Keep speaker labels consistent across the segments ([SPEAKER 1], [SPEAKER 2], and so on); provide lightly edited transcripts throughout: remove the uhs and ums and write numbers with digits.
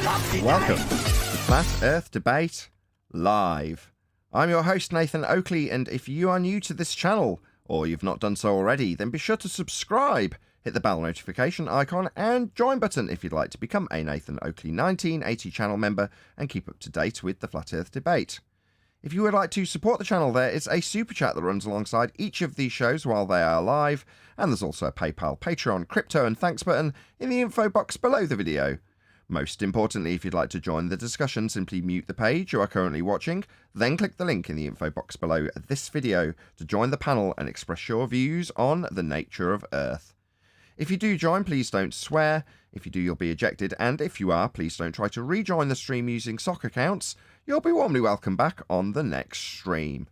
[SPEAKER 1] Welcome to Flat Earth Debate Live. I'm your host Nathan Oakley, and if you are new to this channel, or you've not done so already, then be sure to subscribe, hit the bell notification icon and join button if you'd like to become a Nathan Oakley 1980 channel member and keep up to date with the Flat Earth Debate. If you would like to support the channel, there is a super chat that runs alongside each of these shows while they are live, and there's also a PayPal, Patreon, crypto and thanks button in the info box below the video. Most importantly, if you'd like to join the discussion, simply mute the page you are currently watching, then click the link in the info box below this video to join the panel and express your views on the nature of Earth. If you do join, please don't swear. If you do, you'll be ejected, and if you are, please don't try to rejoin the stream using sock accounts. You'll be warmly welcome back on the next stream.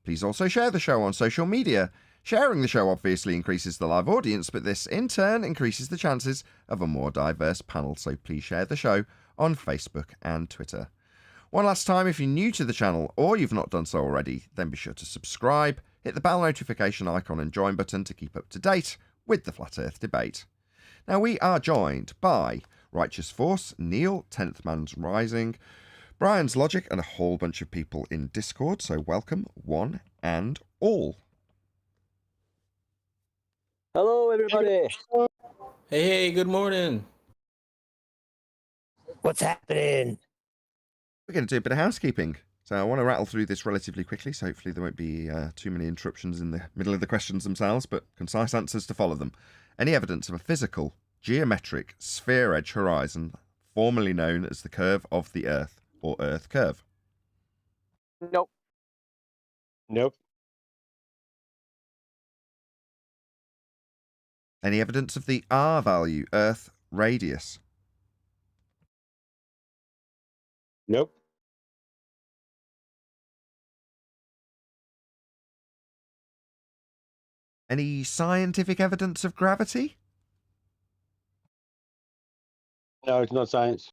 [SPEAKER 1] Please also share the show on social media. Sharing the show obviously increases the live audience, but this in turn increases the chances of a more diverse panel, so please share the show on Facebook and Twitter. One last time, if you're new to the channel or you've not done so already, then be sure to subscribe, hit the bell notification icon and join button to keep up to date with the Flat Earth Debate. Now we are joined by Righteous Force, Neil, 10th Man's Rising, Brian's Logic, and a whole bunch of people in Discord, so welcome one and all.
[SPEAKER 2] Hello, everybody.
[SPEAKER 3] Hey, good morning.
[SPEAKER 2] What's happening?
[SPEAKER 1] We're going to do a bit of housekeeping. So I want to rattle through this relatively quickly, so hopefully there won't be too many interruptions in the middle of the questions themselves, but concise answers to follow them. Any evidence of a physical, geometric, sphere-edge horizon, formerly known as the curve of the Earth, or Earth curve?
[SPEAKER 2] Nope.
[SPEAKER 4] Nope.
[SPEAKER 1] Any evidence of the R value, Earth radius?
[SPEAKER 4] Nope.
[SPEAKER 1] Any scientific evidence of gravity?
[SPEAKER 4] No, it's not science.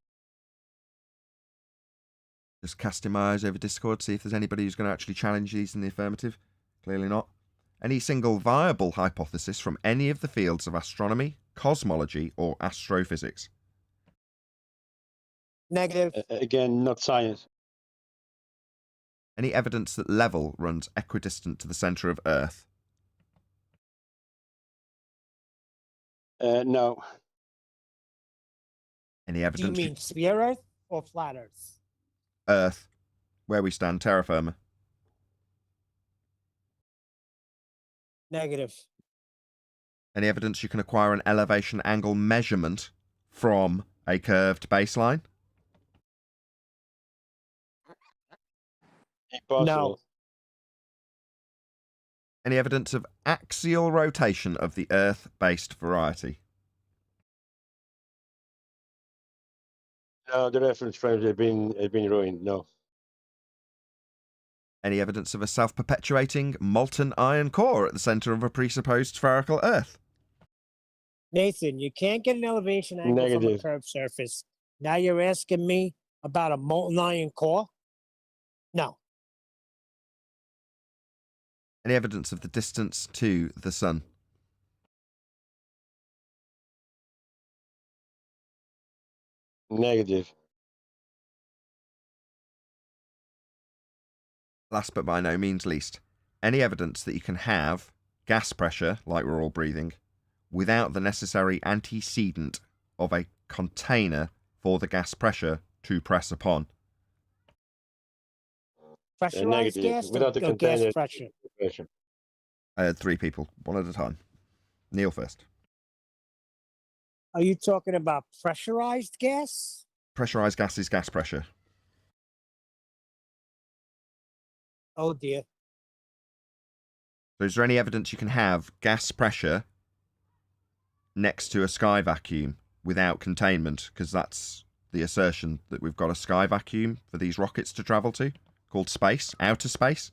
[SPEAKER 1] Just casting my eyes over Discord, see if there's anybody who's going to actually challenge these in the affirmative. Clearly not. Any single viable hypothesis from any of the fields of astronomy, cosmology, or astrophysics?
[SPEAKER 2] Negative.
[SPEAKER 4] Again, not science.
[SPEAKER 1] Any evidence that level runs equidistant to the centre of Earth?
[SPEAKER 4] No.
[SPEAKER 1] Any
[SPEAKER 5] Do you
[SPEAKER 1] evidence?
[SPEAKER 5] mean sphere Earth or flat Earth?
[SPEAKER 1] Earth, where we stand, terra firma.
[SPEAKER 5] Negative.
[SPEAKER 1] Any evidence you can acquire an elevation angle measurement from a curved baseline?
[SPEAKER 4] Impossible.
[SPEAKER 5] No.
[SPEAKER 1] Any evidence of axial rotation of the Earth-based variety?
[SPEAKER 4] No, the reference frames have been ruined. No.
[SPEAKER 1] Any evidence of a self-perpetuating molten iron core at the centre of a presupposed spherical Earth?
[SPEAKER 5] Nathan, you can't get an elevation angle from a
[SPEAKER 4] Negative.
[SPEAKER 5] curved surface. Now you're asking me about a molten iron core? No.
[SPEAKER 1] Any evidence of the distance to the Sun?
[SPEAKER 4] Negative.
[SPEAKER 1] Last but by no means least, any evidence that you can have gas pressure, like we're all breathing, without the necessary antecedent of a container for the gas pressure to press upon?
[SPEAKER 5] Pressurized
[SPEAKER 4] Negative.
[SPEAKER 5] gas
[SPEAKER 4] Without the
[SPEAKER 5] or gas
[SPEAKER 4] container.
[SPEAKER 5] pressure?
[SPEAKER 1] I had three people, one at a time. Neil first.
[SPEAKER 5] Are you talking about pressurized gas?
[SPEAKER 1] Pressurized gas is gas pressure.
[SPEAKER 5] Oh dear.
[SPEAKER 1] So is there any evidence you can have gas pressure next to a sky vacuum without containment? Because that's the assertion, that we've got a sky vacuum for these rockets to travel to, called space, outer space.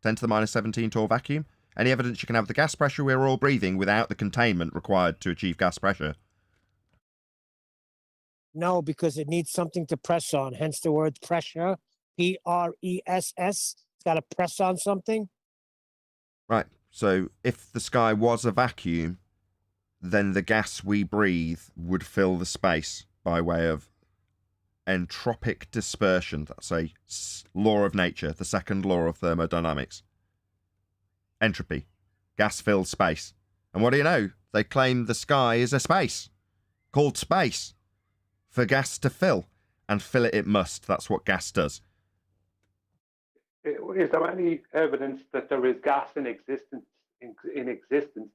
[SPEAKER 1] 10 to the minus 17 torr vacuum. Any evidence you can have the gas pressure we're all breathing without the containment required to achieve gas pressure?
[SPEAKER 5] No, because it needs something to press on, hence the word pressure. P-R-E-S-S. It's got to press on something.
[SPEAKER 1] Right. So if the sky was a vacuum, then the gas we breathe would fill the space by way of entropic dispersion. That's a law of nature, the second law of thermodynamics. Entropy. Gas-filled space. And what do you know? They claim the sky is a space, called space, for gas to fill. And fill it must. That's what gas does.
[SPEAKER 6] Is there any evidence that there is gas in existence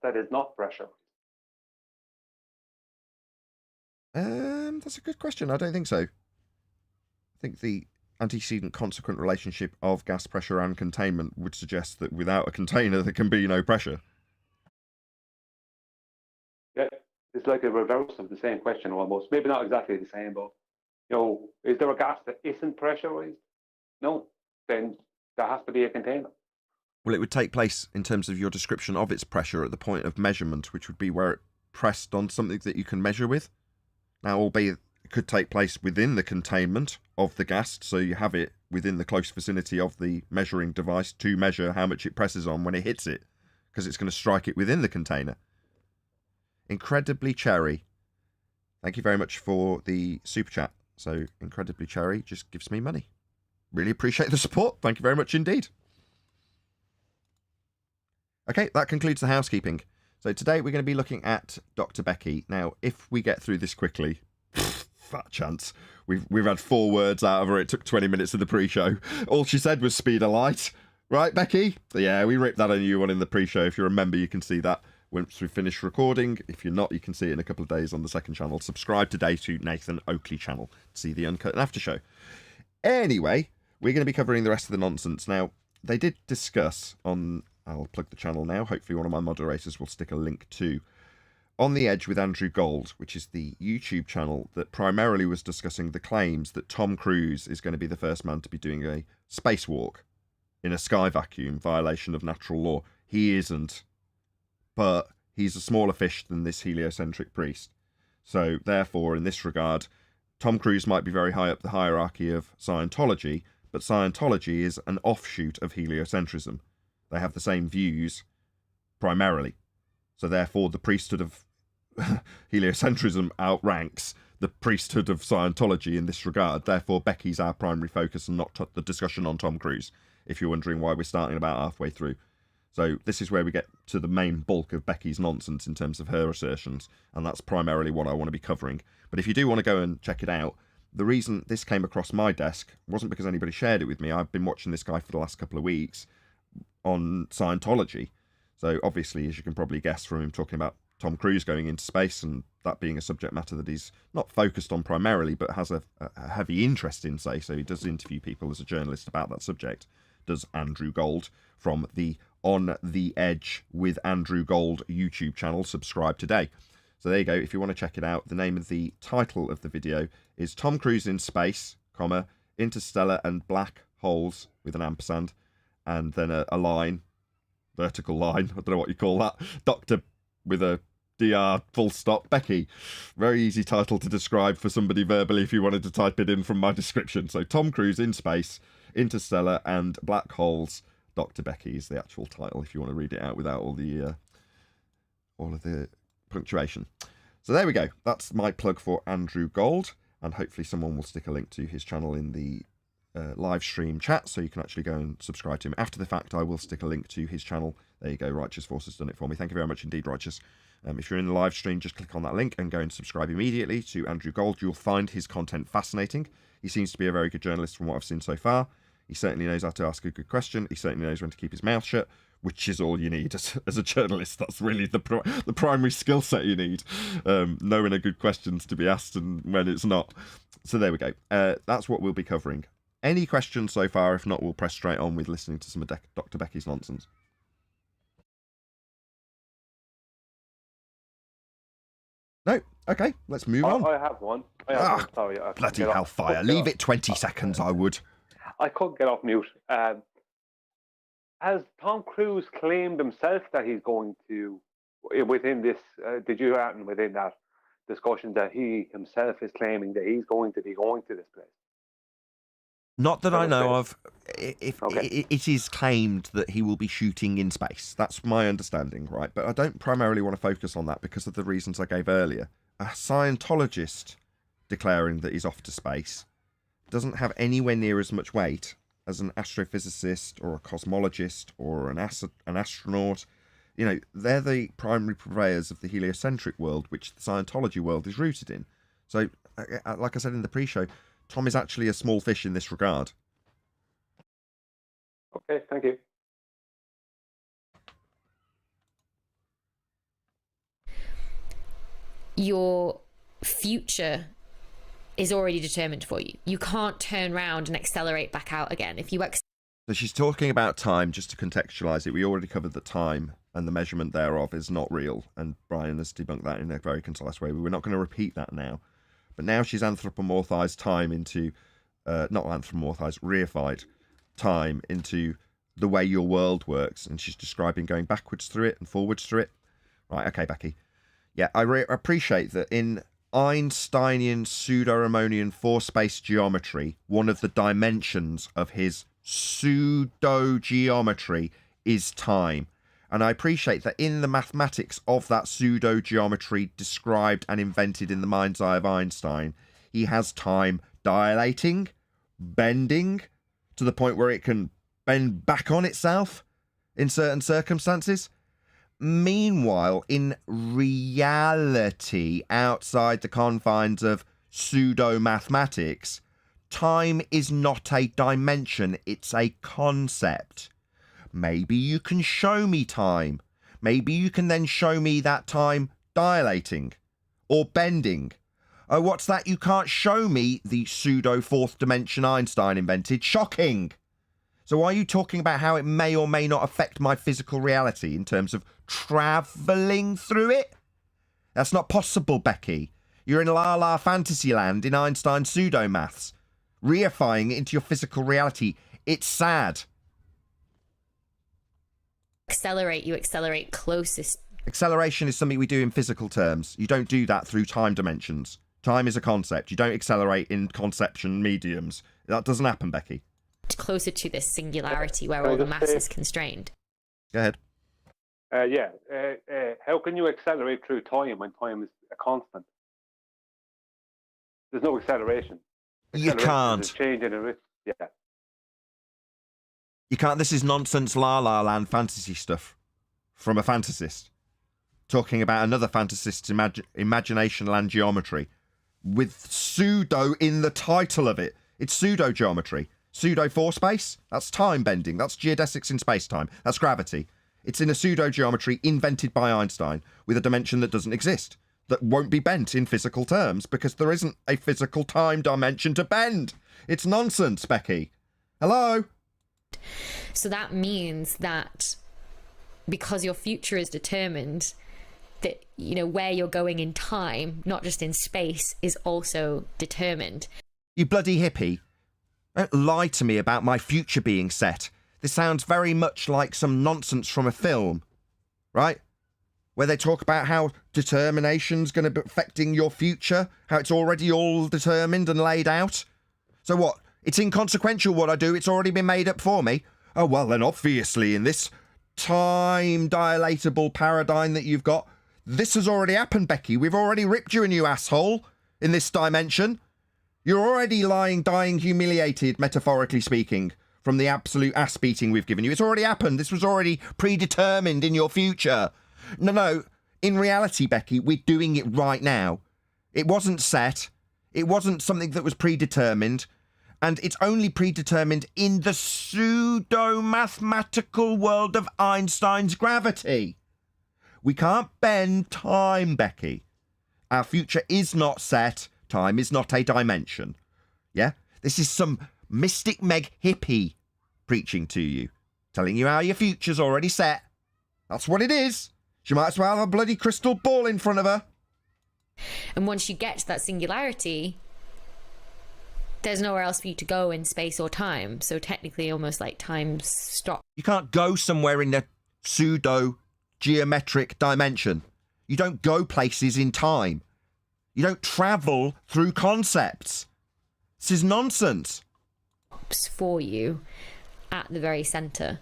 [SPEAKER 6] that is not pressure?
[SPEAKER 1] That's a good question. I don't think so. I think the antecedent consequent relationship of gas pressure and containment would suggest that without a container there can be no pressure.
[SPEAKER 6] Yeah, it's like a reverse of the same question almost. Maybe not exactly the same, but is there a gas that isn't pressurized? No. Then there has to be a container.
[SPEAKER 1] Well, it would take place in terms of your description of its pressure at the point of measurement, which would be where it pressed on something that you can measure with. Now, albeit it could take place within the containment of the gas, so you have it within the close vicinity of the measuring device to measure how much it presses on when it hits it, because it's going to strike it within the container. Incredibly Cherry. Thank you very much for the super chat. So, Incredibly Cherry just gives me money. Really appreciate the support. Thank you very much indeed. Okay, that concludes the housekeeping. So today we're going to be looking at Dr. Becky. Now, if we get through this quickly, fat chance. We've had 4 words out of her. It took 20 minutes of the pre-show. All she said was speed of light. Right, Becky? Yeah, we ripped that a new one in the pre-show. If you remember, you can see that once we finish recording. If you're not, you can see it in a couple of days on the second channel. Subscribe today to Nathan Oakley channel to see the uncut and after show. Anyway, we're going to be covering the rest of the nonsense. Now, they did discuss on... I'll plug the channel now. Hopefully one of my moderators will stick a link to On the Edge with Andrew Gold, which is the YouTube channel that primarily was discussing the claims that Tom Cruise is going to be the first man to be doing a spacewalk in a sky vacuum, violation of natural law. He isn't, but he's a smaller fish than this heliocentric priest. So therefore, in this regard, Tom Cruise might be very high up the hierarchy of Scientology, but Scientology is an offshoot of heliocentrism. They have the same views, primarily. So therefore, the priesthood of heliocentrism outranks the priesthood of Scientology in this regard. Therefore, Becky's our primary focus and not the discussion on Tom Cruise, if you're wondering why we're starting about halfway through. So this is where we get to the main bulk of Becky's nonsense in terms of her assertions, and that's primarily what I want to be covering. But if you do want to go and check it out, the reason this came across my desk wasn't because anybody shared it with me. I've been watching this guy for the last couple of weeks on Scientology. So obviously, as you can probably guess from him talking about Tom Cruise going into space and that being a subject matter that he's not focused on primarily, but has a heavy interest in, say. So he does interview people as a journalist about that subject. Does Andrew Gold from the On the Edge with Andrew Gold YouTube channel. Subscribe today. So there you go. If you want to check it out, the name of the title of the video is Tom Cruise in Space, comma, Interstellar and Black Holes with an ampersand. And then a line, vertical line, I don't know what you call that. Doctor with a DR full stop, Becky. Very easy title to describe for somebody verbally if you wanted to type it in from my description. So Tom Cruise in Space, Interstellar and Black Holes. Dr. Becky is the actual title if you want to read it out without all of the punctuation. So there we go. That's my plug for Andrew Gold. And hopefully someone will stick a link to his channel in the live stream chat, so you can actually go and subscribe to him. After the fact, I will stick a link to his channel. There you go. Righteous Force has done it for me. Thank you very much indeed, Righteous. If you're in the live stream, just click on that link and go and subscribe immediately to Andrew Gold. You'll find his content fascinating. He seems to be a very good journalist from what I've seen so far. He certainly knows how to ask a good question. He certainly knows when to keep his mouth shut, which is all you need as a journalist. That's really the primary skill set you need, knowing a good questions to be asked and when it's not. So there we go. That's what we'll be covering. Any questions so far? If not, we'll press straight on with listening to some of Dr. Becky's nonsense. No? Okay, let's move on.
[SPEAKER 6] I have one. One. Sorry.
[SPEAKER 1] Bloody hellfire. Leave it 20 seconds, I would.
[SPEAKER 6] I couldn't get off mute. Has Tom Cruise claimed himself that he's going to, within this, did you happen within that discussion that he himself is claiming that he's going to be going to this place?
[SPEAKER 1] Not that I know of. It is claimed that he will be shooting in space. That's my understanding, right? But I don't primarily want to focus on that because of the reasons I gave earlier. A Scientologist declaring that he's off to space doesn't have anywhere near as much weight as an astrophysicist or a cosmologist or an astronaut. You know, they're the primary purveyors of the heliocentric world, which the Scientology world is rooted in. So, like I said in the pre-show, Tom is actually a small fish in this regard.
[SPEAKER 6] Okay, thank you.
[SPEAKER 7] Your future is already determined for you. You can't turn around and accelerate back out again. If you
[SPEAKER 1] So she's talking about time, just to contextualize it. We already covered that time and the measurement thereof is not real, and Brian has debunked that in a very concise way. We're not going to repeat that now. But now she's anthropomorphized time into, not anthropomorphized, reified time into the way your world works, and she's describing going backwards through it and forwards through it. Right, okay, Becky. Yeah, I appreciate that in Einsteinian pseudo-Riemannian four-space geometry, one of the dimensions of his pseudo-geometry is time. And I appreciate that in the mathematics of that pseudo-geometry described and invented in the mind's eye of Einstein, he has time dilating, bending, to the point where it can bend back on itself in certain circumstances. Meanwhile, in reality, outside the confines of pseudo-mathematics, time is not a dimension, it's a concept. Maybe you can show me time. Maybe you can then show me that time dilating or bending. Oh, what's that? You can't show me the pseudo fourth dimension Einstein invented. Shocking. So why are you talking about how it may or may not affect my physical reality in terms of travelling through it? That's not possible, Becky. You're in la-la fantasy land in Einstein pseudo-maths, reifying it into your physical reality. It's sad.
[SPEAKER 7] accelerate, you accelerate closest.
[SPEAKER 1] Acceleration is something we do in physical terms. You don't do that through time dimensions. Time is a concept. You don't accelerate in conception mediums. That doesn't happen, Becky.
[SPEAKER 7] Closer to this singularity where all the mass is constrained.
[SPEAKER 1] Go ahead.
[SPEAKER 6] How can you accelerate through time when time is a constant? There's no acceleration.
[SPEAKER 1] You can't.
[SPEAKER 6] Is changing it. Yeah.
[SPEAKER 1] You can't. This is nonsense La La Land fantasy stuff from a fantasist. Talking about another fantasist's imagination land geometry with pseudo in the title of it. It's pseudo geometry. Pseudo for space, that's time bending. That's geodesics in space-time. That's gravity. It's in a pseudo geometry invented by Einstein with a dimension that doesn't exist, that won't be bent in physical terms because there isn't a physical time dimension to bend. It's nonsense, Becky. Hello?
[SPEAKER 7] So that means that because your future is determined, that, you know, where you're going in time, not just in space, is also determined.
[SPEAKER 1] You bloody hippie. Don't lie to me about my future being set. This sounds very much like some nonsense from a film, right? Where they talk about how determination's going to be affecting your future, how it's already all determined and laid out. So what? It's inconsequential what I do, it's already been made up for me. Oh, well, then obviously in this time dilatable paradigm that you've got, this has already happened, Becky. We've already ripped you a new asshole in this dimension. You're already lying, dying, humiliated, metaphorically speaking, from the absolute ass-beating we've given you. It's already happened. This was already predetermined in your future. No. In reality, Becky, we're doing it right now. It wasn't set. It wasn't something that was predetermined. And it's only predetermined in the pseudo-mathematical world of Einstein's gravity. We can't bend time, Becky. Our future is not set. Time is not a dimension. Yeah? This is some mystic meg hippie preaching to you, telling you how your future's already set. That's what it is. She might as well have a bloody crystal ball in front of her.
[SPEAKER 7] And once you get to that singularity, there's nowhere else for you to go in space or time. So technically almost like time stops.
[SPEAKER 1] You can't go somewhere in the pseudo-geometric dimension. You don't go places in time. You don't travel through concepts. This is nonsense.
[SPEAKER 7] For you at the very center.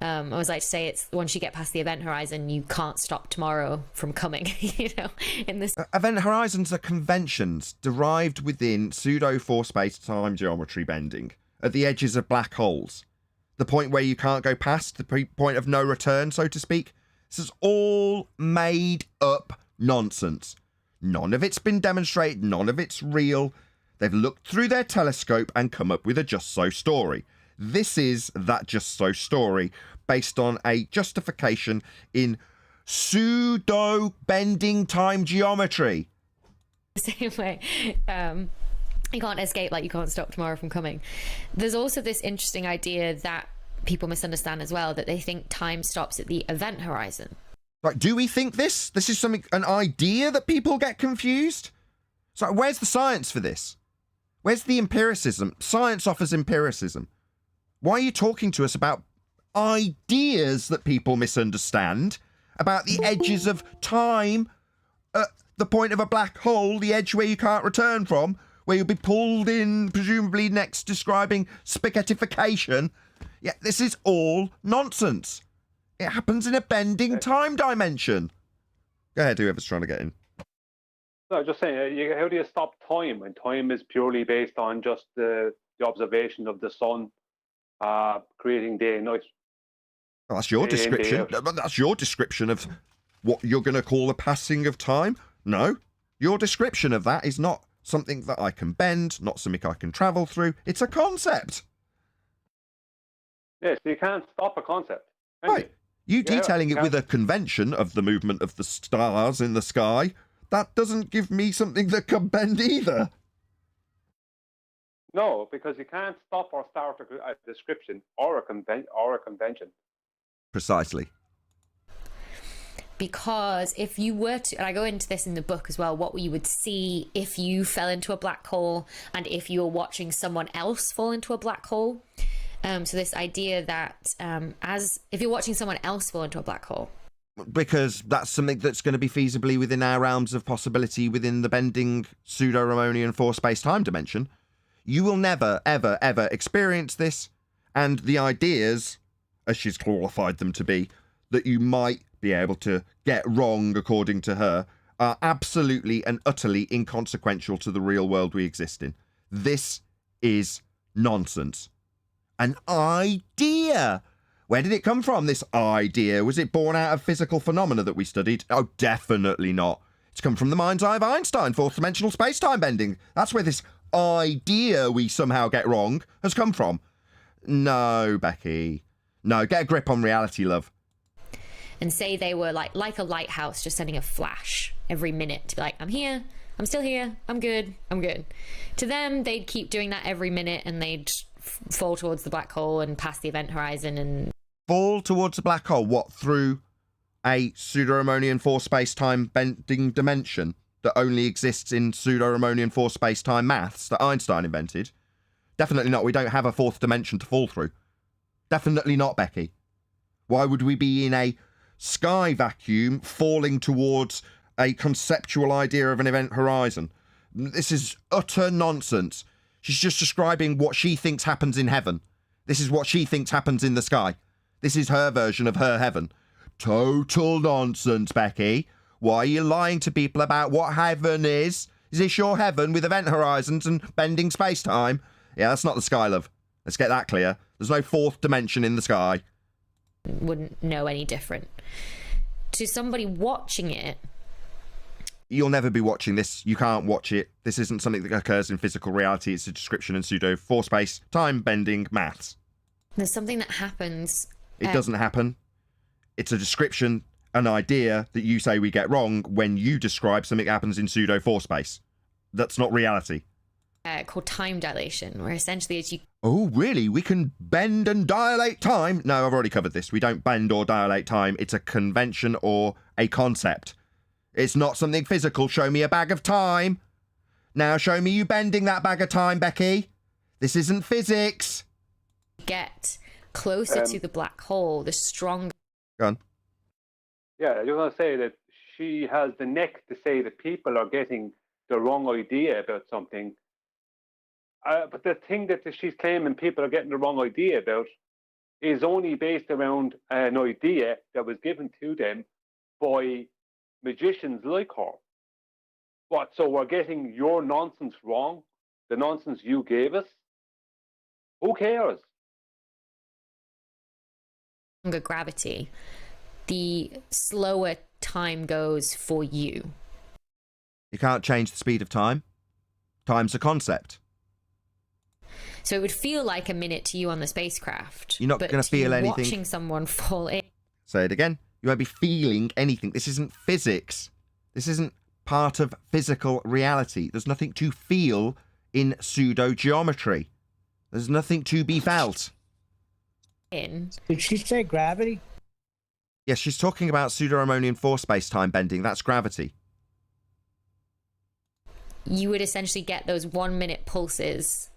[SPEAKER 7] I always like to say it's once you get past the event horizon, you can't stop tomorrow from coming. You know, in this
[SPEAKER 1] Event horizons are conventions derived within pseudo-4 space-time geometry bending at the edges of black holes. The point where you can't go past, the point of no return, so to speak. This is all made up nonsense. None of it's been demonstrated, none of it's real. They've looked through their telescope and come up with a just so story. This is that just so story based on a justification in pseudo bending time geometry.
[SPEAKER 7] same way. You can't escape, like you can't stop tomorrow from coming. There's also this interesting idea that people misunderstand as well, that they think time stops at the event horizon.
[SPEAKER 1] Like, do we think this? This is something, an idea that people get confused? So where's the science for this? Where's the empiricism? Science offers empiricism. Why are you talking to us about ideas that people misunderstand? About the edges of time at the point of a black hole, the edge where you can't return from, where you'll be pulled in, presumably next describing spaghettification. Yeah, this is all nonsense. It happens in a bending time dimension. Go ahead, whoever's trying to get in.
[SPEAKER 6] No, just saying, how do you stop time? And time is purely based on just the observation of the sun creating day and night.
[SPEAKER 1] Well, that's your
[SPEAKER 6] Day in, day
[SPEAKER 1] description.
[SPEAKER 6] out.
[SPEAKER 1] That's your description of what you're going to call the passing of time. No, your description of that is not something that I can bend, not something I can travel through. It's a concept.
[SPEAKER 6] Yes, you can't stop a concept. can
[SPEAKER 1] Right. You
[SPEAKER 6] Yeah,
[SPEAKER 1] detailing it
[SPEAKER 6] yeah.
[SPEAKER 1] with a convention of the movement of the stars in the sky, that doesn't give me something that can bend either.
[SPEAKER 6] No, because you can't stop or start a description or a convention.
[SPEAKER 1] Precisely.
[SPEAKER 7] Because if you were to, and I go into this in the book as well, what you would see if you fell into a black hole and if you were watching someone else fall into a black hole. So this idea that if you're watching someone else fall into a black hole.
[SPEAKER 1] Because that's something that's going to be feasibly within our realms of possibility within the bending pseudo-Ramonian 4 space-time dimension. You will never, ever, ever experience this, and the ideas, as she's qualified them to be, that you might be able to get wrong according to her, are absolutely and utterly inconsequential to the real world we exist in. This is nonsense. An idea! Where did it come from, this idea? Was it born out of physical phenomena that we studied? Oh, definitely not. It's come from the mind's eye of Einstein, fourth-dimensional space-time bending. That's where this idea we somehow get wrong has come from. No, Becky. No, get a grip on reality, love.
[SPEAKER 7] And say they were like a lighthouse, just sending a flash every minute to be like, I'm here, I'm still here, I'm good, I'm good. To them, they'd keep doing that every minute and they'd fall towards the black hole and past the event horizon and...
[SPEAKER 1] Fall towards the black hole, what, through a pseudo-Ramonian 4 space-time bending dimension that only exists in pseudo-Ramonian 4 space-time maths that Einstein invented? Definitely not. We don't have a fourth dimension to fall through. Definitely not, Becky. Why would we be in a sky vacuum falling towards a conceptual idea of an event horizon? This is utter nonsense. She's just describing what she thinks happens in heaven. This is what she thinks happens in the sky. This is her version of her heaven. Total nonsense, Becky. Why are you lying to people about what heaven is? Is this your heaven with event horizons and bending space-time? Yeah, that's not the sky, love. Let's get that clear. There's no fourth dimension in the sky.
[SPEAKER 7] Wouldn't know any different. To somebody watching it,
[SPEAKER 1] You'll never be watching this. You can't watch it. This isn't something that occurs in physical reality. It's a description in pseudo 4 space, time bending maths.
[SPEAKER 7] there's something that happens.
[SPEAKER 1] It doesn't happen. It's a description, an idea that you say we get wrong when you describe something that happens in pseudo 4 space. That's not reality.
[SPEAKER 7] Called time dilation, where essentially as you...
[SPEAKER 1] Oh, really? We can bend and dilate time? No, I've already covered this. We don't bend or dilate time. It's a convention or a concept. It's not something physical. Show me a bag of time. Now show me you bending that bag of time, Becky. This isn't physics.
[SPEAKER 7] get closer to the black hole, the stronger...
[SPEAKER 1] Go on.
[SPEAKER 6] Yeah, you're going to say that she has the neck to say that people are getting the wrong idea about something. But the thing that she's claiming people are getting the wrong idea about is only based around an idea that was given to them by magicians like her. What, so we're getting your nonsense wrong? The nonsense you gave us? Who cares?
[SPEAKER 7] Stronger gravity, the slower time goes for you.
[SPEAKER 1] You can't change the speed of time. Time's a concept.
[SPEAKER 7] So it would feel like a minute to you on the spacecraft.
[SPEAKER 1] You're not
[SPEAKER 7] but
[SPEAKER 1] going to feel anything.
[SPEAKER 7] Watching someone fall in.
[SPEAKER 1] Say it again. You won't be feeling anything. This isn't physics. This isn't part of physical reality. There's nothing to feel in pseudo-geometry. There's nothing to be felt.
[SPEAKER 7] Did
[SPEAKER 5] she say gravity?
[SPEAKER 1] Yes, she's talking about pseudo-Riemannian force space-time bending. That's gravity.
[SPEAKER 7] You would essentially get those 1 minute pulses.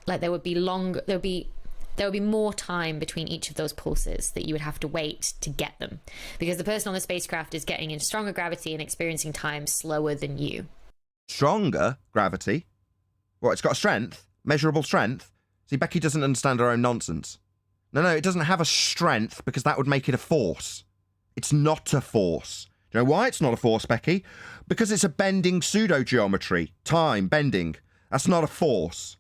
[SPEAKER 7] Like there would be more time between each of those pulses that you would have to wait to get them, because the person on the spacecraft is getting in stronger gravity and experiencing time slower than you.
[SPEAKER 1] Stronger gravity? What, it's got a strength? Measurable strength? See, Becky doesn't understand her own nonsense. No, it doesn't have a strength because that would make it a force. It's not a force. Do you know why it's not a force, Becky? Because it's a bending pseudo-geometry. Time, bending. That's not a force.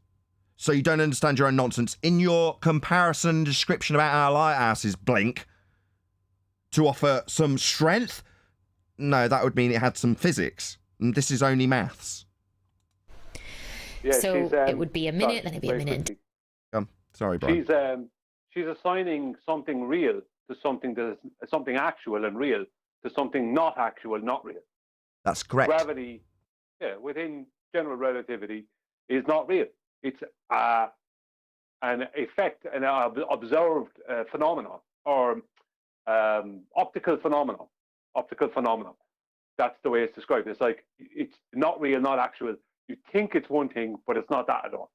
[SPEAKER 1] So you don't understand your own nonsense. In your comparison description about our lighthouses, Blink, to offer some strength? No, that would mean it had some physics. And this is only maths.
[SPEAKER 6] Yeah,
[SPEAKER 7] so it would be a minute, then it'd be a minute.
[SPEAKER 1] Sorry, Brian.
[SPEAKER 6] She's assigning something real to something that is something actual and real to something not actual, not real.
[SPEAKER 1] That's correct.
[SPEAKER 6] Gravity, within general relativity, is not real. It's an effect, an observed phenomenon, or optical phenomenon. Optical phenomenon. That's the way it's described. It's like it's not real, not actual. You think it's one thing, but it's not that at all.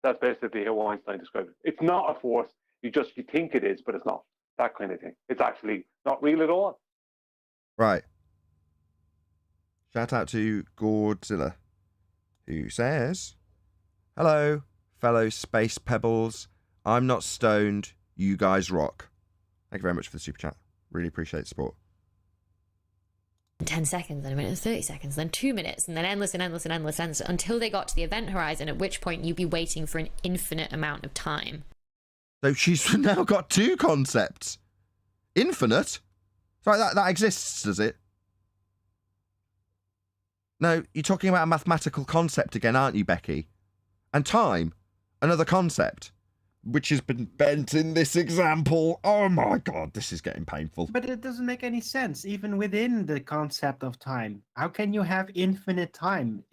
[SPEAKER 6] That's basically how Einstein described it. It's not a force. You think it is, but it's not. That kind of thing. It's actually not real at all.
[SPEAKER 1] Right. Shout out to Godzilla, who says, "Hello, fellow space pebbles. I'm not stoned. You guys rock." Thank you very much for the super chat. Really appreciate the support.
[SPEAKER 7] 10 seconds, then a minute and 30 seconds, then 2 minutes, and then endless and endless and endless, endless until they got to the event horizon, at which point you'd be waiting for an infinite amount of time.
[SPEAKER 1] So she's now got two concepts. Infinite? Sorry, that exists, does it? No, you're talking about a mathematical concept again, aren't you, Becky? And time, another concept, which has been bent in this example. Oh my God, this is getting painful.
[SPEAKER 8] But it doesn't make any sense, even within the concept of time. How can you have infinite time?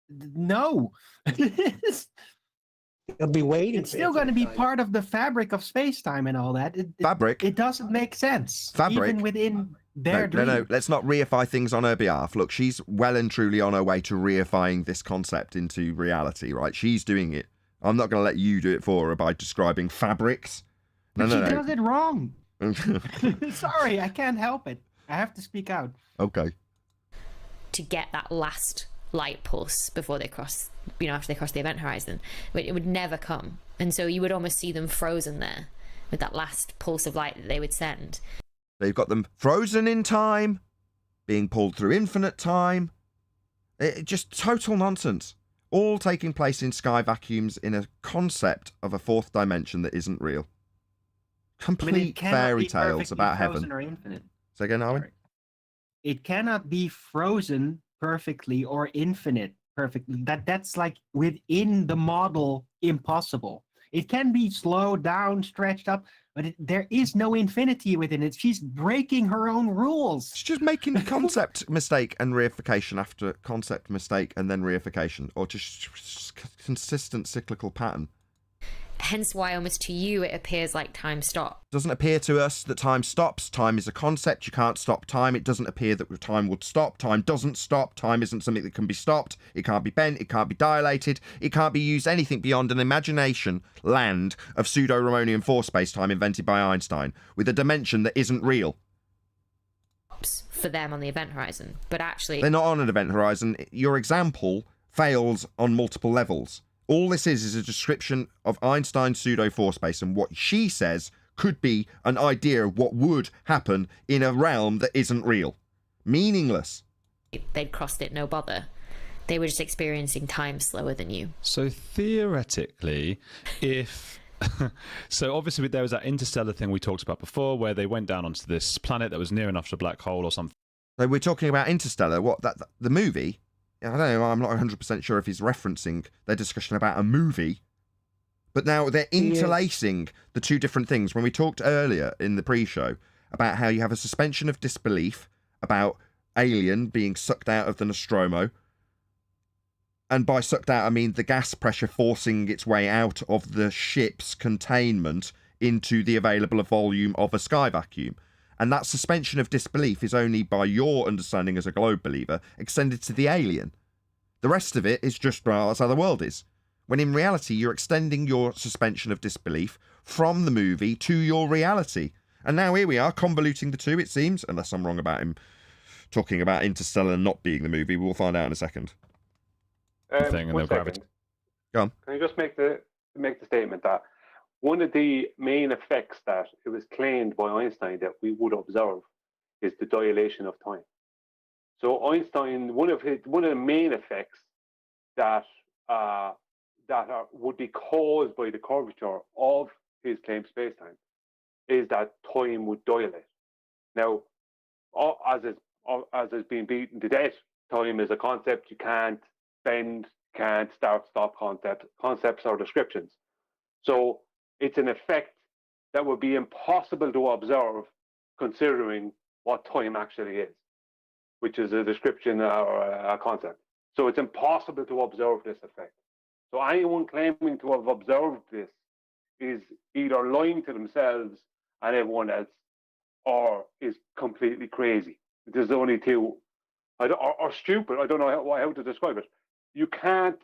[SPEAKER 8] No.
[SPEAKER 5] You'll be waiting.
[SPEAKER 8] It's still going to be part of the fabric of space-time and all that.
[SPEAKER 1] Fabric?
[SPEAKER 8] It doesn't make sense.
[SPEAKER 1] Fabric?
[SPEAKER 8] Even within their dream.
[SPEAKER 1] No, let's not reify things on her behalf. Look, she's well and truly on her way to reifying this concept into reality, right? She's doing it. I'm not going to let you do it for her by describing fabrics.
[SPEAKER 8] But she does it wrong. Sorry, I can't help it. I have to speak out.
[SPEAKER 1] Okay.
[SPEAKER 7] To get that last light pulse before they cross, after they cross the event horizon, it would never come. And so you would almost see them frozen there with that last pulse of light that they would send.
[SPEAKER 1] They've got them frozen in time, being pulled through infinite time. Just total nonsense. All taking place in sky vacuums in a concept of a fourth dimension that isn't real. Complete fairy tales about heaven.
[SPEAKER 8] Or infinite.
[SPEAKER 1] Say again, Arwen?
[SPEAKER 8] Sorry. It cannot be frozen perfectly or infinite perfectly. That's like within the model impossible. It can be slowed down, stretched up, but there is no infinity within it. She's breaking her own rules.
[SPEAKER 1] She's just making concept mistake and reification after concept mistake and then reification, or just consistent cyclical pattern.
[SPEAKER 7] Hence why almost to you it appears like time stopped.
[SPEAKER 1] It doesn't appear to us that time stops. Time is a concept. You can't stop time. It doesn't appear that time would stop. Time doesn't stop. Time isn't something that can be stopped. It can't be bent. It can't be dilated. It can't be used anything beyond an imagination land of pseudo-Riemannian force space-time invented by Einstein with a dimension that isn't real.
[SPEAKER 7] For them on the event horizon, but actually
[SPEAKER 1] they're not on an event horizon. Your example fails on multiple levels. All this is a description of Einstein's pseudo-force space, and what she says could be an idea of what would happen in a realm that isn't real. Meaningless.
[SPEAKER 7] They'd crossed it no bother. They were just experiencing time slower than you.
[SPEAKER 9] So theoretically, if... So obviously there was that interstellar thing we talked about before, where they went down onto this planet that was near enough to a black hole or something.
[SPEAKER 1] So we're talking about Interstellar. What, the movie? I don't know, I'm not 100% sure if he's referencing their discussion about a movie. But now they're interlacing the two different things. When we talked earlier in the pre-show about how you have a suspension of disbelief about Alien being sucked out of the Nostromo. And by sucked out, I mean the gas pressure forcing its way out of the ship's containment into the available volume of a sky vacuum. And that suspension of disbelief is only, by your understanding as a globe believer, extended to the alien. The rest of it is just, well, that's how the world is. When in reality, you're extending your suspension of disbelief from the movie to your reality. And now here we are, convoluting the two, it seems, unless I'm wrong about him talking about Interstellar not being the movie. We'll find out in a second.
[SPEAKER 9] Thing and their gravity.
[SPEAKER 1] Go on.
[SPEAKER 6] Can I just make the statement that one of the main effects that it was claimed by Einstein that we would observe is the dilation of time. So Einstein, one of the main effects that would be caused by the curvature of his claimed spacetime is that time would dilate. Now, as has been beaten to death, time is a concept you can't bend, can't start, stop concepts or descriptions. So it's an effect that would be impossible to observe considering what time actually is, which is a description or a concept. So it's impossible to observe this effect. So anyone claiming to have observed this is either lying to themselves and everyone else, or is completely crazy. There's only two, or stupid. I don't know how to describe it. You can't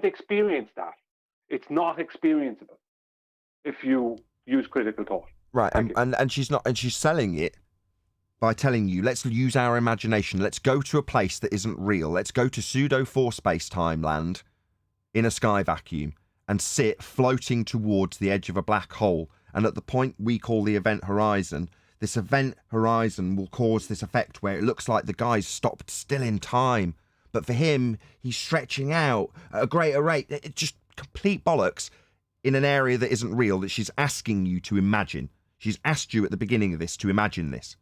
[SPEAKER 6] experience that. It's not experienceable if you use critical thought.
[SPEAKER 1] Right, and she's selling it by telling you, let's use our imagination. Let's go to a place that isn't real. Let's go to pseudo-force space-time land in a sky vacuum and sit floating towards the edge of a black hole. And at the point we call the event horizon, this event horizon will cause this effect where it looks like the guy's stopped still in time. But for him, he's stretching out at a greater rate. It's just complete bollocks in an area that isn't real, that she's asking you to imagine. She's asked you at the beginning of this to imagine this.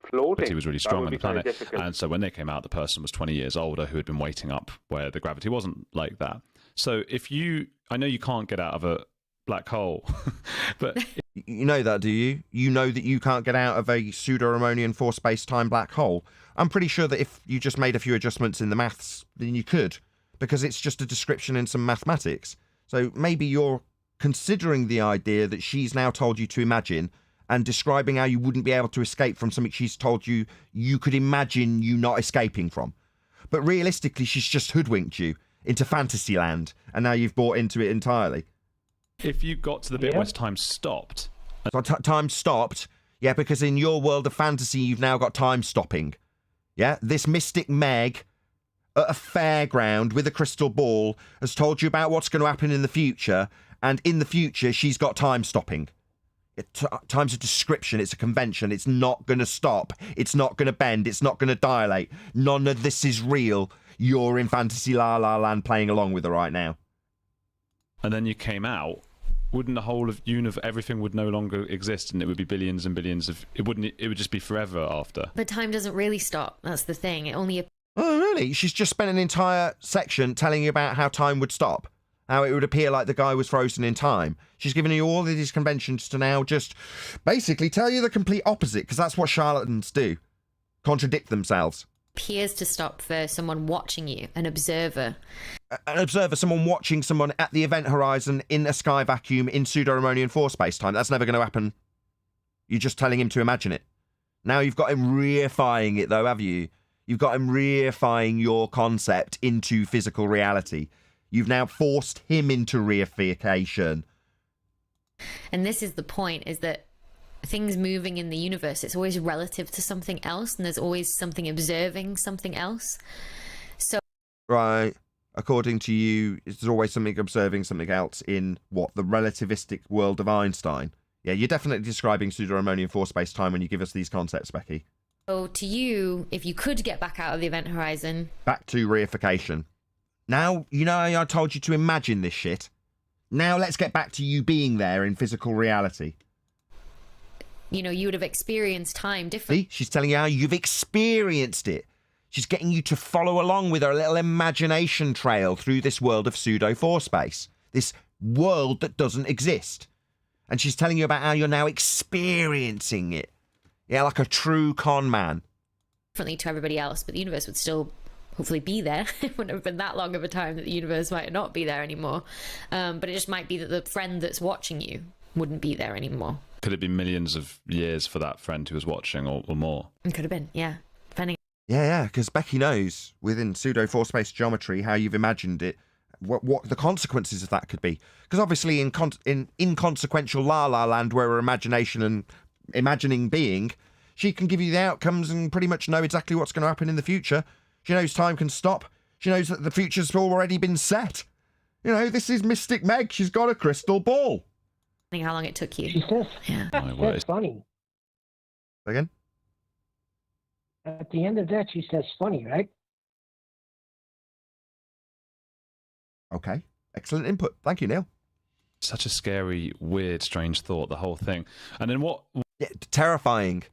[SPEAKER 6] Floating.
[SPEAKER 9] But he was really strong on the planet. And so when they came out, the person was 20 years older who had been waiting up where the gravity wasn't like that. So I know you can't get out of a black hole, but...
[SPEAKER 1] You know that, do you? You know that you can't get out of a pseudo-Ramonian force space-time black hole. I'm pretty sure that if you just made a few adjustments in the maths, then you could, because it's just a description in some mathematics. So maybe you're considering the idea that she's now told you to imagine and describing how you wouldn't be able to escape from something she's told you could imagine you not escaping from. But realistically, she's just hoodwinked you into Fantasyland, and now you've bought into it entirely.
[SPEAKER 9] If you got to the bit where time stopped...
[SPEAKER 1] So time stopped, yeah, because in your world of fantasy, you've now got time stopping. Yeah, this mystic Meg at a fairground with a crystal ball has told you about what's going to happen in the future, and in the future, she's got time stopping. Time's a description, it's a convention, it's not going to stop, it's not going to bend, it's not going to dilate. None of this is real. You're in fantasy la la land playing along with her right now.
[SPEAKER 9] And then you came out, wouldn't the whole of everything would no longer exist, and it would be billions and billions of... It would just be forever after.
[SPEAKER 7] But time doesn't really stop. That's the thing. It only...
[SPEAKER 1] Oh, really? She's just spent an entire section telling you about how time would stop. How it would appear like the guy was frozen in time. She's given you all of these conventions to now just basically tell you the complete opposite, because that's what charlatans do. Contradict themselves.
[SPEAKER 7] Appears to stop for someone watching you, an observer.
[SPEAKER 1] An observer, someone watching someone at the event horizon in a sky vacuum in pseudo-Ramonian force space-time. That's never going to happen. You're just telling him to imagine it. Now you've got him reifying it, though, have you? You've got him reifying your concept into physical reality. You've now forced him into reification.
[SPEAKER 7] And this is the point, is that things moving in the universe, it's always relative to something else, and there's always something observing something else. So
[SPEAKER 1] right. according to you, there's always something observing something else in what? The relativistic world of Einstein. Yeah, you're definitely describing pseudo-Riemannian force space-time when you give us these concepts, Becky.
[SPEAKER 7] So to you, if you could get back out of the event horizon...
[SPEAKER 1] Back to reification. Now, you know how I told you to imagine this shit? Now let's get back to you being there in physical reality.
[SPEAKER 7] You know, you would have experienced time differently.
[SPEAKER 1] See? She's telling you how you've experienced it. She's getting you to follow along with her little imagination trail through this world of pseudo-force space. This world that doesn't exist. And she's telling you about how you're now experiencing it. Yeah, like a true con man.
[SPEAKER 7] Differently to everybody else, but the universe would still hopefully be there. It wouldn't have been that long of a time that the universe might not be there anymore. But it just might be that the friend that's watching you wouldn't be there anymore.
[SPEAKER 9] Could it be millions of years for that friend who was watching or more?
[SPEAKER 7] It could have been, yeah. Depending.
[SPEAKER 1] Yeah, because Becky knows within pseudo-force space geometry how you've imagined it, what the consequences of that could be. Because obviously in inconsequential La La Land, where her imagination and imagining being, she can give you the outcomes and pretty much know exactly what's going to happen in the future. She knows time can stop. She knows that the future's already been set. You know, this is Mystic Meg. She's got a crystal ball.
[SPEAKER 7] How long it took you.
[SPEAKER 5] She says,
[SPEAKER 7] Yeah.
[SPEAKER 5] that's funny.
[SPEAKER 1] Again?
[SPEAKER 5] At the end of that, she says funny, right?
[SPEAKER 1] Okay. Excellent input. Thank you, Neil.
[SPEAKER 9] Such a scary, weird, strange thought, the whole thing. And then what...
[SPEAKER 1] Yeah, terrifying.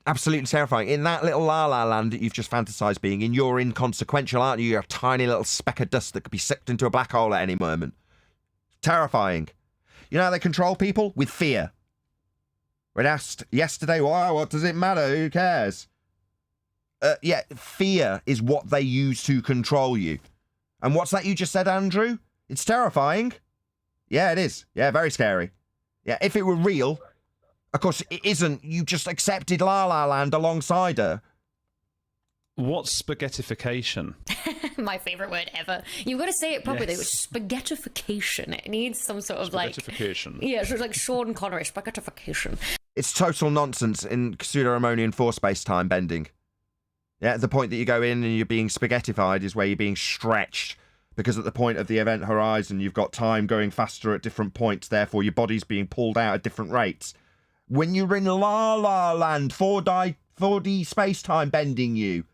[SPEAKER 1] Absolutely terrifying. In that little La La Land that you've just fantasised being in, you're inconsequential, aren't you? You're a tiny little speck of dust that could be sucked into a black hole at any moment. Terrifying. You know how they control people? With fear. When asked yesterday, why, what does it matter? Who cares? Yeah, fear is what they use to control you. And what's that you just said, Andrew? It's terrifying. Yeah, it is. Yeah, very scary. Yeah, if it were real, of course it isn't. You just accepted La La Land alongside her.
[SPEAKER 9] What's spaghettification?
[SPEAKER 7] My favourite word ever. You've got to say it properly.
[SPEAKER 9] Yes.
[SPEAKER 7] Spaghettification. It needs some sort of like...
[SPEAKER 9] Spaghettification.
[SPEAKER 7] Yeah, so it's like Sean Connery. Spaghettification.
[SPEAKER 1] It's total nonsense in pseudo-Riemannian force space-time bending. Yeah, the point that you go in and you're being spaghettified is where you're being stretched. Because at the point of the event horizon, you've got time going faster at different points. Therefore, your body's being pulled out at different rates. When you're in La La Land, 4D space-time bending you.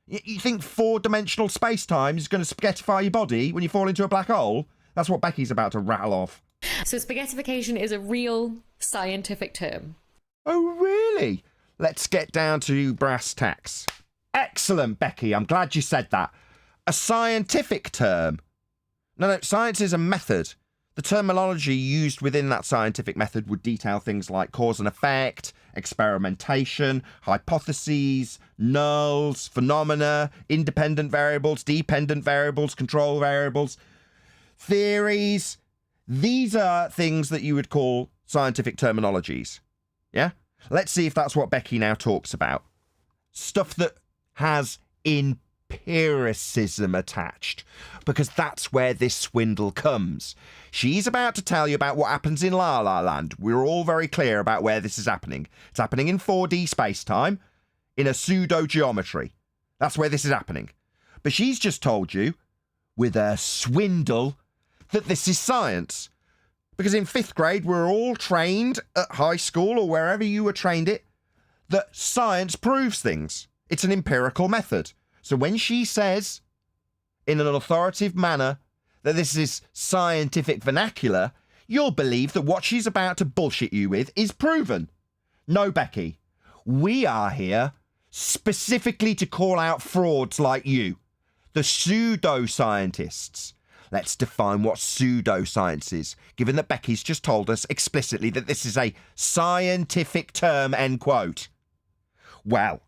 [SPEAKER 1] You think four-dimensional space-time is going to spaghettify your body when you fall into a black hole? That's what Becky's about to rattle off.
[SPEAKER 7] So spaghettification is a real scientific term.
[SPEAKER 1] Oh, really? Let's get down to brass tacks. Excellent, Becky. I'm glad you said that. A scientific term. No, science is a method. The terminology used within that scientific method would detail things like cause and effect, experimentation, hypotheses, nulls, phenomena, independent variables, dependent variables, control variables, theories. These are things that you would call scientific terminologies. Yeah? Let's see if that's what Becky now talks about. Stuff that has empiricism attached, because that's where this swindle comes. She's about to tell you about what happens in La La Land. We're all very clear about where this is happening. It's happening in 4D space-time, in a pseudo-geometry. That's where this is happening. But she's just told you, with a swindle, that this is science. Because in 5th grade, we're all trained at high school or wherever you were trained it, that science proves things. It's an empirical method. So when she says, in an authoritative manner, that this is scientific vernacular, you'll believe that what she's about to bullshit you with is proven. No, Becky. We are here specifically to call out frauds like you, the pseudoscientists. Let's define what pseudoscience is, given that Becky's just told us explicitly that this is a scientific term, end quote. Well,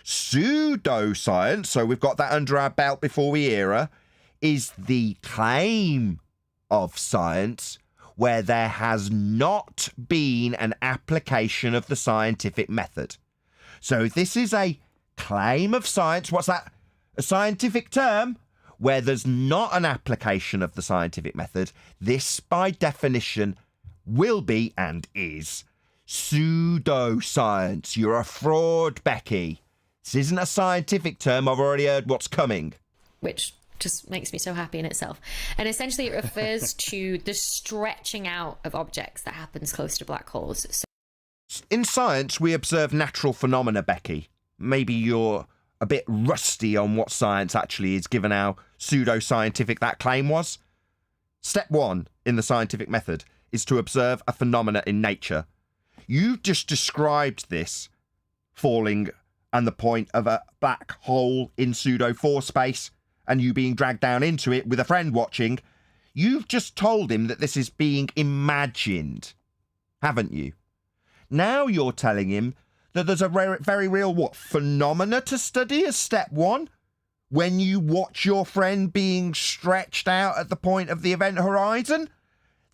[SPEAKER 1] pseudoscience, so we've got that under our belt before we hear her, is the claim of science where there has not been an application of the scientific method. So this is a claim of science. What's that? A scientific term where there's not an application of the scientific method. This, by definition, will be and is pseudoscience. You're a fraud, Becky. This isn't a scientific term. I've already heard what's coming.
[SPEAKER 7] Which just makes me so happy in itself. And essentially it refers to the stretching out of objects that happens close to black holes. So
[SPEAKER 1] in science, we observe natural phenomena, Becky. Maybe you're a bit rusty on what science actually is, given how pseudoscientific that claim was. Step 1 in the scientific method is to observe a phenomena in nature. You just described this falling and the point of a black hole in pseudo-4 space and you being dragged down into it with a friend watching. You've just told him that this is being imagined, haven't you? Now you're telling him that there's a very real what phenomena to study as step 1 when you watch your friend being stretched out at the point of the event horizon.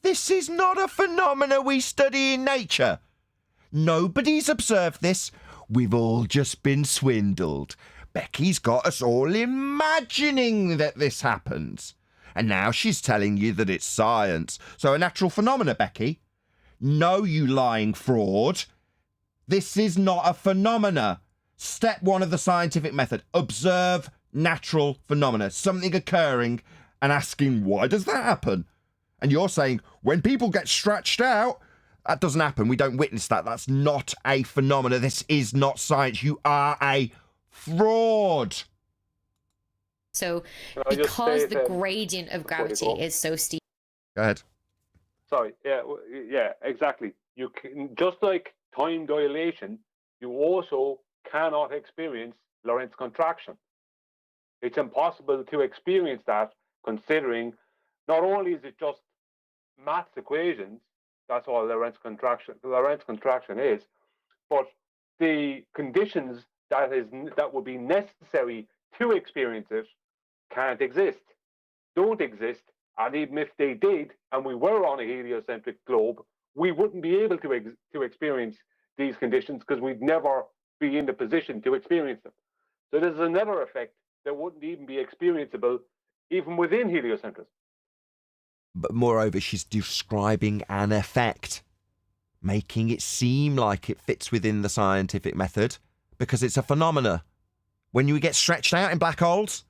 [SPEAKER 1] This is not a phenomena we study in nature. Nobody's observed this. We've all just been swindled. Becky's got us all imagining that this happens. And now she's telling you that it's science. So a natural phenomena, Becky. No, you lying fraud. This is not a phenomena. Step 1 of the scientific method. Observe natural phenomena. Something occurring and asking, why does that happen? And you're saying, when people get stretched out, that doesn't happen. We don't witness that. That's not a phenomena. This is not science. You are a fraud.
[SPEAKER 7] So because the gradient of gravity is so steep.
[SPEAKER 1] Go ahead.
[SPEAKER 6] Sorry. Yeah, exactly. You can, just like time dilation, you also cannot experience Lorentz contraction. It's impossible to experience that, considering not only is it just maths equations, that's all Lorentz contraction is, but the conditions that would be necessary to experience it can't exist, don't exist, and even if they did, and we were on a heliocentric globe, we wouldn't be able to experience these conditions because we'd never be in the position to experience them. So there's another effect that wouldn't even be experienceable even within heliocentrism.
[SPEAKER 1] But moreover, she's describing an effect, making it seem like it fits within the scientific method because it's a phenomena. When you get stretched out in black holes...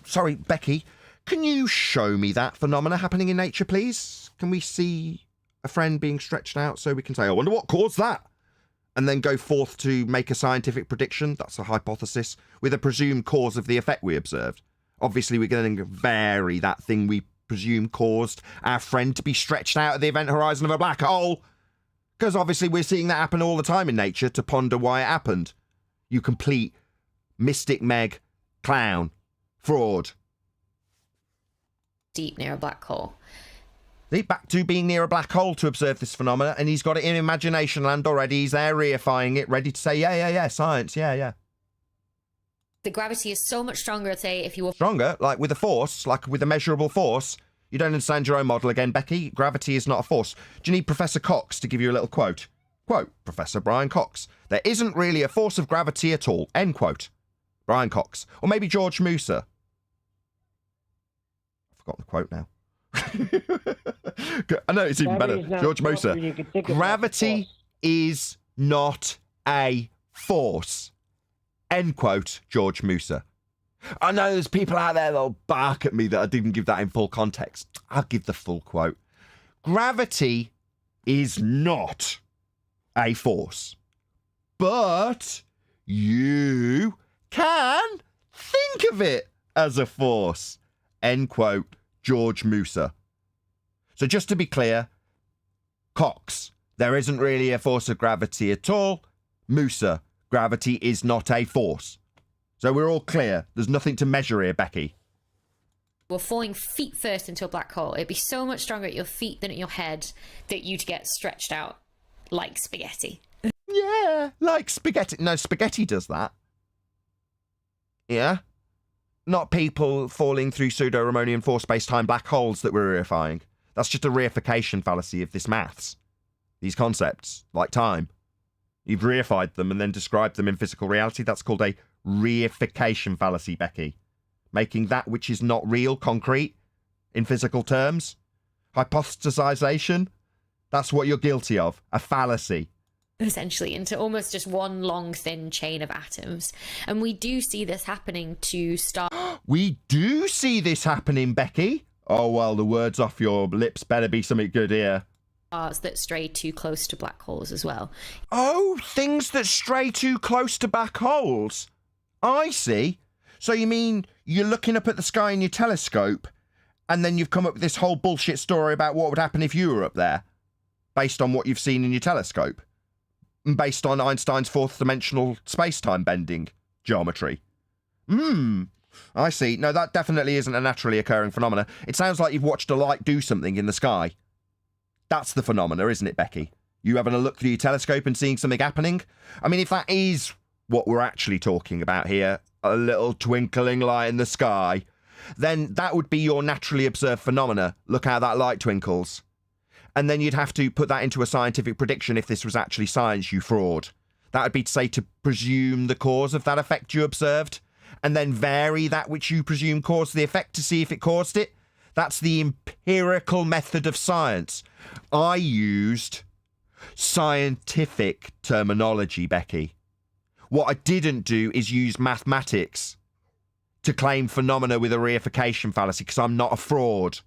[SPEAKER 1] sorry, Becky, can you show me that phenomena happening in nature, please? Can we see a friend being stretched out so we can say, I wonder what caused that? And then go forth to make a scientific prediction, that's a hypothesis, with a presumed cause of the effect we observed. Obviously, we're going to vary that thing we presume caused our friend to be stretched out at the event horizon of a black hole. Because obviously we're seeing that happen all the time in nature to ponder why it happened. You complete mystic meg clown fraud.
[SPEAKER 7] Deep near a black hole.
[SPEAKER 1] Back to being near a black hole to observe this phenomena, and he's got it in imagination land already. He's there reifying it, ready to say, yeah, science, yeah.
[SPEAKER 7] The gravity is so much stronger, say, if you were...
[SPEAKER 1] Stronger? Like with a force? Like with a measurable force? You don't understand your own model again, Becky. Gravity is not a force. Do you need Professor Cox to give you a little quote? Quote, Professor Brian Cox. There isn't really a force of gravity at all. End quote. Brian Cox. Or maybe George Musa. I've forgotten the quote now. I know it's even better. George Musa. Gravity is not a force. End quote, George Musa. I know there's people out there that'll bark at me that I didn't give that in full context. I'll give the full quote. Gravity is not a force, but you can think of it as a force. End quote, George Musa. So just to be clear, Cox, there isn't really a force of gravity at all. Musa, gravity is not a force. So we're all clear. There's nothing to measure here, Becky.
[SPEAKER 7] We're falling feet first into a black hole. It'd be so much stronger at your feet than at your head that you'd get stretched out like spaghetti.
[SPEAKER 1] Yeah, like spaghetti. No, spaghetti does that. Yeah? Not people falling through pseudo-Ramonian force-space-time black holes that we're reifying. That's just a reification fallacy of this maths. These concepts, like time. You've reified them and then described them in physical reality. That's called a reification fallacy, Becky. Making that which is not real concrete in physical terms. Hypothesization. That's what you're guilty of. A fallacy.
[SPEAKER 7] essentially, into almost just one long, thin chain of atoms. And we do see this happening to stars.
[SPEAKER 1] We do see this happening, Becky. Oh, well, the words off your lips better be something good here.
[SPEAKER 7] That stray too close to black holes as well.
[SPEAKER 1] Oh, things that stray too close to black holes. I see. So you mean you're looking up at the sky in your telescope, and then you've come up with this whole bullshit story about what would happen if you were up there, based on what you've seen in your telescope, and based on Einstein's fourth-dimensional space-time bending geometry. I see. No, that definitely isn't a naturally occurring phenomena. It sounds like you've watched a light do something in the sky. That's the phenomena, isn't it, Becky? You having a look through your telescope and seeing something happening? I mean, if that is what we're actually talking about here, a little twinkling light in the sky, then that would be your naturally observed phenomena. Look how that light twinkles. And then you'd have to put that into a scientific prediction if this was actually science, you fraud. That would be to say to presume the cause of that effect you observed, and then vary that which you presume caused the effect to see if it caused it. That's the empirical method of science. I used scientific terminology, Becky. What I didn't do is use mathematics to claim phenomena with a reification fallacy, because I'm not a fraud.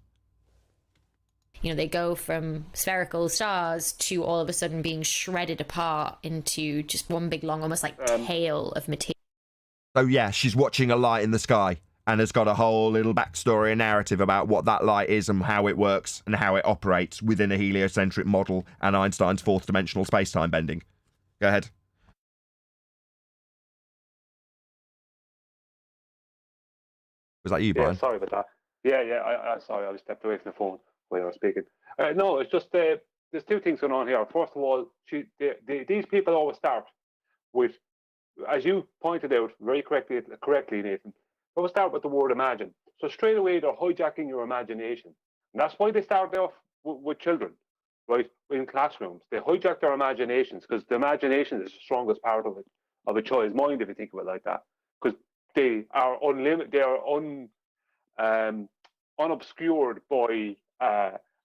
[SPEAKER 7] You know, they go from spherical stars to all of a sudden being shredded apart into just one big long, almost like tail of material.
[SPEAKER 1] So yeah, she's watching a light in the sky and has got a whole little backstory and narrative about what that light is and how it works and how it operates within a heliocentric model and Einstein's fourth-dimensional space-time bending. Go ahead. Was that you, Brian?
[SPEAKER 6] Yeah, sorry about that. Yeah, sorry, I stepped away from the phone when I was speaking. No, it's just there's two things going on here. First of all, these people always start with, as you pointed out very correctly, Nathan, they always start with the word imagine. So straight away, they're hijacking your imagination. And that's why they start off with children, right, in classrooms. They hijack their imaginations, because the imagination is the strongest part of a child's mind, if you think of it like that. Because they are unlimited, they are unobscured by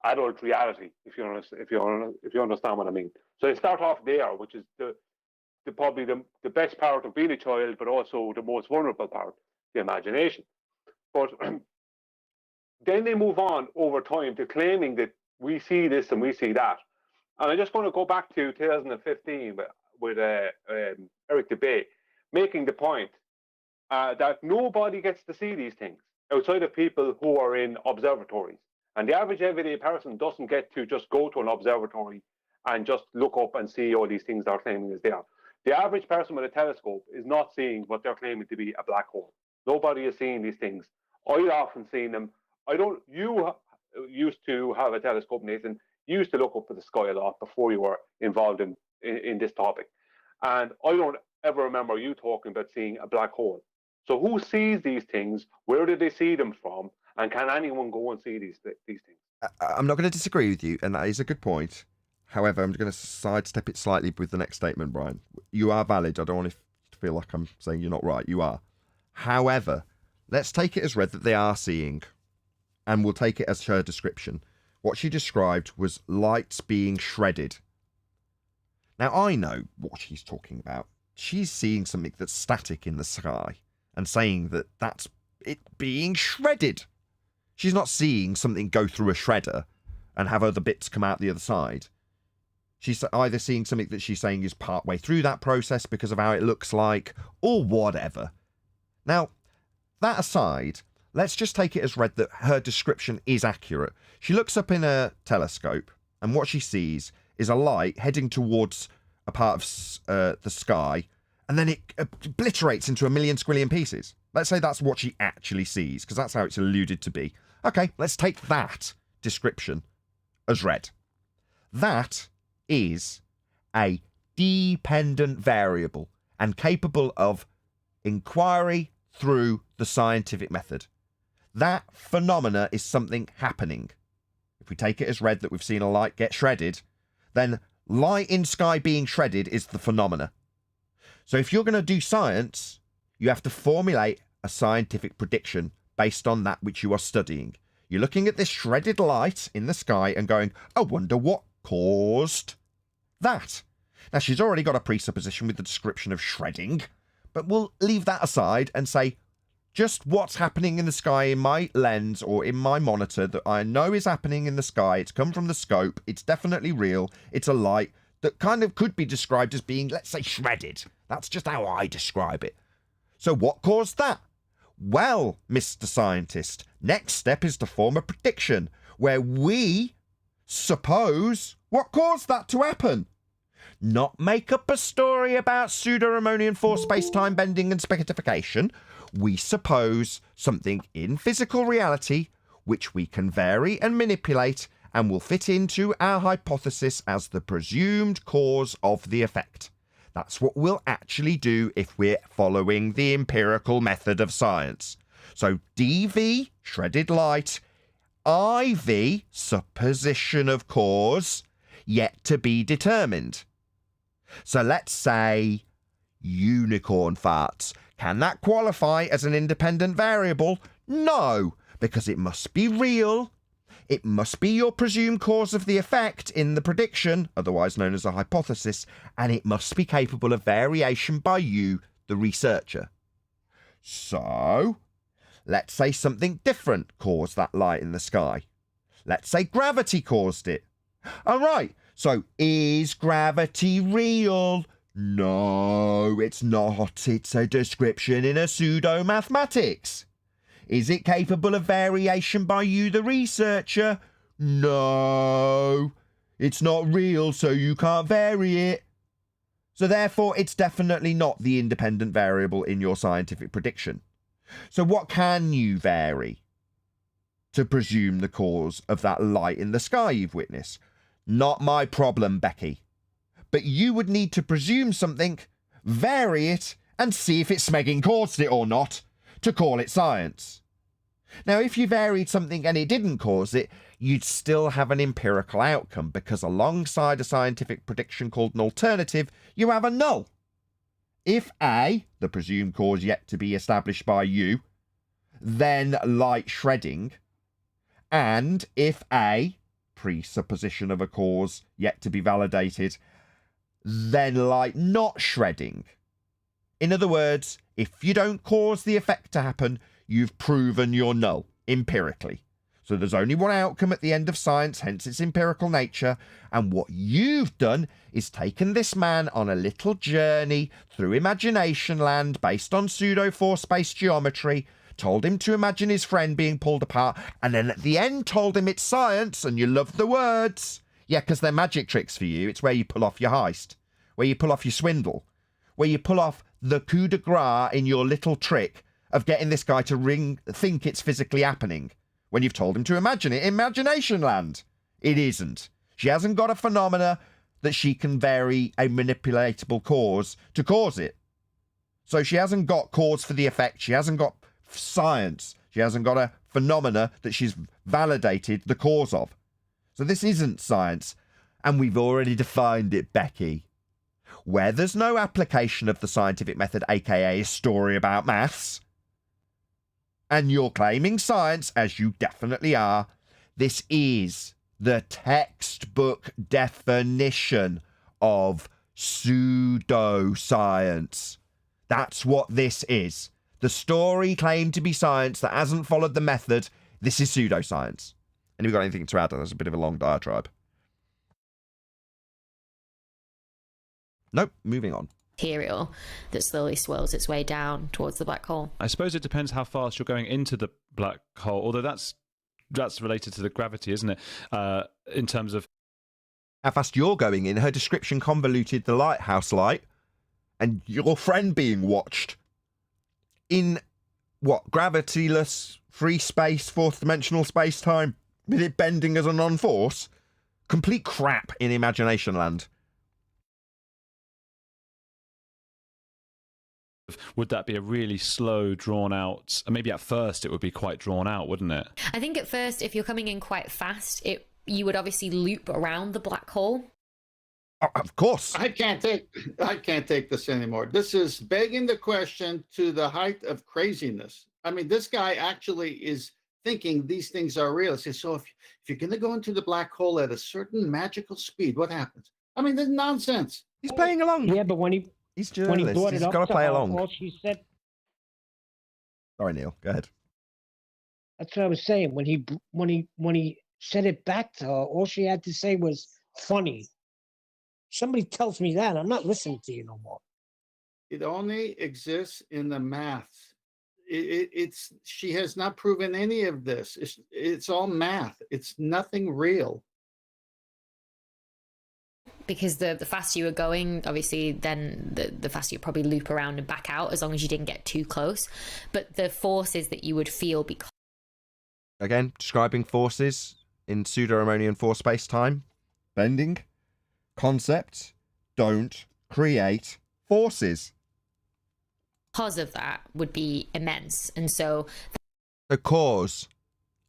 [SPEAKER 6] adult reality, if you understand what I mean. So they start off there, which is probably the best part of being a child, but also the most vulnerable part, the imagination. But then they move on over time to claiming that we see this and we see that. And I just want to go back to 2015 with Eric DeBay, making the point that nobody gets to see these things outside of people who are in observatories. And the average everyday person doesn't get to just go to an observatory and just look up and see all these things they're claiming is there. The average person with a telescope is not seeing what they're claiming to be a black hole. Nobody is seeing these things. I've often seen them. You used to have a telescope, Nathan. You used to look up at the sky a lot before you were involved in this topic. And I don't ever remember you talking about seeing a black hole. So who sees these things? Where did they see them from? And can anyone go and see these things?
[SPEAKER 1] I'm not going to disagree with you, and that is a good point. However, I'm going to sidestep it slightly with the next statement, Brian. You are valid. I don't want to feel like I'm saying you're not right. You are. However, let's take it as read that they are seeing, and we'll take it as her description. What she described was lights being shredded. Now, I know what she's talking about. She's seeing something that's static in the sky and saying that that's it being shredded. She's not seeing something go through a shredder and have other bits come out the other side. She's either seeing something that she's saying is partway through that process because of how it looks like, or whatever. Now, that aside, let's just take it as read that her description is accurate. She looks up in a telescope, and what she sees is a light heading towards a part of the sky, and then it obliterates into a million squillion pieces. Let's say that's what she actually sees, because that's how it's alluded to be. Okay, let's take that description as read. That is a dependent variable and capable of inquiry through the scientific method. That phenomena is something happening. If we take it as read that we've seen a light get shredded, then light in sky being shredded is the phenomena. So if you're going to do science, you have to formulate a scientific prediction based on that which you are studying. You're looking at this shredded light in the sky and going, I wonder what caused that. Now, she's already got a presupposition with the description of shredding, but we'll leave that aside and say just what's happening in the sky in my lens or in my monitor that I know is happening in the sky. It's come from the scope. It's definitely real. It's a light that kind of could be described as being, let's say, shredded. That's just how I describe it. So what caused that? Well, Mr. Scientist, next step is to form a prediction where we suppose what caused that to happen. Not make up a story about pseudo-Ramonian force space-time bending and spaghettification. We suppose something in physical reality which we can vary and manipulate and will fit into our hypothesis as the presumed cause of the effect. That's what we'll actually do if we're following the empirical method of science. So DV, shredded light, IV, supposition of cause, yet to be determined. So let's say unicorn farts. Can that qualify as an independent variable? No, because it must be real. It must be your presumed cause of the effect in the prediction, otherwise known as a hypothesis, and it must be capable of variation by you, the researcher. So, let's say something different caused that light in the sky. Let's say gravity caused it. All right, so is gravity real? No, it's not. It's a description in a pseudo-mathematics. Is it capable of variation by you, the researcher? No, it's not real, so you can't vary it. So therefore, it's definitely not the independent variable in your scientific prediction. So what can you vary to presume the cause of that light in the sky you've witnessed? Not my problem, Becky. But you would need to presume something, vary it, and see if it's smegging caused it or not, to call it science. Now, if you varied something and it didn't cause it, you'd still have an empirical outcome, because alongside a scientific prediction called an alternative, you have a null. If A, the presumed cause yet to be established by you, then light shredding, and if A, presupposition of a cause yet to be validated, then light not shredding. In other words, if you don't cause the effect to happen, you've proven your null, empirically. So there's only one outcome at the end of science, hence its empirical nature, and what you've done is taken this man on a little journey through imagination land based on pseudo-force-based geometry, told him to imagine his friend being pulled apart, and then at the end told him it's science, and you love the words. Yeah, because they're magic tricks for you. It's where you pull off your heist, where you pull off your swindle, where you pull off the coup de grace in your little trick of getting this guy to think it's physically happening when you've told him to imagine it. Imagination land. It isn't. She hasn't got a phenomena that she can vary a manipulatable cause to cause it. So she hasn't got cause for the effect. She hasn't got science. She hasn't got a phenomena that she's validated the cause of. So this isn't science. And we've already defined it, Becky. Where there's no application of the scientific method, aka a story about maths, and you're claiming science, as you definitely are, this is the textbook definition of pseudoscience. That's what this is. The story claimed to be science that hasn't followed the method. This is pseudoscience. And have you got anything to add? That's a bit of a long diatribe. Nope, moving on.
[SPEAKER 7] Material that slowly swirls its way down towards the black hole.
[SPEAKER 9] I suppose it depends how fast you're going into the black hole, although that's related to the gravity, isn't it? In terms of
[SPEAKER 1] how fast you're going in. Her description convoluted the lighthouse light and your friend being watched in, what, gravityless, free space, fourth dimensional space-time, with it bending as a non-force? Complete crap in imagination land.
[SPEAKER 9] Would that be a really slow, drawn out? Maybe at first it would be quite drawn out, wouldn't it?
[SPEAKER 7] I think at first, if you're coming in quite fast, you would obviously loop around the black hole.
[SPEAKER 1] Oh, of course.
[SPEAKER 10] I can't take this anymore. This is begging the question to the height of craziness. I mean, this guy actually is thinking these things are real. So if you're going to go into the black hole at a certain magical speed, what happens? I mean, this is nonsense.
[SPEAKER 1] He's playing along.
[SPEAKER 5] Yeah, but when he
[SPEAKER 1] journalist.
[SPEAKER 5] brought it
[SPEAKER 1] He's
[SPEAKER 5] up
[SPEAKER 1] got to
[SPEAKER 5] to
[SPEAKER 1] play
[SPEAKER 5] her,
[SPEAKER 1] along.
[SPEAKER 5] all she said.
[SPEAKER 1] Sorry, Neil. Go ahead.
[SPEAKER 5] That's what I was saying. When he said it back to her, all she had to say was funny. Somebody tells me that, I'm not listening to you no more.
[SPEAKER 10] It only exists in the math. It's she has not proven any of this. It's all math. It's nothing real.
[SPEAKER 7] Because the faster you were going, obviously, then the faster you probably loop around and back out, as long as you didn't get too close. But the forces that you would feel because...
[SPEAKER 1] Again, describing forces in pseudo-Riemannian force space-time. Bending. Concepts don't create forces.
[SPEAKER 7] Because of that would be immense. And so...
[SPEAKER 1] A cause.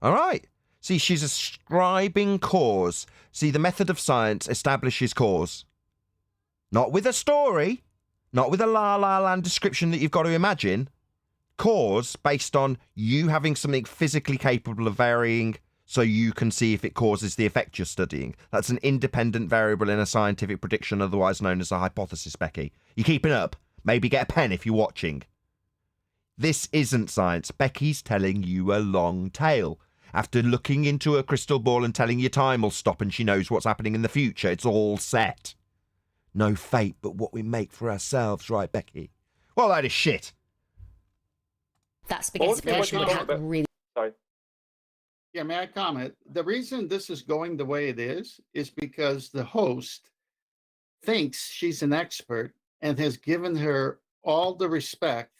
[SPEAKER 1] All right. See, she's ascribing cause. See, the method of science establishes cause. Not with a story, not with a la-la land description that you've got to imagine. Cause based on you having something physically capable of varying so you can see if it causes the effect you're studying. That's an independent variable in a scientific prediction, otherwise known as a hypothesis, Becky. You keeping up? Maybe get a pen if you're watching. This isn't science. Becky's telling you a long tale. After looking into a crystal ball and telling you time will stop and she knows what's happening in the future, it's all set. No fate but what we make for ourselves, right, Becky? Well, that is shit.
[SPEAKER 7] That specification would have really...
[SPEAKER 6] Sorry.
[SPEAKER 10] Yeah, may I comment? The reason this is going the way it is because the host thinks she's an expert and has given her all the respect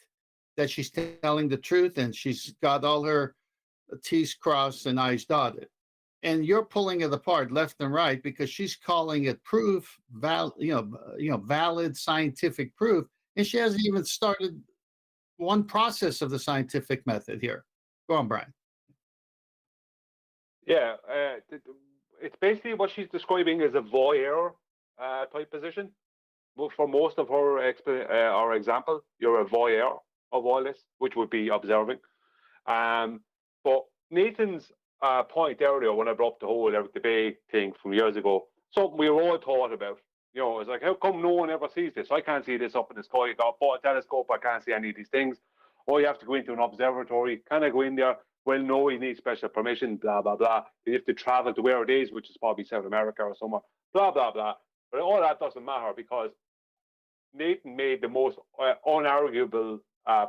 [SPEAKER 10] that she's telling the truth and she's got all her T's crossed and I's dotted. And you're pulling it apart left and right because she's calling it proof, valid scientific proof, and she hasn't even started one process of the scientific method here. Go on, Brian.
[SPEAKER 6] Yeah, it's basically what she's describing as a voyeur type position. Well, for most of her our example, you're a voyeur of all this, which would be observing. But Nathan's point earlier, when I brought up the whole Eric debate thing from years ago, something we were all taught about. You know, it's like, how come no one ever sees this? I can't see this up in the sky. I bought a telescope, I can't see any of these things. Or you have to go into an observatory. Can I go in there? Well, no, you need special permission, blah, blah, blah. You have to travel to where it is, which is probably South America or somewhere, blah, blah, blah. But all that doesn't matter because Nathan made the most unarguable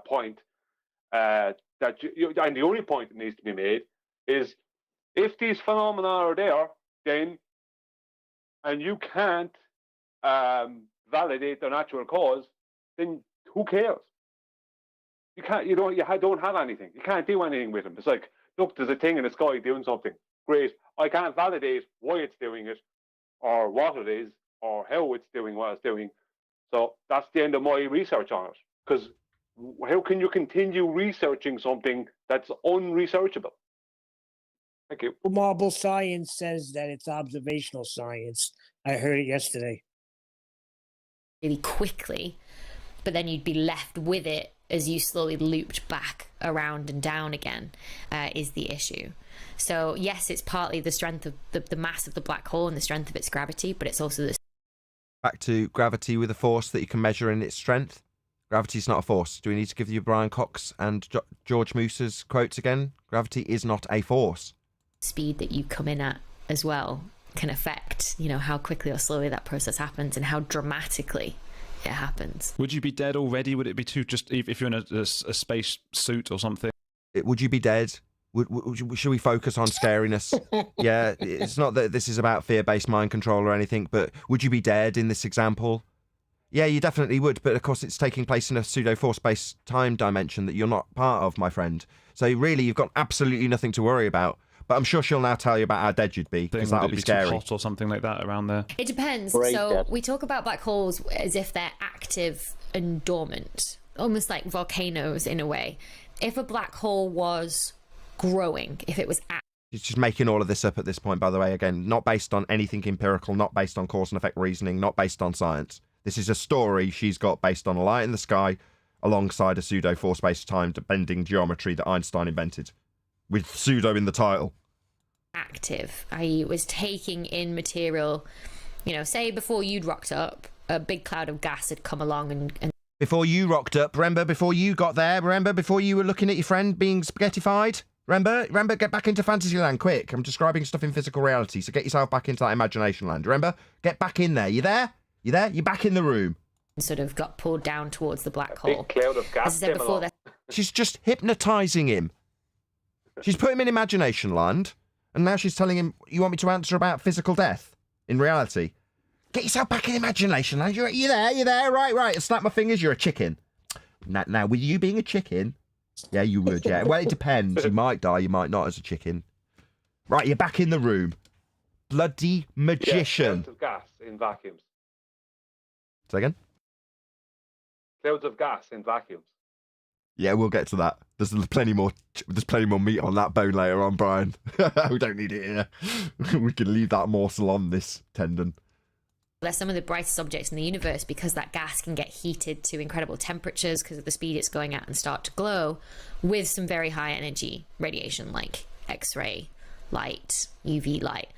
[SPEAKER 6] point and the only point that needs to be made is if these phenomena are there, then, and you can't validate their natural cause, then who cares? You don't have anything. You can't do anything with them. It's like, look, there's a thing in the sky doing something. Great. I can't validate why it's doing it, or what it is, or how it's doing what it's doing. So that's the end of my research on it. Because how can you continue researching something that's unresearchable? Thank you.
[SPEAKER 5] Marble science says that it's observational science. I heard it yesterday.
[SPEAKER 7] Really quickly, but then you'd be left with it as you slowly looped back around and down again, is the issue. So yes, it's partly the strength of the mass of the black hole and the strength of its gravity, but it's also the...
[SPEAKER 1] Back to gravity with a force that you can measure in its strength. Gravity's not a force. Do we need to give you Brian Cox and George Moose's quotes again? Gravity is not a force.
[SPEAKER 7] Speed that you come in at as well can affect, how quickly or slowly that process happens and how dramatically it happens.
[SPEAKER 9] Would you be dead already? Would it be too, just if you're in a space suit or something?
[SPEAKER 1] Would you be dead? Should we focus on scariness? Yeah, it's not that this is about fear-based mind control or anything, but would you be dead in this example? Yeah, you definitely would, but of course it's taking place in a pseudo-force-based time dimension that you're not part of, my friend. So really, you've got absolutely nothing to worry about. But I'm sure she'll now tell you about how dead you'd be, because that'll be scary.
[SPEAKER 9] Too hot or something like that around there?
[SPEAKER 7] It depends. We talk about black holes as if they're active and dormant, almost like volcanoes in a way. If a black hole was growing, if it was active...
[SPEAKER 1] She's just making all of this up at this point, by the way. Again, not based on anything empirical, not based on cause and effect reasoning, not based on science. This is a story she's got based on a light in the sky alongside a pseudo-force-based-time bending geometry that Einstein invented, with pseudo in the title.
[SPEAKER 7] Active, i.e. was taking in material, say before you'd rocked up, a big cloud of gas had come along and
[SPEAKER 1] Before you rocked up, remember, before you got there, remember, before you were looking at your friend being spaghettified? Remember, get back into Fantasyland, quick. I'm describing stuff in physical reality, so get yourself back into that imagination land. Remember? Get back in there. You there? You there? You're back in the room.
[SPEAKER 7] sort of got pulled down towards the black hole.
[SPEAKER 6] Big cloud of gas
[SPEAKER 7] As I said before,
[SPEAKER 1] She's just hypnotising him. She's put him in imagination land, and now she's telling him, you want me to answer about physical death in reality? Get yourself back in imagination land. You there? You there? Right. I snap my fingers. You're a chicken. Now, with you being a chicken, yeah, you would, yeah. Well, it depends. You might die, you might not as a chicken. Right, you're back in the room. Bloody magician.
[SPEAKER 6] Clouds of gas in vacuums.
[SPEAKER 1] Say again?
[SPEAKER 6] Clouds of gas in vacuums.
[SPEAKER 1] Yeah, we'll get to that. There's plenty more meat on that bone later on, Brian. We don't need it here. We can leave that morsel on this tendon.
[SPEAKER 7] They're some of the brightest objects in the universe because that gas can get heated to incredible temperatures because of the speed it's going at and start to glow with some very high energy radiation like X-ray, light, UV light.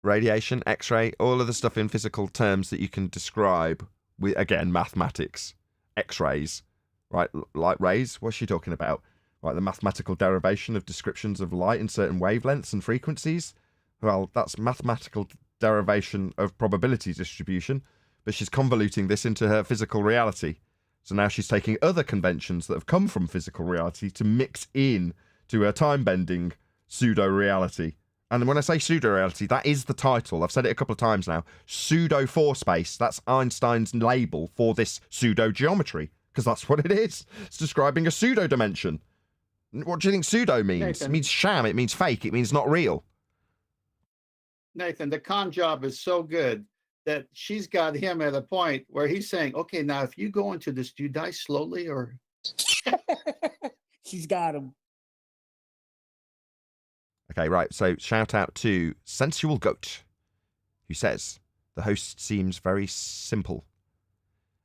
[SPEAKER 1] Radiation, X-ray, all of the stuff in physical terms that you can describe with, again, mathematics. X-rays, right? Light rays, what's she talking about? Right, the mathematical derivation of descriptions of light in certain wavelengths and frequencies. Well, that's mathematical derivation of probability distribution, but she's convoluting this into her physical reality. So now she's taking other conventions that have come from physical reality to mix in to her time-bending pseudo-reality. And when I say pseudo-reality, that is the title. I've said it a couple of times now. Pseudo-4 space. That's Einstein's label for this pseudo-geometry, because that's what it is. It's describing a pseudo-dimension. What do you think pseudo means?
[SPEAKER 10] Nathan.
[SPEAKER 1] It means sham. It means fake. It means not real.
[SPEAKER 10] Nathan, the con job is so good that she's got him at a point where he's saying, okay, now if you go into this, do you die slowly or?
[SPEAKER 5] She's got him.
[SPEAKER 1] Okay, right. So shout out to Sensual Goat, who says, the host seems very simple.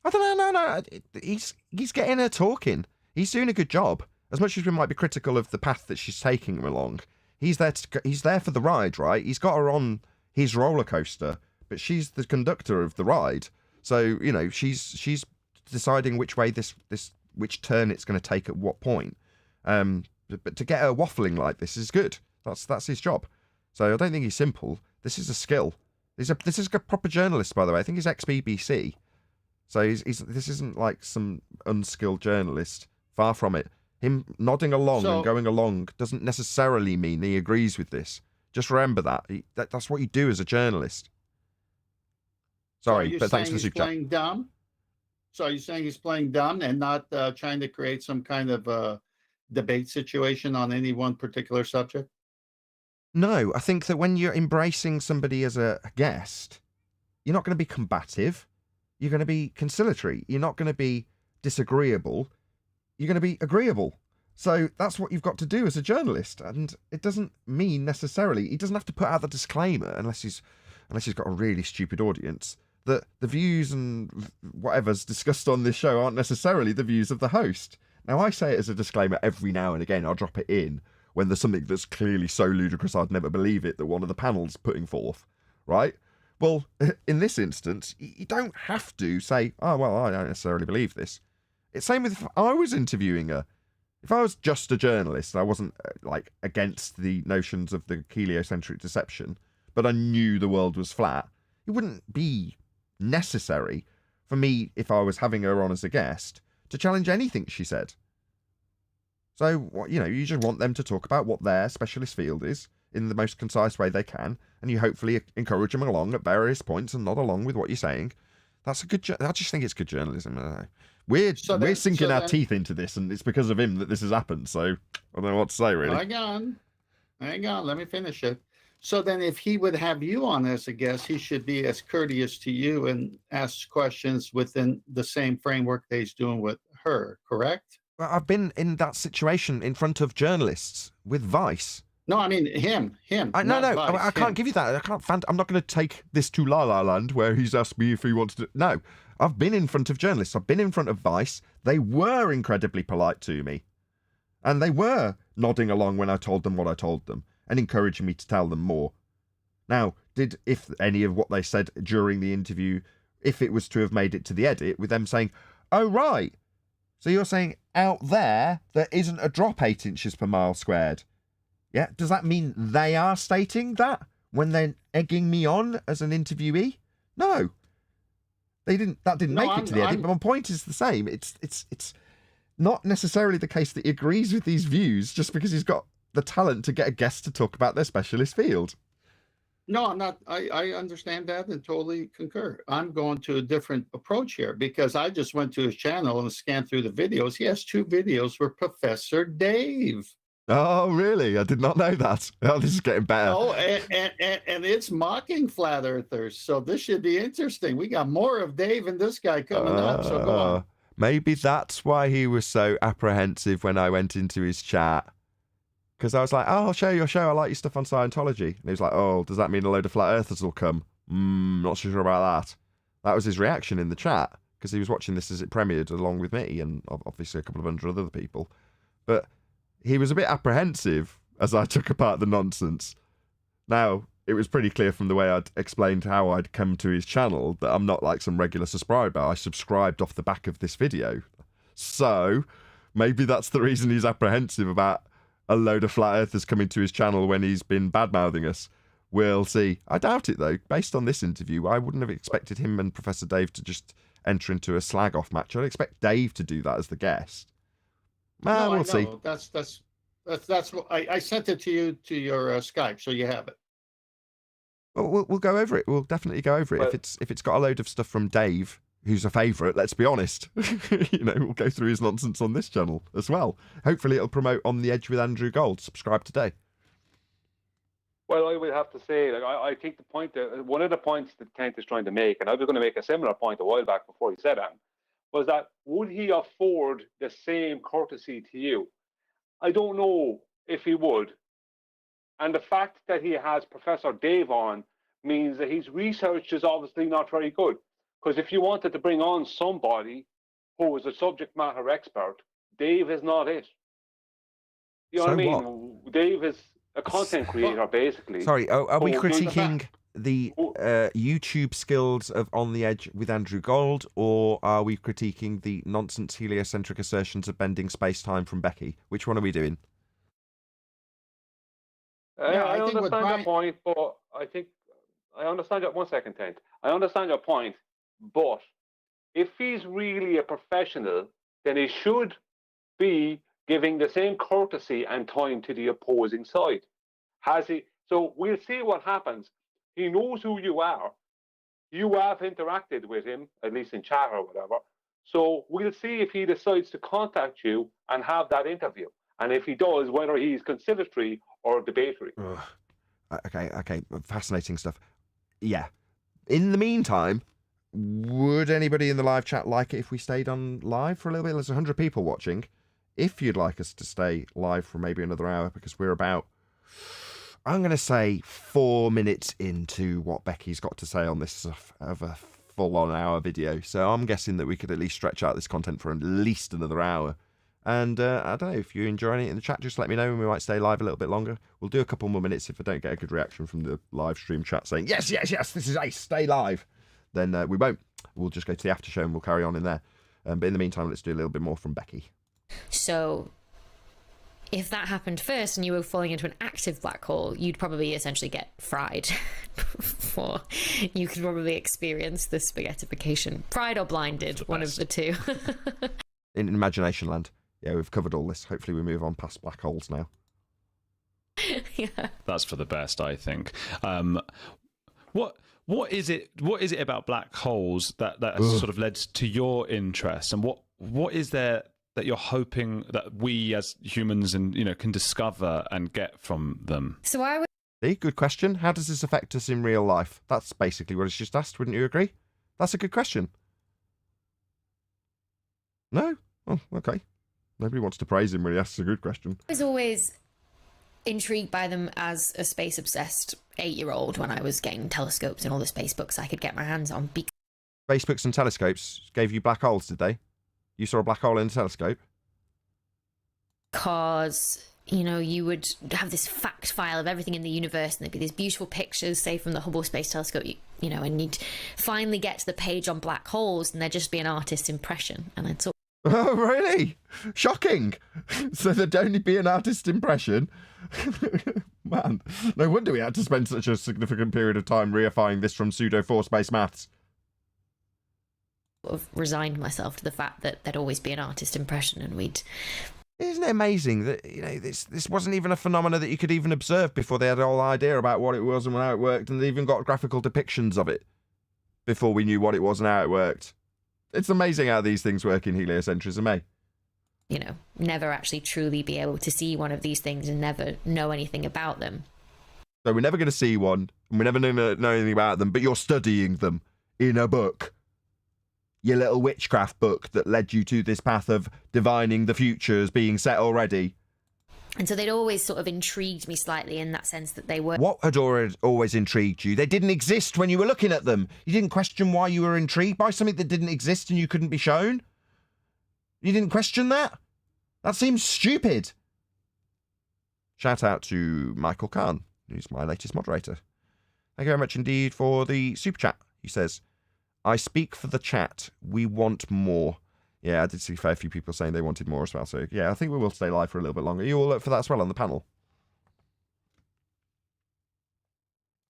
[SPEAKER 1] I don't know, no. He's getting her talking. He's doing a good job. As much as we might be critical of the path that she's taking him along, he's there for the ride, right? He's got her on his roller coaster, but she's the conductor of the ride. So, you know, she's deciding which way which turn it's going to take at what point. But to get her waffling like this is good. That's his job. So I don't think he's simple. This is a skill. This is a proper journalist, by the way. I think he's ex-BBC. So this isn't like some unskilled journalist. Far from it. Him nodding along and going along doesn't necessarily mean he agrees with this. Just remember that. That's what you do as a journalist. Sorry, but thanks for the super chat.
[SPEAKER 10] Playing dumb? So are you saying he's playing dumb and not trying to create some kind of debate situation on any one particular subject?
[SPEAKER 1] No, I think that when you're embracing somebody as a guest, you're not going to be combative. You're going to be conciliatory. You're not going to be disagreeable. You're going to be agreeable. So that's what you've got to do as a journalist. And it doesn't mean necessarily, he doesn't have to put out the disclaimer unless he's got a really stupid audience, that the views and whatever's discussed on this show aren't necessarily the views of the host. Now, I say it as a disclaimer every now and again. I'll drop it in when there's something that's clearly so ludicrous I'd never believe it that one of the panel's putting forth, right? Well, in this instance, you don't have to say, oh, well, I don't necessarily believe this. It's same with if I was interviewing her. If I was just a journalist, I wasn't like against the notions of the heliocentric deception, but I knew the world was flat, it wouldn't be necessary for me, if I was having her on as a guest, to challenge anything she said. So, you know, you just want them to talk about what their specialist field is in the most concise way they can, and you hopefully encourage them along at various points and nod along with what you're saying. That's a good. I just think it's good journalism. We're sinking our teeth into this, and it's because of him that this has happened. So I don't know what to say, really.
[SPEAKER 10] Hang on. Let me finish it. So then, if he would have you on as a guest, he should be as courteous to you and ask questions within the same framework that he's doing with her. Correct?
[SPEAKER 1] Well, I've been in that situation in front of journalists with Vice.
[SPEAKER 10] No, I mean him.
[SPEAKER 1] No, I can't give you that. I'm not going to take this to La La Land where he's asked me if he wants to. No, I've been in front of journalists. I've been in front of Vice. They were incredibly polite to me, and they were nodding along when I told them what I told them and encouraging me to tell them more. Now, if any of what they said during the interview if it was to have made it to the edit, with them saying, oh, right, so you're saying out there isn't a drop 8 inches per mile squared. Yeah, does that mean they are stating that when they're egging me on as an interviewee? No. That didn't make it to the edit, but my point is the same. It's not necessarily the case that he agrees with these views just because he's got the talent to get a guest to talk about their specialist field.
[SPEAKER 10] No, I'm not. I understand that and totally concur. I'm going to a different approach here because I just went to his channel and scanned through the videos. He has 2 videos with Professor Dave.
[SPEAKER 1] Oh, really? I did not know that. Oh, this is getting better.
[SPEAKER 10] Oh, and it's mocking flat earthers. So this should be interesting. We got more of Dave and this guy coming up. So go on.
[SPEAKER 1] Maybe that's why he was so apprehensive when I went into his chat. Because I was like, oh, I'll show you your show. I like your stuff on Scientology. And he was like, oh, does that mean a load of flat earthers will come? Not so sure about that. That was his reaction in the chat. Because he was watching this as it premiered along with me and obviously a couple of hundred other people. But he was a bit apprehensive as I took apart the nonsense. Now, it was pretty clear from the way I'd explained how I'd come to his channel that I'm not like some regular subscriber. I subscribed off the back of this video. So, maybe that's the reason he's apprehensive about a load of flat earthers coming to his channel when he's been bad-mouthing us. We'll see. I doubt it, though. Based on this interview, I wouldn't have expected him and Professor Dave to just enter into a slag-off match. I'd expect Dave to do that as the guest.
[SPEAKER 10] No,
[SPEAKER 1] we'll see.
[SPEAKER 10] That's what I sent it to you to your Skype, so you have it.
[SPEAKER 1] Well, we'll go over it. We'll definitely go over it.
[SPEAKER 6] Well,
[SPEAKER 1] if it's got a load of stuff from Dave, who's a favourite, let's be honest. We'll go through his nonsense on this channel as well. Hopefully it'll promote On the Edge with Andrew Gold. Subscribe today.
[SPEAKER 6] Well, I would have to say, I think the point one of the points that Kent is trying to make, and I was going to make a similar point a while back before he said that, was that would he afford the same courtesy to you? I don't know if he would. And the fact that he has Professor Dave on means that his research is obviously not very good. Because if you wanted to bring on somebody who is a subject matter expert, Dave is not it. You know what I mean? What? Dave is a content creator, basically.
[SPEAKER 1] Sorry, are we critiquing the YouTube skills of On the Edge with Andrew Gold, or are we critiquing the nonsense heliocentric assertions of bending space-time from Becky? Which one are we doing?
[SPEAKER 6] I understand your point, but I understand your... One second, Tent. I understand your point, but if he's really a professional, then he should be giving the same courtesy and time to the opposing side. Has he? So we'll see what happens. He knows who you are. You have interacted with him, at least in chat or whatever. So we'll see if he decides to contact you and have that interview. And if he does, whether he's conciliatory or debatory.
[SPEAKER 1] Okay. Fascinating stuff. Yeah. In the meantime, would anybody in the live chat like it if we stayed on live for a little bit? There's 100 people watching. If you'd like us to stay live for maybe another hour, because we're about, I'm going to say 4 minutes into what Becky's got to say on this of a full-on hour video. So I'm guessing that we could at least stretch out this content for at least another hour. And I don't know, if you're enjoying it in the chat, just let me know and we might stay live a little bit longer. We'll do a couple more minutes if I don't get a good reaction from the live stream chat saying, yes, this is ace, stay live. Then we won't. We'll just go to the after show and we'll carry on in there. But in the meantime, let's do a little bit more from Becky.
[SPEAKER 7] So if that happened first and you were falling into an active black hole, you'd probably essentially get fried before you could probably experience the spaghettification. Fried or blinded, one of the two.
[SPEAKER 1] In Imagination Land. Yeah, we've covered all this. Hopefully we move on past black holes now.
[SPEAKER 7] Yeah.
[SPEAKER 9] That's for the best, I think. What is it about black holes that has sort of led to your interest, and what is there that you're hoping that we as humans can discover and get from them?
[SPEAKER 7] So I would.
[SPEAKER 1] See, good question. How does this affect us in real life? That's basically what it's just asked. Wouldn't you agree? That's a good question. No? Oh, okay. Nobody wants to praise him when he asks a good question.
[SPEAKER 7] I was always intrigued by them as a space-obsessed 8-year-old when I was getting telescopes and all the space books I could get my hands on.
[SPEAKER 1] Space books and telescopes gave you black holes, did they? You saw a black hole in a telescope?
[SPEAKER 7] Because you know, you would have this fact file of everything in the universe, and there'd be these beautiful pictures, say from the Hubble Space Telescope, you know, and you'd finally get to the page on black holes, and there'd just be an artist's impression, and I'd sort.
[SPEAKER 1] Oh, really? Shocking. So there'd only be an artist's impression. Man, no wonder we had to spend such a significant period of time reifying this from pseudo force-based maths.
[SPEAKER 7] Of resigned myself to the fact that there'd always be an artist impression, and we'd.
[SPEAKER 1] Isn't it amazing that, you know, this wasn't even a phenomena that you could even observe before they had a whole idea about what it was and how it worked, and they even got graphical depictions of it before we knew what it was and how it worked. It's amazing how these things work in heliocentrism, eh?
[SPEAKER 7] You know, never actually truly be able to see one of these things and never know anything about them.
[SPEAKER 1] So we're never going to see one, and we're never going to know anything about them, but you're studying them in a book. Your little witchcraft book that led you to this path of divining the future as being set already.
[SPEAKER 7] And so they'd always sort of intrigued me slightly in that sense that they were.
[SPEAKER 1] What had always intrigued you? They didn't exist when you were looking at them. You didn't question why you were intrigued by something that didn't exist and you couldn't be shown? You didn't question that? That seems stupid. Shout out to Michael Kahn, who's my latest moderator. Thank you very much indeed for the super chat. He says, I speak for the chat. We want more. Yeah, I did see a fair few people saying they wanted more as well. So, yeah, I think we will stay live for a little bit longer. You all up for that as well on the panel?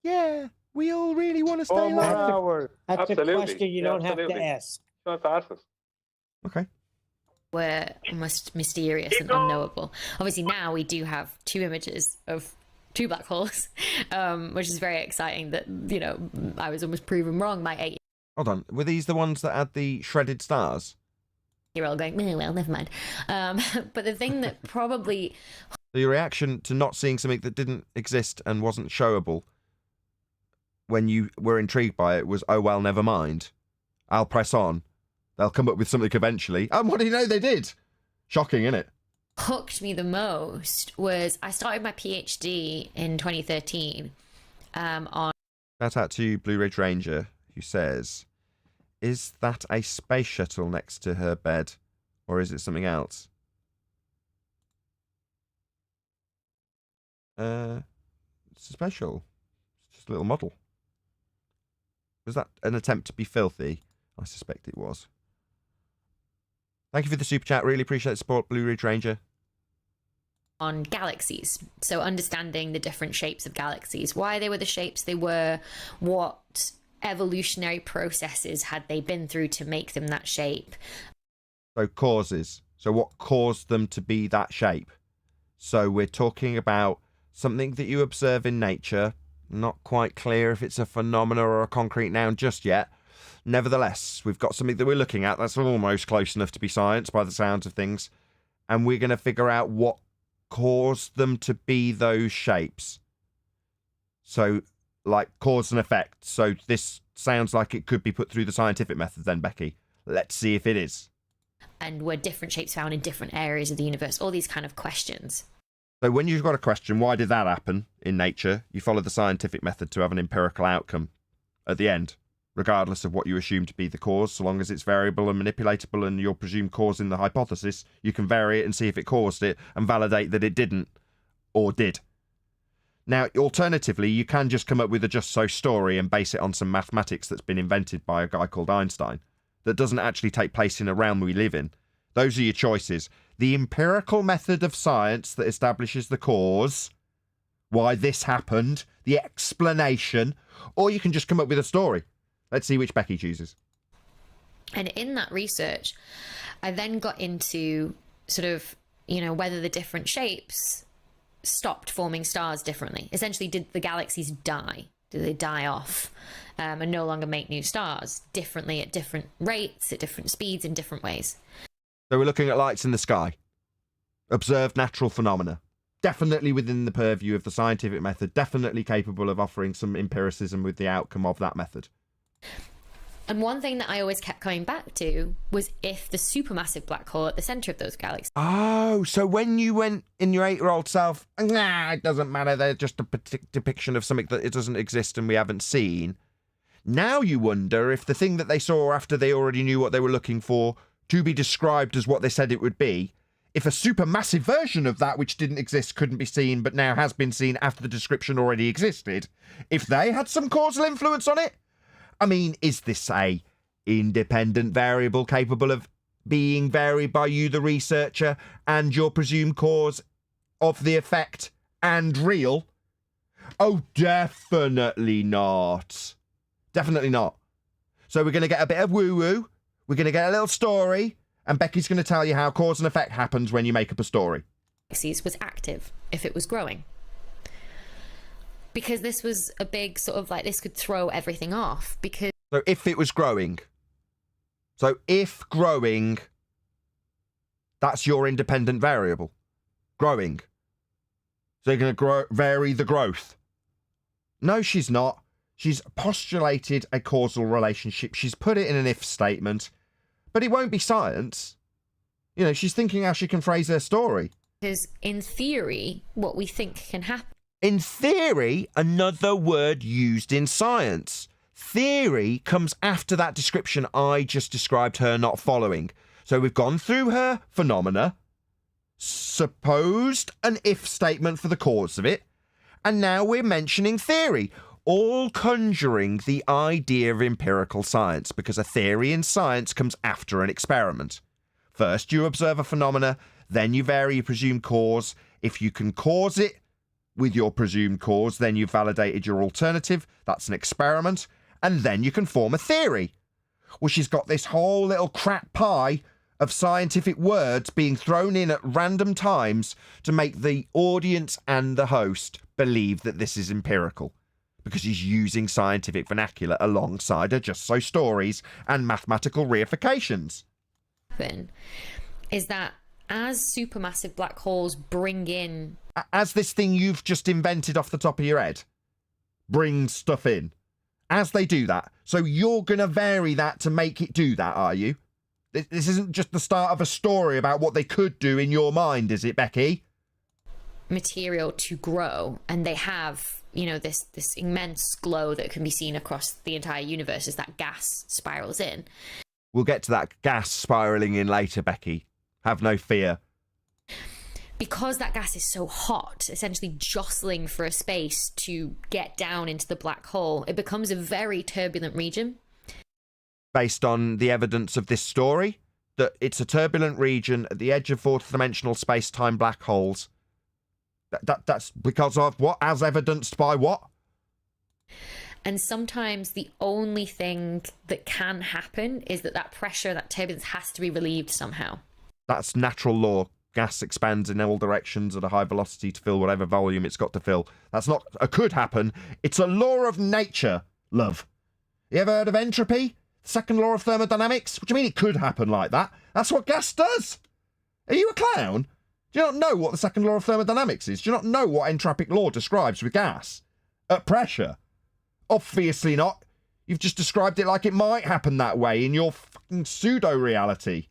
[SPEAKER 1] Yeah, we all really want to stay
[SPEAKER 6] Oh, more
[SPEAKER 1] live.
[SPEAKER 6] hours.
[SPEAKER 5] That's
[SPEAKER 6] Absolutely.
[SPEAKER 5] a question you don't have to
[SPEAKER 6] Absolutely.
[SPEAKER 5] ask.
[SPEAKER 6] You don't have to ask us.
[SPEAKER 1] Okay.
[SPEAKER 7] Were almost mysterious and unknowable. Obviously, now we do have two images of two black holes, which is very exciting that, you know, I was almost proven wrong. My 8-year-old
[SPEAKER 1] Hold on. Were these the ones that had the shredded stars?
[SPEAKER 7] going, oh, well, never mind. But the thing that probably.
[SPEAKER 1] So your reaction to not seeing something that didn't exist and wasn't showable when you were intrigued by it was, oh, well, never mind. I'll press on. They'll come up with something eventually. And what do you know they did? Shocking, isn't it?
[SPEAKER 7] Hooked me the most was I started my PhD in 2013 on.
[SPEAKER 1] Shout out to Blue Ridge Ranger, who says, is that a space shuttle next to her bed, or is it something else? It's a space shuttle. It's just a little model. Was that an attempt to be filthy? I suspect it was. Thank you for the super chat. Really appreciate the support, Blue Ridge Ranger.
[SPEAKER 7] On galaxies. So understanding the different shapes of galaxies, why they were the shapes they were, what evolutionary processes had they been through to make them that shape.
[SPEAKER 1] So causes. So what caused them to be that shape? So we're talking about something that you observe in nature. Not quite clear if it's a phenomena or a concrete noun just yet. Nevertheless, we've got something that we're looking at that's almost close enough to be science by the sounds of things. And we're going to figure out what caused them to be those shapes. So, like, cause and effect. So this sounds like it could be put through the scientific method then, Becky. Let's see if it is.
[SPEAKER 7] And were different shapes found in different areas of the universe? All these kind of questions.
[SPEAKER 1] So when you've got a question, why did that happen in nature? You follow the scientific method to have an empirical outcome at the end, regardless of what you assume to be the cause. So long as it's variable and manipulatable and you're presumed causing the hypothesis, you can vary it and see if it caused it and validate that it didn't or did. Now, alternatively, you can just come up with a just so story and base it on some mathematics that's been invented by a guy called Einstein that doesn't actually take place in a realm we live in. Those are your choices. The empirical method of science that establishes the cause, why this happened, the explanation, or you can just come up with a story. Let's see which Becky chooses.
[SPEAKER 7] And in that research, I then got into sort of, you know, whether the different shapes stopped forming stars differently. Essentially, did the galaxies die? Did they die off and no longer make new stars differently at different rates, at different speeds, in different ways?
[SPEAKER 1] So we're looking at lights in the sky. Observed natural phenomena. Definitely within the purview of the scientific method. Definitely capable of offering some empiricism with the outcome of that method.
[SPEAKER 7] And one thing that I always kept coming back to was if the supermassive black hole at the centre of those galaxies.
[SPEAKER 1] Oh, so when you went in your 8-year-old self, nah, it doesn't matter, they're just a depiction of something that it doesn't exist and we haven't seen. Now you wonder if the thing that they saw after they already knew what they were looking for to be described as what they said it would be, if a supermassive version of that which didn't exist couldn't be seen but now has been seen after the description already existed, if they had some causal influence on it? I mean, is this a independent variable capable of being varied by you, the researcher, and your presumed cause of the effect and real? Oh, definitely not. Definitely not. So we're going to get a bit of woo-woo, we're going to get a little story, and Becky's going to tell you how cause and effect happens when you make up a story.
[SPEAKER 7] Was active if it was growing. Because this was a big sort of like, this could throw everything off. Because
[SPEAKER 1] So if it was growing. So if growing, that's your independent variable. Growing. So you're going to vary the growth. No, she's not. She's postulated a causal relationship. She's put it in an if statement. But it won't be science. You know, she's thinking how she can phrase her story.
[SPEAKER 7] Because in theory, what we think can happen.
[SPEAKER 1] In theory, another word used in science. Theory comes after that description I just described her not following. So we've gone through her phenomena, supposed an if statement for the cause of it, and now we're mentioning theory, all conjuring the idea of empirical science, because a theory in science comes after an experiment. First you observe a phenomena, then you vary your presumed cause. If you can cause it with your presumed cause, then you've validated your alternative. That's an experiment. And then you can form a theory. Well, she's got this whole little crap pie of scientific words being thrown in at random times to make the audience and the host believe that this is empirical, because he's using scientific vernacular alongside her just so stories and mathematical reifications.
[SPEAKER 7] Is that as supermassive black holes bring in...
[SPEAKER 1] As this thing you've just invented off the top of your head brings stuff in, as they do that, so you're going to vary that to make it do that, are you? This isn't just the start of a story about what they could do in your mind, is it, Becky?
[SPEAKER 7] Material to grow, and they have, you know, this immense glow that can be seen across the entire universe as that gas spirals in.
[SPEAKER 1] We'll get to that gas spiraling in later, Becky. Have no fear.
[SPEAKER 7] Because that gas is so hot, essentially jostling for a space to get down into the black hole, it becomes a very turbulent region.
[SPEAKER 1] Based on the evidence of this story, that it's a turbulent region at the edge of fourth-dimensional space-time black holes. That's because of what? As evidenced by what?
[SPEAKER 7] And sometimes the only thing that can happen is that pressure, that turbulence has to be relieved somehow.
[SPEAKER 1] That's natural law. Gas expands in all directions at a high velocity to fill whatever volume it's got to fill. That's not a could happen. It's a law of nature, love. You ever heard of entropy? Second law of thermodynamics? What do you mean it could happen like that? That's what gas does. Are you a clown? Do you not know what the second law of thermodynamics is? Do you not know what entropic law describes with gas? At pressure? Obviously not. You've just described it like it might happen that way in your fucking pseudo-reality.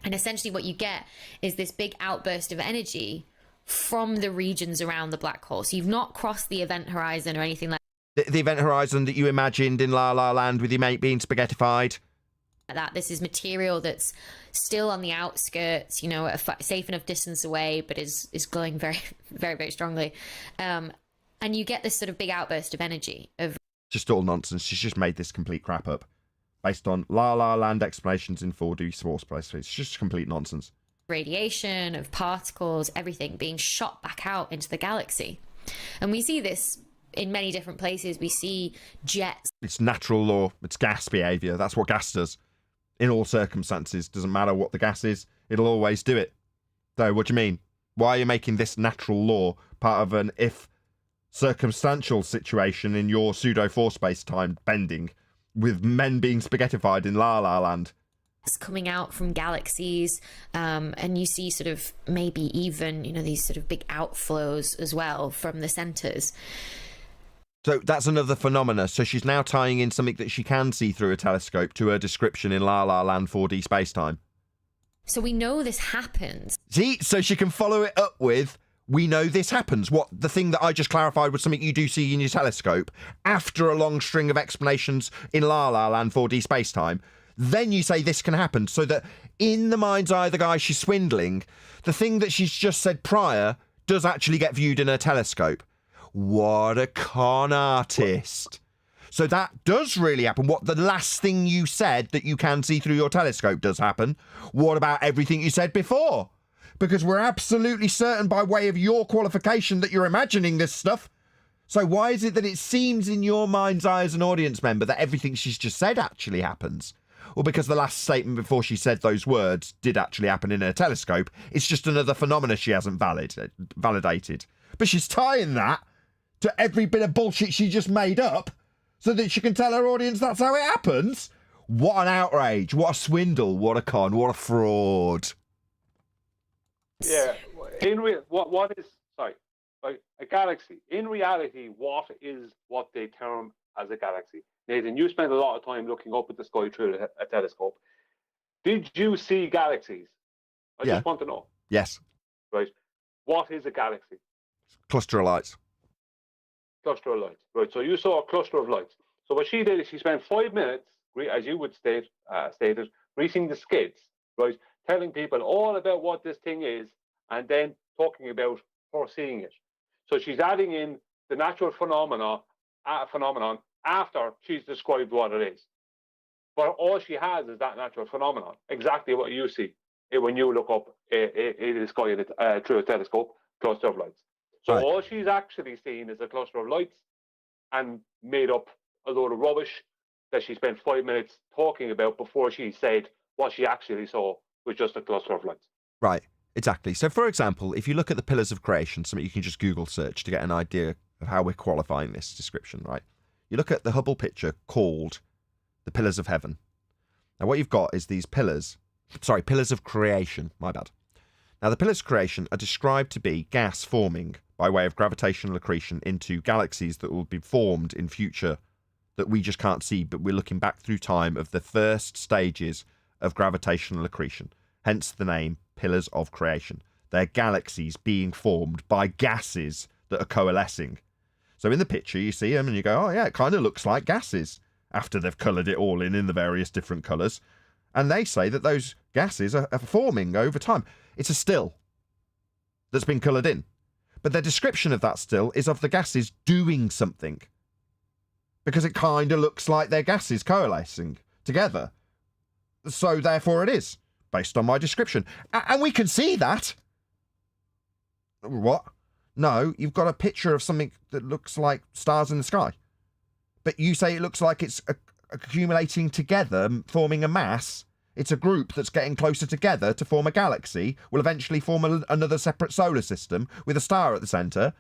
[SPEAKER 7] And essentially what you get is this big outburst of energy from the regions around the black hole. So you've not crossed the event horizon or anything like
[SPEAKER 1] that. The event horizon that you imagined in La La Land with your mate being spaghettified.
[SPEAKER 7] That this is material that's still on the outskirts, you know, at a safe enough distance away, but is glowing very, very, very strongly. And you get this sort of big outburst of energy.
[SPEAKER 1] Just all nonsense. She's just made this complete crap up. Based on La La Land explanations in 4D source space. It's just complete nonsense.
[SPEAKER 7] Radiation, of particles, everything being shot back out into the galaxy. And we see this in many different places. We see jets.
[SPEAKER 1] It's natural law. It's gas behaviour. That's what gas does. In all circumstances. Doesn't matter what the gas is. It'll always do it. So what do you mean? Why are you making this natural law part of an if circumstantial situation in your pseudo force space time bending? With men being spaghettified in La La Land.
[SPEAKER 7] It's coming out from galaxies, and you see sort of maybe even, you know, these sort of big outflows as well from the centres.
[SPEAKER 1] So that's another phenomena. So she's now tying in something that she can see through a telescope to her description in La La Land 4D spacetime.
[SPEAKER 7] So we know this happens.
[SPEAKER 1] See? So she can follow it up with, we know this happens. What, the thing that I just clarified was something you do see in your telescope after a long string of explanations in La La Land 4D spacetime. Then you say this can happen, so that in the mind's eye of the guy she's swindling, the thing that she's just said prior does actually get viewed in her telescope. What a con artist. So that does really happen. What the last thing you said that you can see through your telescope does happen. What about everything you said before? Because we're absolutely certain by way of your qualification that you're imagining this stuff. So why is it that it seems in your mind's eye as an audience member that everything she's just said actually happens? Well, because the last statement before she said those words did actually happen in her telescope. It's just another phenomena she hasn't validated. But she's tying that to every bit of bullshit she just made up so that she can tell her audience that's how it happens. What an outrage. What a swindle. What a con. What a fraud.
[SPEAKER 6] Yeah. What is, sorry, like a galaxy? In reality, what is what they term as a galaxy? Nathan, you spend a lot of time looking up at the sky through a telescope. Did you see galaxies? I just want to know.
[SPEAKER 1] Yes.
[SPEAKER 6] Right. What is a galaxy?
[SPEAKER 1] Cluster of lights.
[SPEAKER 6] Cluster of lights. Right. So you saw a cluster of lights. So what she did is she spent 5 minutes, as you would stated, greasing the skids, right? Telling people all about what this thing is, and then talking about her seeing it. So she's adding in the natural phenomenon after she's described what it is. But all she has is that natural phenomenon, exactly what you see when you look up in the sky through a telescope, cluster of lights. So all she's actually seen is a cluster of lights and made up a load of rubbish that she spent 5 minutes talking about before she said what she actually saw was just a cluster of lights.
[SPEAKER 1] Right, exactly. So, for example, if you look at the pillars of creation, something you can just Google search to get an idea of how we're qualifying this description, right? You look at the Hubble picture called the Pillars of Heaven. Now, what you've got is these pillars of creation, my bad. Now, the pillars of creation are described to be gas forming by way of gravitational accretion into galaxies that will be formed in future that we just can't see, but we're looking back through time of the first stages of gravitational accretion, hence the name Pillars of Creation. They're galaxies being formed by gases that are coalescing. So in the picture, you see them and you go, oh yeah, it kind of looks like gases after they've coloured it all in the various different colours. And they say that those gases are forming over time. It's a still that's been coloured in. But their description of that still is of the gases doing something. Because it kind of looks like they're gases coalescing together. So therefore it is, based on my description. And we can see that. What? No, you've got a picture of something that looks like stars in the sky. But you say it looks like it's accumulating together, forming a mass. It's a group that's getting closer together to form a galaxy, will eventually form another separate solar system with a star at the centre.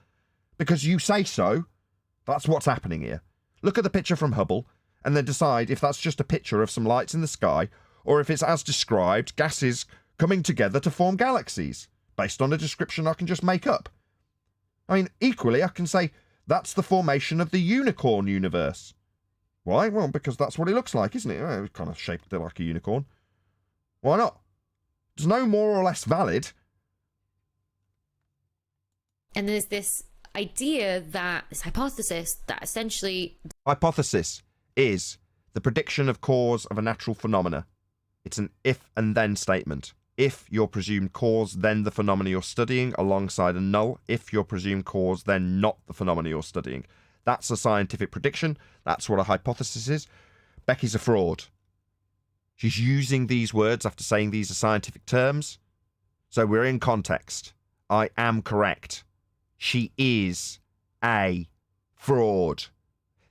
[SPEAKER 1] Because you say so. That's what's happening here. Look at the picture from Hubble and then decide if that's just a picture of some lights in the sky or if it's as described, gases coming together to form galaxies, based on a description I can just make up. I mean, equally, I can say that's the formation of the unicorn universe. Why? Well, because that's what it looks like, isn't it? It's kind of shaped like a unicorn. Why not? It's no more or less valid.
[SPEAKER 7] And there's this idea that, this hypothesis that essentially...
[SPEAKER 1] Hypothesis is the prediction of cause of a natural phenomena. It's an if and then statement. If your presumed cause, then the phenomena you're studying, alongside a null. If your presumed cause, then not the phenomena you're studying. That's a scientific prediction. That's what a hypothesis is. Becky's a fraud. She's using these words after saying these are scientific terms. So we're in context. I am correct. She is a fraud.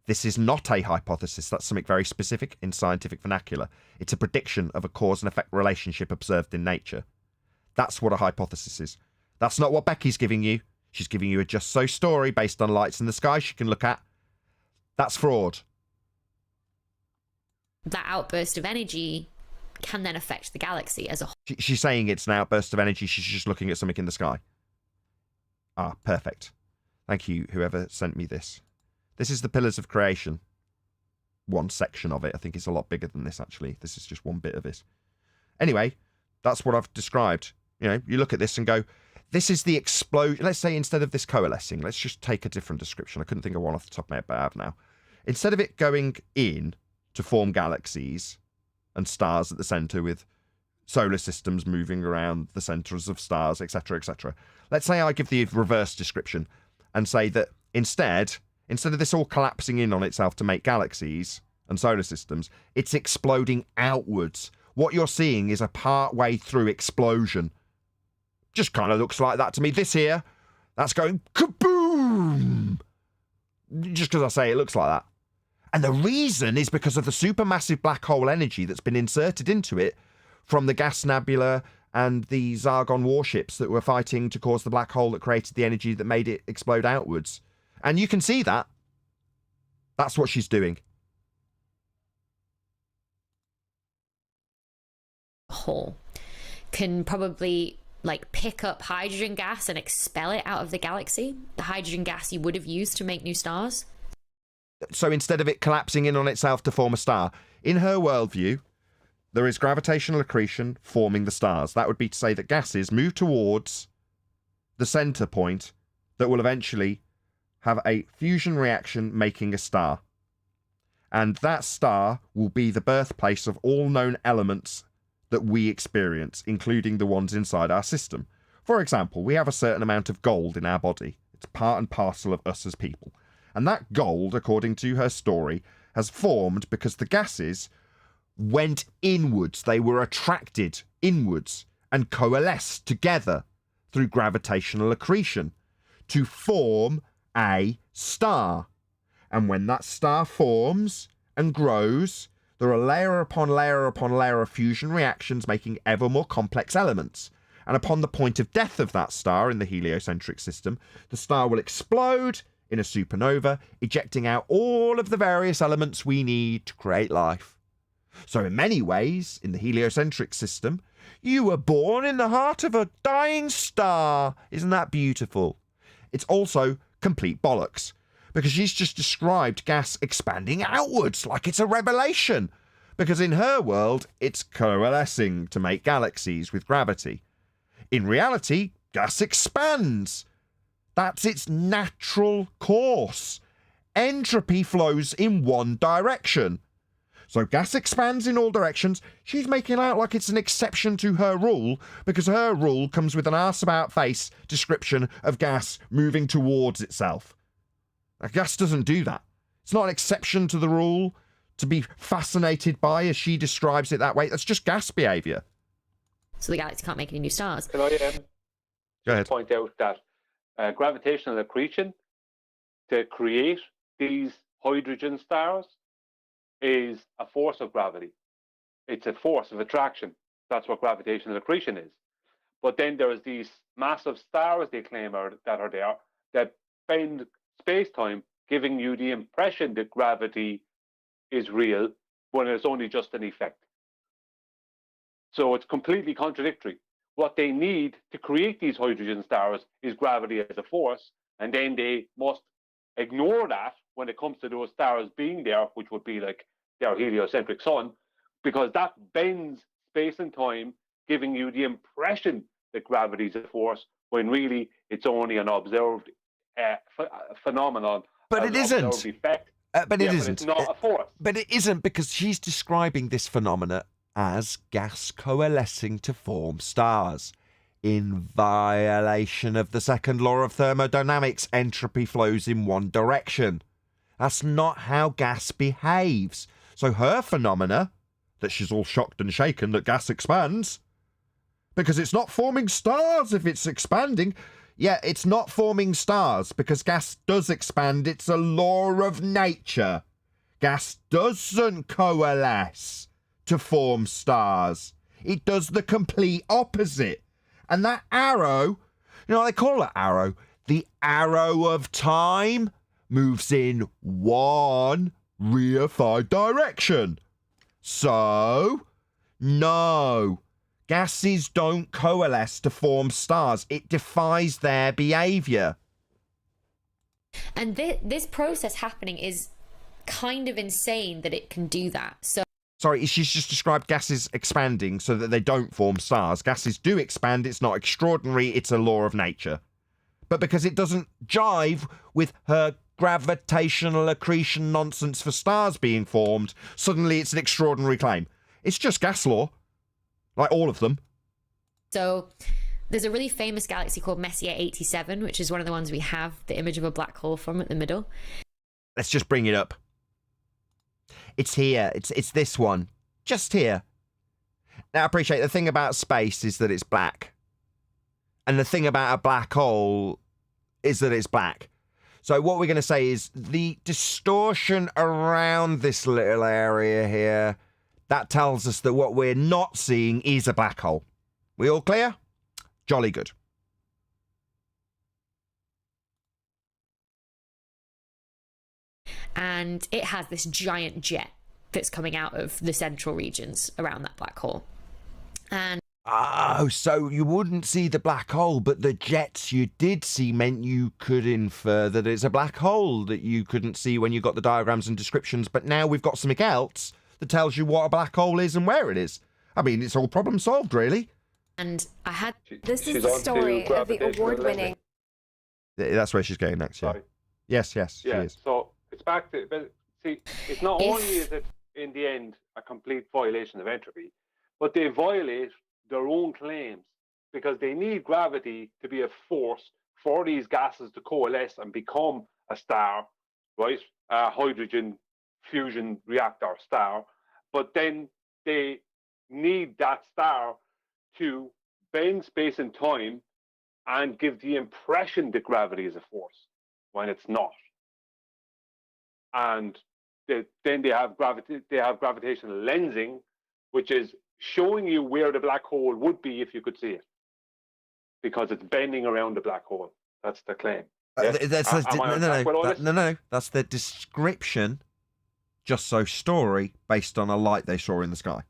[SPEAKER 1] This is not a hypothesis. That's something very specific in scientific vernacular. It's a prediction of a cause and effect relationship observed in nature. That's what a hypothesis is. That's not what Becky's giving you. She's giving you a just so story based on lights in the sky she can look at. That's fraud.
[SPEAKER 7] That outburst of energy can then affect the galaxy as a whole.
[SPEAKER 1] She's saying it's an outburst of energy. She's just looking at something in the sky. Ah, perfect. Thank you, whoever sent me this. This is the Pillars of Creation. One section of it. I think it's a lot bigger than this, actually. This is just one bit of this. Anyway, that's what I've described. You know, you look at this and go, this is the explosion. Let's say instead of this coalescing, let's just take a different description. I couldn't think of one off the top of my head, but I have now. Instead of it going in to form galaxies, and stars at the center, with solar systems moving around the centers of stars, etc., etc. Let's say I give the reverse description and say that instead of this all collapsing in on itself to make galaxies and solar systems, it's exploding outwards. What you're seeing is a part-way through explosion. Just kind of looks like that to me. This here, that's going kaboom! Just because I say it looks like that. And the reason is because of the supermassive black hole energy that's been inserted into it from the gas nebula and the Zargon warships that were fighting to cause the black hole that created the energy that made it explode outwards. And you can see that. That's what she's doing.
[SPEAKER 7] Hole can probably like pick up hydrogen gas and expel it out of the galaxy, the hydrogen gas you would have used to make new stars.
[SPEAKER 1] So instead of it collapsing in on itself to form a star, in her worldview, there is gravitational accretion forming the stars. That would be to say that gases move towards the center point that will eventually have a fusion reaction making a star. And that star will be the birthplace of all known elements that we experience, including the ones inside our system. For example, we have a certain amount of gold in our body. It's part and parcel of us as people. And that gold, according to her story, has formed because the gases went inwards. They were attracted inwards and coalesced together through gravitational accretion to form a star. And when that star forms and grows, there are layer upon layer upon layer of fusion reactions making ever more complex elements. And upon the point of death of that star in the heliocentric system, the star will explode in a supernova, ejecting out all of the various elements we need to create life. So in many ways, in the heliocentric system, you were born in the heart of a dying star. Isn't that beautiful? It's also complete bollocks, because she's just described gas expanding outwards like it's a revelation. Because in her world, it's coalescing to make galaxies with gravity. In reality, gas expands. That's its natural course. Entropy flows in one direction. So gas expands in all directions. She's making out like it's an exception to her rule, because her rule comes with an arse-about-face description of gas moving towards itself. Now, gas doesn't do that. It's not an exception to the rule to be fascinated by, as she describes it that way. That's just gas behaviour.
[SPEAKER 7] So the galaxy can't make any new stars.
[SPEAKER 6] Can I
[SPEAKER 1] Go ahead.
[SPEAKER 6] point out that gravitational accretion to create these hydrogen stars is a force of gravity. It's a force of attraction. That's what gravitational accretion is. But then there's these massive stars they claim that are there that bend space-time, giving you the impression that gravity is real when it's only just an effect. So it's completely contradictory. What they need to create these hydrogen stars is gravity as a force, and then they must ignore that when it comes to those stars being there, which would be like their heliocentric sun, because that bends space and time, giving you the impression that gravity is a force, when really it's only an observed phenomenon.
[SPEAKER 1] But it isn't.
[SPEAKER 6] Effect.
[SPEAKER 1] But it isn't.
[SPEAKER 6] But it's not a force.
[SPEAKER 1] But it isn't, because she's describing this phenomena as gas coalescing to form stars. In violation of the second law of thermodynamics, entropy flows in one direction. That's not how gas behaves. So her phenomena, that she's all shocked and shaken that gas expands, because it's not forming stars if it's expanding. Yeah, it's not forming stars because gas does expand. It's a law of nature. Gas doesn't coalesce to form stars. It does the complete opposite. And that arrow, you know what they call that arrow? The arrow of time moves in one reified direction. So, no. Gases don't coalesce to form stars. It defies their behaviour.
[SPEAKER 7] And this process happening is kind of insane that it can do that. So
[SPEAKER 1] Sorry, she's just described gases expanding so that they don't form stars. Gases do expand. It's not extraordinary. It's a law of nature. But because it doesn't jive with her gravitational accretion nonsense for stars being formed, suddenly it's an extraordinary claim. It's just gas law. Like all of them.
[SPEAKER 7] So there's a really famous galaxy called Messier 87, which is one of the ones we have the image of a black hole from at the middle.
[SPEAKER 1] Let's just bring it up. It's here. It's this one. Just here. Now, I appreciate the thing about space is that it's black. And the thing about a black hole is that it's black. So what we're going to say is the distortion around this little area here, that tells us that what we're not seeing is a black hole. We all clear? Jolly good.
[SPEAKER 7] And it has this giant jet that's coming out of the central regions around that black hole. And
[SPEAKER 1] oh, so you wouldn't see the black hole, but the jets you did see meant you could infer that it's a black hole that you couldn't see when you got the diagrams and descriptions. But now we've got something else that tells you what a black hole is and where it is. I mean, it's all problem solved, really.
[SPEAKER 7] And I had...
[SPEAKER 11] This is the story of the award-winning...
[SPEAKER 1] That's where she's going next, yeah.
[SPEAKER 6] Sorry.
[SPEAKER 1] Yes, she
[SPEAKER 6] Yeah,
[SPEAKER 1] is.
[SPEAKER 6] so it's back to, but see, it's not only is it in the end a complete violation of entropy, but they violate their own claims because they need gravity to be a force for these gases to coalesce and become a star, right? A hydrogen fusion reactor star. But then they need that star to bend space and time and give the impression that gravity is a force when it's not. And then they have gravitational lensing, which is showing you where the black hole would be if you could see it, because it's bending around the black hole. That's the claim. Yes?
[SPEAKER 1] No. That's the description, just so story, based on a light they saw in the sky.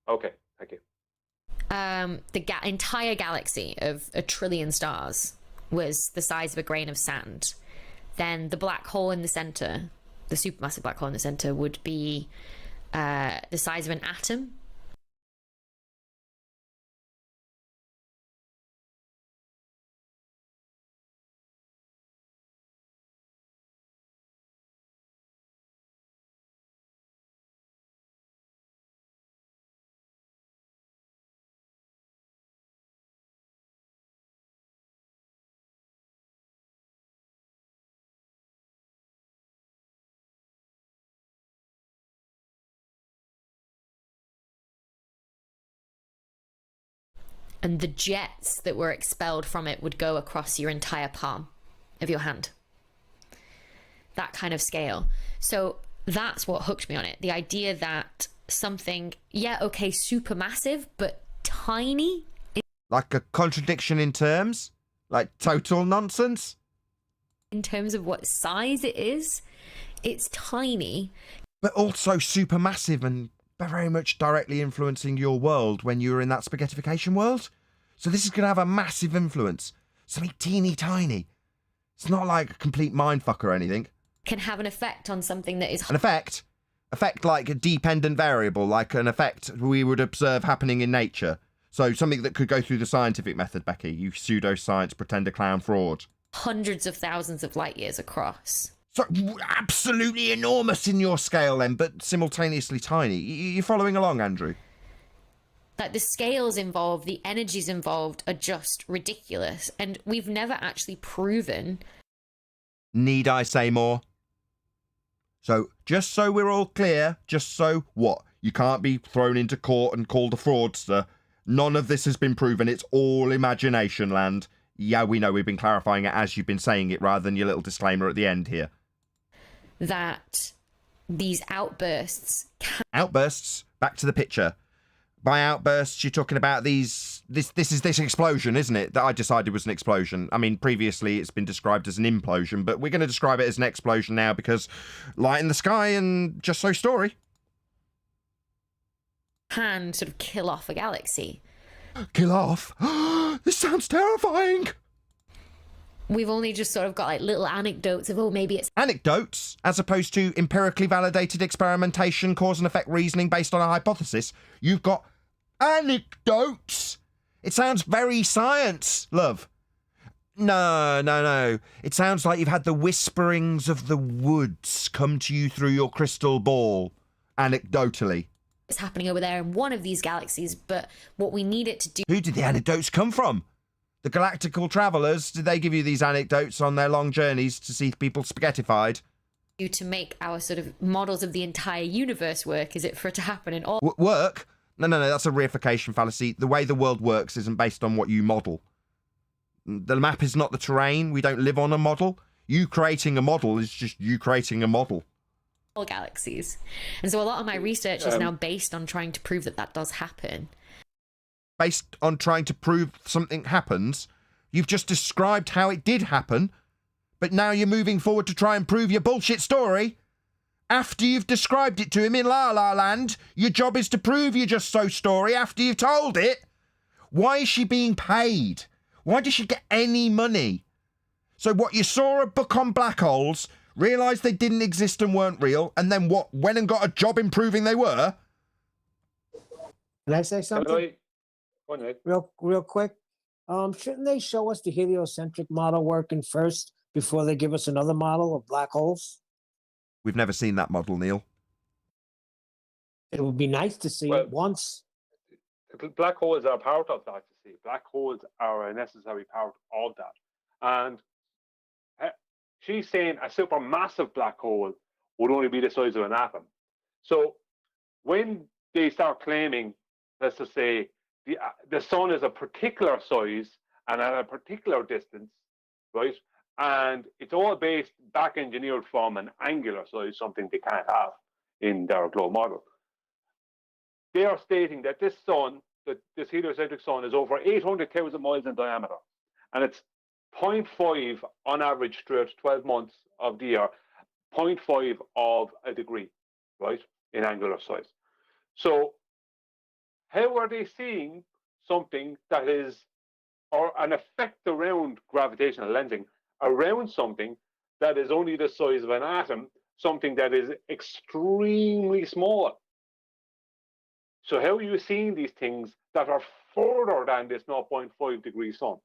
[SPEAKER 6] Okay, thank you.
[SPEAKER 7] The entire galaxy of 1 trillion stars was the size of a grain of sand. Then the black hole in the center, the supermassive black hole in the center, would be the size of an atom. And the jets that were expelled from it would go across your entire palm of your hand. That kind of scale. So that's what hooked me on it. The idea that something, supermassive, but tiny.
[SPEAKER 1] Like a contradiction in terms? Like total nonsense?
[SPEAKER 7] In terms of what size it is, it's tiny.
[SPEAKER 1] But also supermassive and very much directly influencing your world when you were in that spaghettification world. So this is going to have a massive influence. Something teeny tiny. It's not like a complete mindfuck or anything.
[SPEAKER 7] Can have an effect on something that is...
[SPEAKER 1] An effect? Effect like a dependent variable, like an effect we would observe happening in nature. So something that could go through the scientific method, Becky. You pseudoscience, pretender clown fraud.
[SPEAKER 7] Hundreds of thousands of light years across.
[SPEAKER 1] So absolutely enormous in your scale then, but simultaneously tiny. You following along, Andrew?
[SPEAKER 7] Like the scales involved, the energies involved are just ridiculous. And we've never actually proven...
[SPEAKER 1] Need I say more? So, just so we're all clear, just so what? You can't be thrown into court and called a fraudster. None of this has been proven. It's all imagination land. Yeah, we know we've been clarifying it as you've been saying it rather than your little disclaimer at the end here.
[SPEAKER 7] That these outbursts...
[SPEAKER 1] Outbursts? Back to the picture. By outbursts, you're talking about this explosion, isn't it? That I decided was an explosion. I mean, previously it's been described as an implosion, but we're going to describe it as an explosion now because light in the sky and just so story.
[SPEAKER 7] Can sort of kill off a galaxy.
[SPEAKER 1] Kill off? This sounds terrifying.
[SPEAKER 7] We've only just sort of got like little anecdotes of, maybe it's...
[SPEAKER 1] Anecdotes, as opposed to empirically validated experimentation, cause and effect reasoning based on a hypothesis. You've got anecdotes. It sounds very science, love. No. It sounds like you've had the whisperings of the woods come to you through your crystal ball. Anecdotally.
[SPEAKER 7] It's happening over there in one of these galaxies, but what we need it to do
[SPEAKER 1] Who did the anecdotes come from? The galactical travellers? Did they give you these anecdotes on their long journeys to see people spaghettified?
[SPEAKER 7] to make our sort of models of the entire universe work? Is it for it to happen in all...
[SPEAKER 1] Work? No, that's a reification fallacy. The way the world works isn't based on what you model. The map is not the terrain. We don't live on a model. You creating a model is just you creating a model.
[SPEAKER 7] all galaxies. And so a lot of my research is now based on trying to prove that that does happen.
[SPEAKER 1] Based on trying to prove something happens? You've just described how it did happen, but now you're moving forward to try and prove your bullshit story? After you've described it to him in La La Land, your job is to prove your just so story after you've told it? Why is she being paid? Why does she get any money? So what, you saw a book on black holes, realised they didn't exist and weren't real, and then what, went and got a job in proving they were?
[SPEAKER 5] Can I say something? Real quick. Shouldn't they show us the heliocentric model working first before they give us another model of black holes?
[SPEAKER 1] We've never seen that model, Neil.
[SPEAKER 5] It would be nice to see it once.
[SPEAKER 6] Black holes are part of that, to see. Black holes are a necessary part of that. And she's saying a supermassive black hole would only be the size of an atom. So when they start claiming, let's just say, the sun is a particular size and at a particular distance, right? And it's all based, back engineered from an angular size, something they can't have in their globe model. They are stating that this sun, that this heliocentric sun, is over 800,000 miles in diameter, and it's 0.5 on average throughout 12 months of the year, 0.5 of a degree, right, in angular size. So how are they seeing something that is, or an effect around gravitational lensing, around something that is only the size of an atom, something that is extremely small? So how are you seeing these things that are further than this 0.5 degree sun?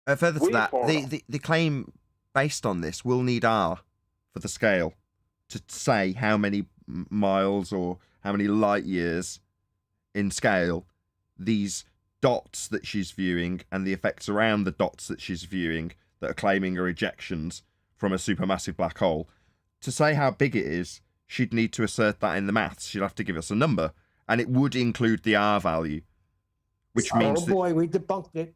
[SPEAKER 1] Further to that, the claim based on this will need R for the scale to say how many miles or how many light years in scale these dots that she's viewing and the effects around the dots that she's viewing that are claiming are ejections from a supermassive black hole. To say how big it is, she'd need to assert that in the maths. She'd have to give us a number, and it would include the R value, which means
[SPEAKER 5] oh boy, we debunked it.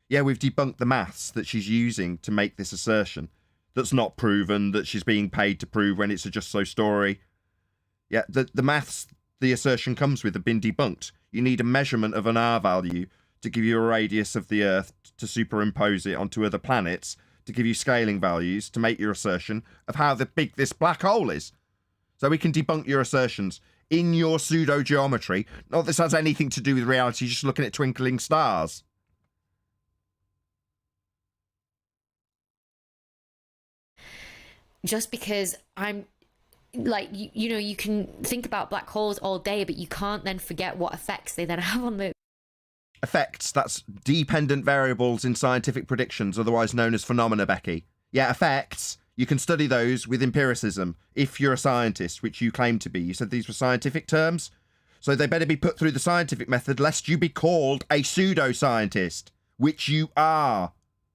[SPEAKER 1] Yeah, we've debunked the maths that she's using to make this assertion. That's not proven, that she's being paid to prove when it's a just so story. Yeah, the maths the assertion comes with have been debunked. You need a measurement of an R value to give you a radius of the Earth to superimpose it onto other planets, to give you scaling values to make your assertion of how big this black hole is. So we can debunk your assertions in your pseudo-geometry. Not that this has anything to do with reality, just looking at twinkling stars.
[SPEAKER 7] Just because I'm like, you know, you can think about black holes all day, but you can't then forget what effects they then have on the
[SPEAKER 1] effects. That's dependent variables in scientific predictions, otherwise known as phenomena, Becky. Yeah, effects. You can study those with empiricism if you're a scientist, which you claim to be. You said these were scientific terms, so they better be put through the scientific method lest you be called a pseudoscientist, which you are.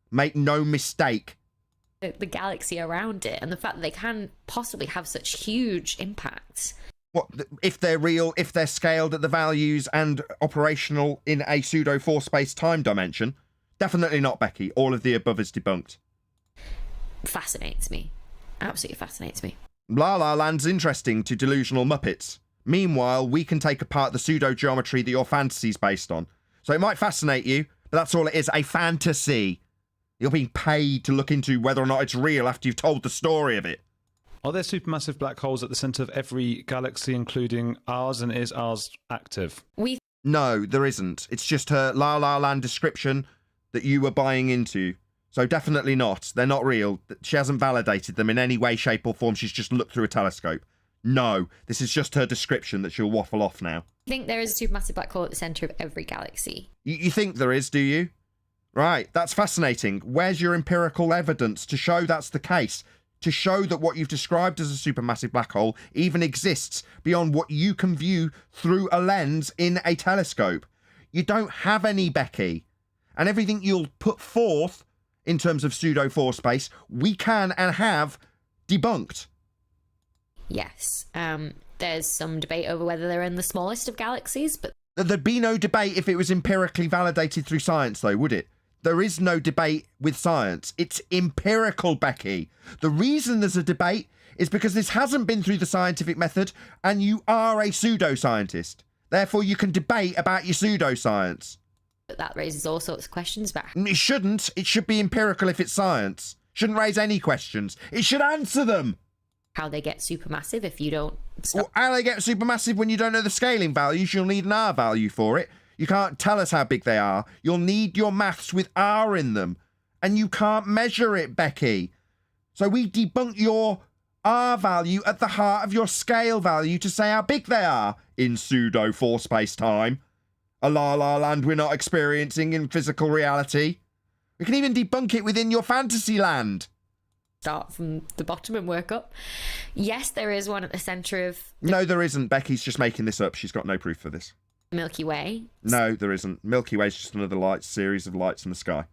[SPEAKER 1] Make no mistake.
[SPEAKER 7] The galaxy around it, and the fact that they can possibly have such huge impacts.
[SPEAKER 1] What, if they're real, if they're scaled at the values and operational in a pseudo four space time dimension? Definitely not, Becky. All of the above is debunked.
[SPEAKER 7] Fascinates me. Absolutely fascinates me.
[SPEAKER 1] La La Land's interesting to delusional Muppets. Meanwhile, we can take apart the pseudo geometry that your fantasy's based on. So it might fascinate you, but that's all it is, a fantasy. You're being paid to look into whether or not it's real after you've told the story of it.
[SPEAKER 9] Are there supermassive black holes at the centre of every galaxy, including ours, and is ours active?
[SPEAKER 1] No, there isn't. It's just her La La Land description that you were buying into. So definitely not. They're not real. She hasn't validated them in any way, shape or form. She's just looked through a telescope. No, this is just her description that she'll waffle off now.
[SPEAKER 7] I think there is a supermassive black hole at the centre of every galaxy.
[SPEAKER 1] You think there is, do you? Right, that's fascinating. Where's your empirical evidence to show that's the case? to show that what you've described as a supermassive black hole even exists beyond what you can view through a lens in a telescope. You don't have any, Becky. And everything you'll put forth in terms of pseudo force space, we can and have debunked.
[SPEAKER 7] Yes. There's some debate over whether they're in the smallest of galaxies, but
[SPEAKER 1] There'd be no debate if it was empirically validated through science, though, would it? There is no debate with science. It's empirical, Becky. The reason there's a debate is because this hasn't been through the scientific method, and you are a pseudoscientist. Therefore, you can debate about your pseudoscience.
[SPEAKER 7] that raises all sorts of questions back.
[SPEAKER 1] It shouldn't. It should be empirical if it's science. Shouldn't raise any questions. It should answer them.
[SPEAKER 7] How they get supermassive if you don't stop.
[SPEAKER 1] Well, how they get supermassive when you don't know the scaling values, you'll need an R value for it. You can't tell us how big they are. You'll need your maths with R in them. And you can't measure it, Becky. So we debunk your R value at the heart of your scale value to say how big they are in pseudo four space time. A la land we're not experiencing in physical reality. We can even debunk it within your fantasy land.
[SPEAKER 7] Start from the bottom and work up. Yes, there is one at the centre of...
[SPEAKER 1] No, there isn't. Becky's just making this up. She's got no proof for this.
[SPEAKER 7] Milky Way.
[SPEAKER 1] No, there isn't. Milky Way's just another light series of lights in the sky.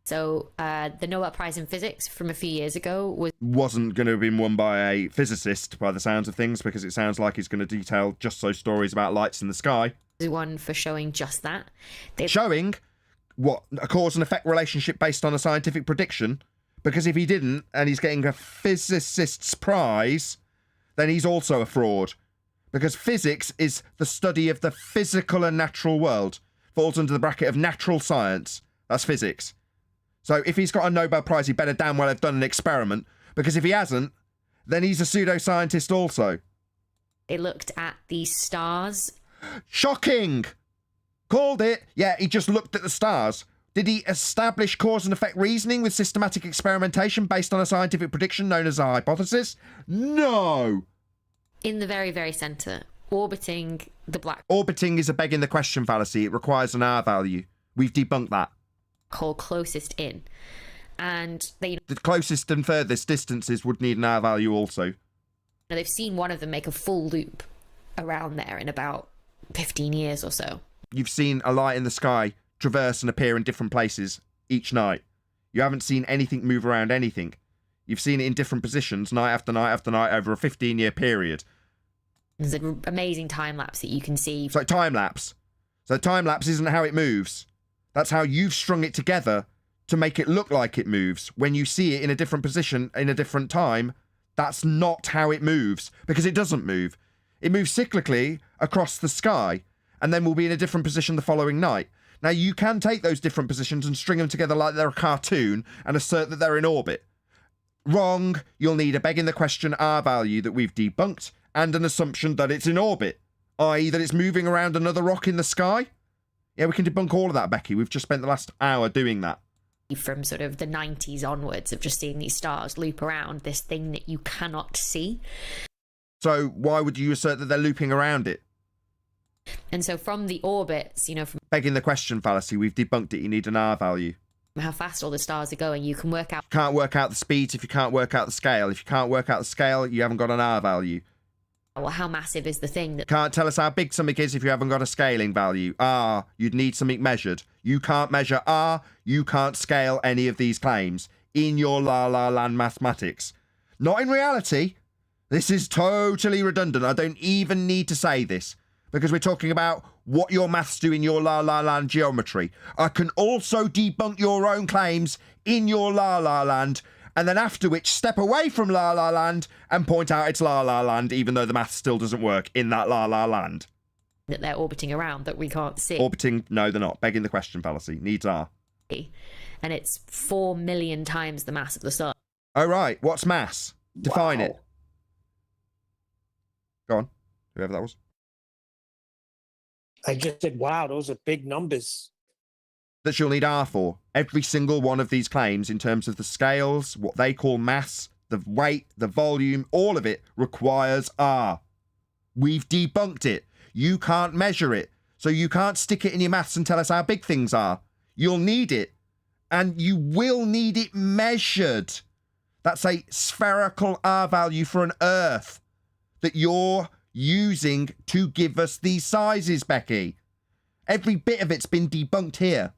[SPEAKER 7] So the Nobel Prize in Physics from a few years ago
[SPEAKER 1] wasn't going to have been won by a physicist by the sounds of things, because it sounds like he's going to detail just so stories about lights in the sky.
[SPEAKER 7] One for showing just that.
[SPEAKER 1] Showing what? A cause and effect relationship based on a scientific prediction? Because if he didn't, and he's getting a physicist's prize, then he's also a fraud. Because physics is the study of the physical and natural world. Falls under the bracket of natural science. That's physics. So if he's got a Nobel Prize, he better damn well have done an experiment. Because if he hasn't, then he's a pseudoscientist also.
[SPEAKER 7] They looked at the stars.
[SPEAKER 1] Shocking! Called it. Yeah, he just looked at the stars. Did he establish cause and effect reasoning with systematic experimentation based on a scientific prediction known as a hypothesis? No!
[SPEAKER 7] In the very, very centre, orbiting the black
[SPEAKER 1] Orbiting is a begging the question fallacy. It requires an R value. We've debunked that.
[SPEAKER 7] hole closest in. And they...
[SPEAKER 1] The closest and furthest distances would need an R value also.
[SPEAKER 7] They've seen one of them make a full loop around there in about 15 years or so.
[SPEAKER 1] You've seen a light in the sky traverse and appear in different places each night. You haven't seen anything move around anything. You've seen it in different positions night after night after night over a 15-year period.
[SPEAKER 7] There's an amazing time lapse that you can see.
[SPEAKER 1] So time lapse. So time lapse isn't how it moves. That's how you've strung it together to make it look like it moves. When you see it in a different position in a different time, that's not how it moves, because it doesn't move. It moves cyclically across the sky and then will be in a different position the following night. Now, you can take those different positions and string them together like they're a cartoon and assert that they're in orbit. Wrong. You'll need a begging the question R value that we've debunked and an assumption that it's in orbit, i.e. that it's moving around another rock in the sky. Yeah, we can debunk all of that, Becky. We've just spent the last hour doing that.
[SPEAKER 7] From sort of the 90s onwards of just seeing these stars loop around this thing that you cannot see.
[SPEAKER 1] So why would you assert that they're looping around it?
[SPEAKER 7] And so from the orbits, you know, from
[SPEAKER 1] Begging the question fallacy, we've debunked it. You need an R value.
[SPEAKER 7] how fast all the stars are going, you can work out...
[SPEAKER 1] You can't work out the speeds if you can't work out the scale. If you can't work out the scale, you haven't got an R value.
[SPEAKER 7] Well, how massive is the thing that...
[SPEAKER 1] Can't tell us how big something is if you haven't got a scaling value. R, you'd need something measured. You can't measure R, you can't scale any of these claims in your la-la land mathematics. Not in reality. This is totally redundant. I don't even need to say this, because we're talking about what your maths do in your la-la land geometry. I can also debunk your own claims in your la-la land, and then after which step away from la-la land and point out it's la-la land, even though the maths still doesn't work in that la-la land.
[SPEAKER 7] That they're orbiting around that we can't see.
[SPEAKER 1] Orbiting, no, they're not. Begging the question fallacy. Needs R.
[SPEAKER 7] And it's 4 million times the mass of the sun.
[SPEAKER 1] Oh, right. What's mass? Define it. Go on. Whoever that was.
[SPEAKER 5] I just said, wow, those are big numbers.
[SPEAKER 1] That you'll need R for. Every single one of these claims in terms of the scales, what they call mass, the weight, the volume, all of it requires R. We've debunked it. You can't measure it. So you can't stick it in your maths and tell us how big things are. You'll need it. And you will need it measured. That's a spherical R value for an Earth that you're using to give us these sizes, Becky. Every bit of it's been debunked here.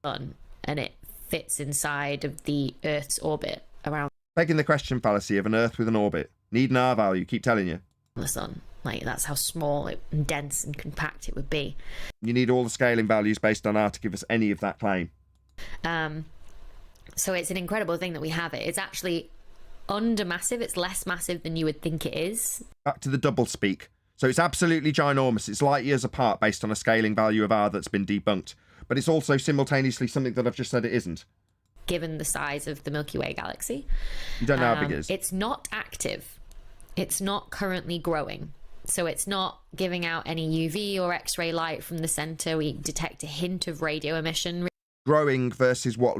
[SPEAKER 7] And it fits inside of the Earth's orbit around
[SPEAKER 1] Begging the question fallacy of an Earth with an orbit. Need an R value, keep telling you.
[SPEAKER 7] the sun. Like, that's how small and dense and compact it would be.
[SPEAKER 1] You need all the scaling values based on R to give us any of that claim.
[SPEAKER 7] So it's an incredible thing that we have it. It's actually under massive. It's less massive than you would think it is.
[SPEAKER 1] Back to the double speak. So it's absolutely ginormous. It's light years apart based on a scaling value of R that's been debunked. But it's also simultaneously something that I've just said it isn't.
[SPEAKER 7] Given the size of the Milky Way galaxy.
[SPEAKER 1] You don't know how big it is.
[SPEAKER 7] It's not active. It's not currently growing. So it's not giving out any UV or X-ray light from the center. We detect a hint of radio emission.
[SPEAKER 1] Growing versus what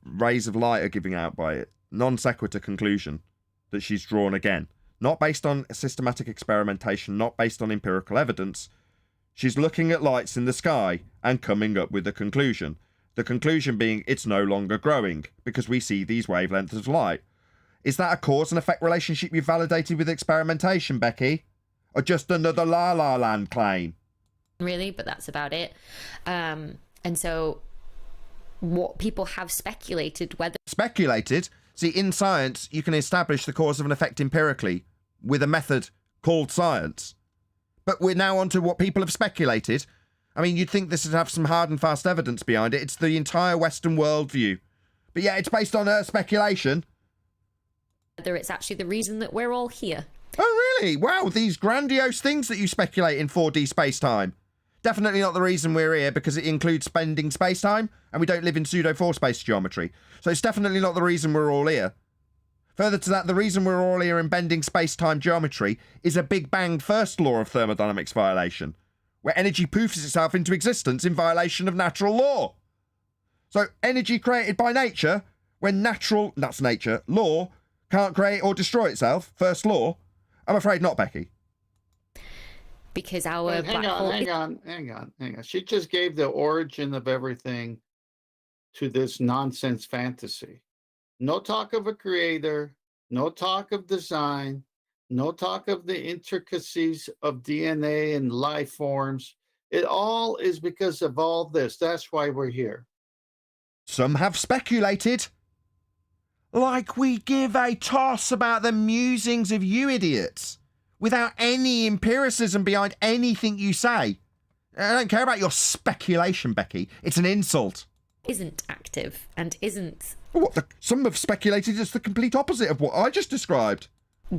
[SPEAKER 1] rays of light are giving out by it. Non sequitur conclusion that she's drawn again. Not based on systematic experimentation, not based on empirical evidence. She's looking at lights in the sky and coming up with a conclusion. The conclusion being it's no longer growing because we see these wavelengths of light. Is that a cause and effect relationship you've validated with experimentation, Becky? Or just another La La Land claim?
[SPEAKER 7] Really, but that's about it. And so what people have speculated whether...
[SPEAKER 1] Speculated? See, in science, you can establish the cause of an effect empirically with a method called science. But we're now on to what people have speculated. I mean, you'd think this would have some hard and fast evidence behind it. It's the entire Western worldview. But yeah, it's based on speculation.
[SPEAKER 7] whether it's actually the reason that we're all here.
[SPEAKER 1] Oh, really? Wow, these grandiose things that you speculate in 4D space-time. Definitely not the reason we're here, because it includes bending space-time, and we don't live in pseudo-4 space geometry. So it's definitely not the reason we're all here. Further to that, the reason we're all here in bending space-time geometry is a Big Bang first law of thermodynamics violation, where energy poofs itself into existence in violation of natural law. So energy created by nature, when natural, that's nature, law, can't create or destroy itself, first law, I'm afraid not, Becky.
[SPEAKER 7] Because our
[SPEAKER 10] hang on. She just gave the origin of everything to this nonsense fantasy. No talk of a creator, no talk of design, no talk of the intricacies of DNA and life forms. It all is because of all this. That's why we're here.
[SPEAKER 1] Some have speculated. Like we give a toss about the musings of you idiots, without any empiricism behind anything you say. I don't care about your speculation, Becky. It's an insult.
[SPEAKER 7] Isn't active and isn't...
[SPEAKER 1] Some have speculated it's the complete opposite of what I just described.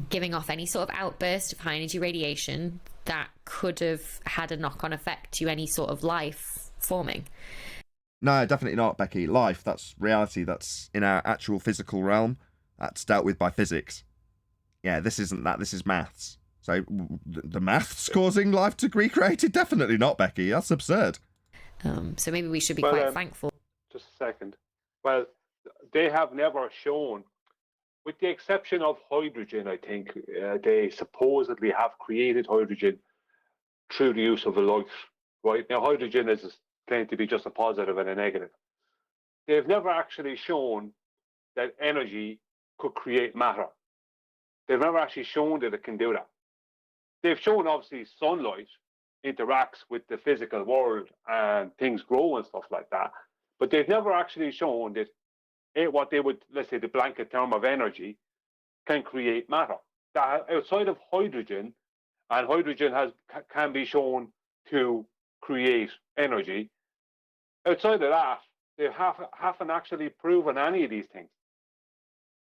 [SPEAKER 7] Giving off any sort of outburst of high energy radiation that could have had a knock-on effect to any sort of life forming.
[SPEAKER 1] No, definitely not, Becky. Life, that's reality. That's in our actual physical realm. That's dealt with by physics. Yeah, this isn't that. This is maths. So the maths causing life to be recreated? Definitely not, Becky. That's absurd.
[SPEAKER 7] So maybe we should be quite thankful.
[SPEAKER 6] Just a second. Well, they have never shown, with the exception of hydrogen, I think, they supposedly have created hydrogen through the use of a light. Right? Now, hydrogen is claimed to be just a positive and a negative. They've never actually shown that energy could create matter. They've never actually shown that it can do that. They've shown, obviously, sunlight interacts with the physical world and things grow and stuff like that. But they've never actually shown that what they would, let's say, the blanket term of energy can create matter. That outside of hydrogen, and hydrogen can be shown to create energy, outside of that, they haven't actually proven any of these things.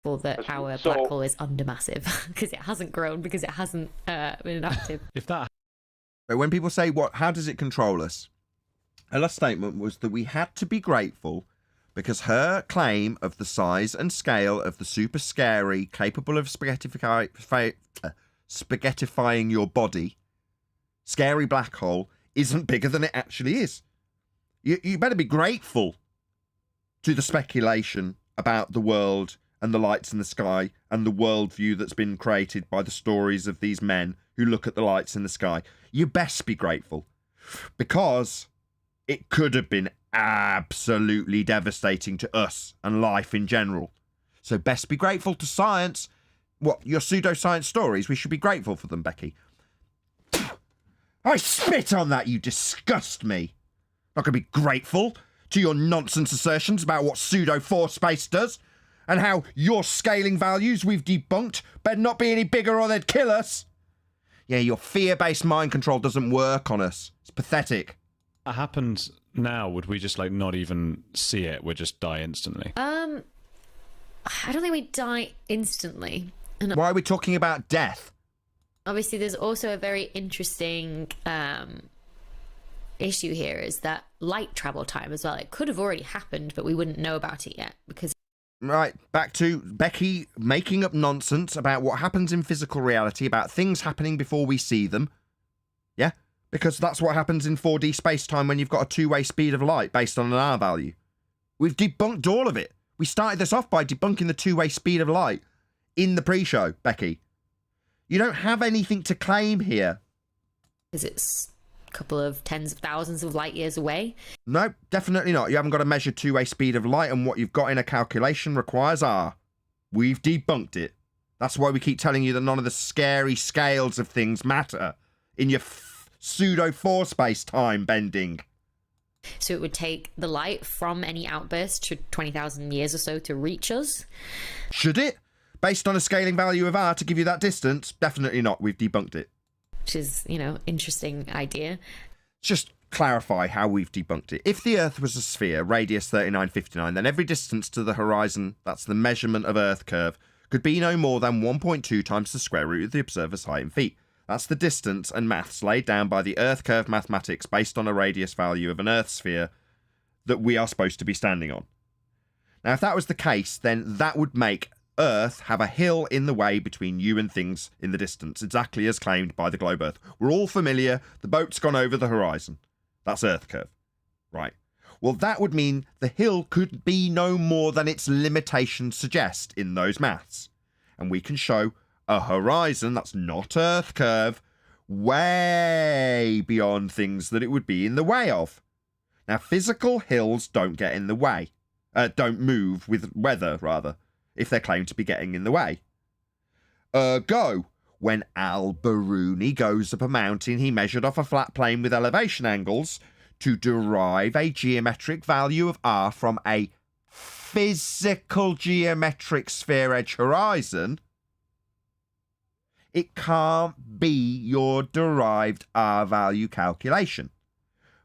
[SPEAKER 7] Well, that our black hole is undermassive because it hasn't grown, because it hasn't been active.
[SPEAKER 1] So when people say, how does it control us? Her last statement was that we had to be grateful because her claim of the size and scale of the super scary, capable of spaghettifying your body, scary black hole isn't bigger than it actually is. You better be grateful to the speculation about the world and the lights in the sky and the worldview that's been created by the stories of these men who look at the lights in the sky. You best be grateful, because it could have been absolutely devastating to us and life in general. So best be grateful to science. What, your pseudoscience stories? We should be grateful for them, Becky. I spit on that, you disgust me. Not going to be grateful to your nonsense assertions about what pseudo-4 space does and how your scaling values we've debunked better not be any bigger or they'd kill us. Yeah, your fear-based mind control doesn't work on us. It's pathetic.
[SPEAKER 9] That happens now, would we just like not even see it? We'd just die instantly.
[SPEAKER 7] I don't think we die instantly. And
[SPEAKER 1] why are we talking about death?
[SPEAKER 7] obviously there's also a very interesting issue here, is that light travel time as well. It could have already happened, but we wouldn't know about it yet because...
[SPEAKER 1] Right, back to Becky making up nonsense about what happens in physical reality, about things happening before we see them. Yeah? Because that's what happens in 4D space-time when you've got a two-way speed of light based on an R value. We've debunked all of it. We started this off by debunking the two-way speed of light in the pre-show, Becky. You don't have anything to claim here.
[SPEAKER 7] Because it's a couple of tens of thousands of light years away.
[SPEAKER 1] No, definitely not. You haven't got to measure two-way speed of light, and what you've got in a calculation requires R. We've debunked it. That's why we keep telling you that none of the scary scales of things matter in your pseudo-4 space-time bending.
[SPEAKER 7] So it would take the light from any outburst to 20,000 years or so to reach us.
[SPEAKER 1] Should it? Based on a scaling value of R to give you that distance? Definitely not. We've debunked it.
[SPEAKER 7] Which is, you know, interesting idea.
[SPEAKER 1] Just clarify how we've debunked it. If the Earth was a sphere, radius 3959, then every distance to the horizon, that's the measurement of Earth curve, could be no more than 1.2 times the square root of the observer's height in feet. That's the distance and maths laid down by the Earth curve mathematics based on a radius value of an Earth sphere that we are supposed to be standing on. Now, if that was the case, then that would make Earth have a hill in the way between you and things in the distance, exactly as claimed by the globe Earth. We're all familiar. The boat's gone over the horizon. That's Earth curve. Right. Well, that would mean the hill could be no more than its limitations suggest in those maths. And we can show a horizon that's not Earth curve way beyond things that it would be in the way of. Now, physical hills don't get in the way. Don't move with weather, rather, if they're claimed to be getting in the way. Ergo, when Al Biruni goes up a mountain, he measured off a flat plane with elevation angles to derive a geometric value of R from a physical geometric sphere edge horizon. It can't be your derived R value calculation,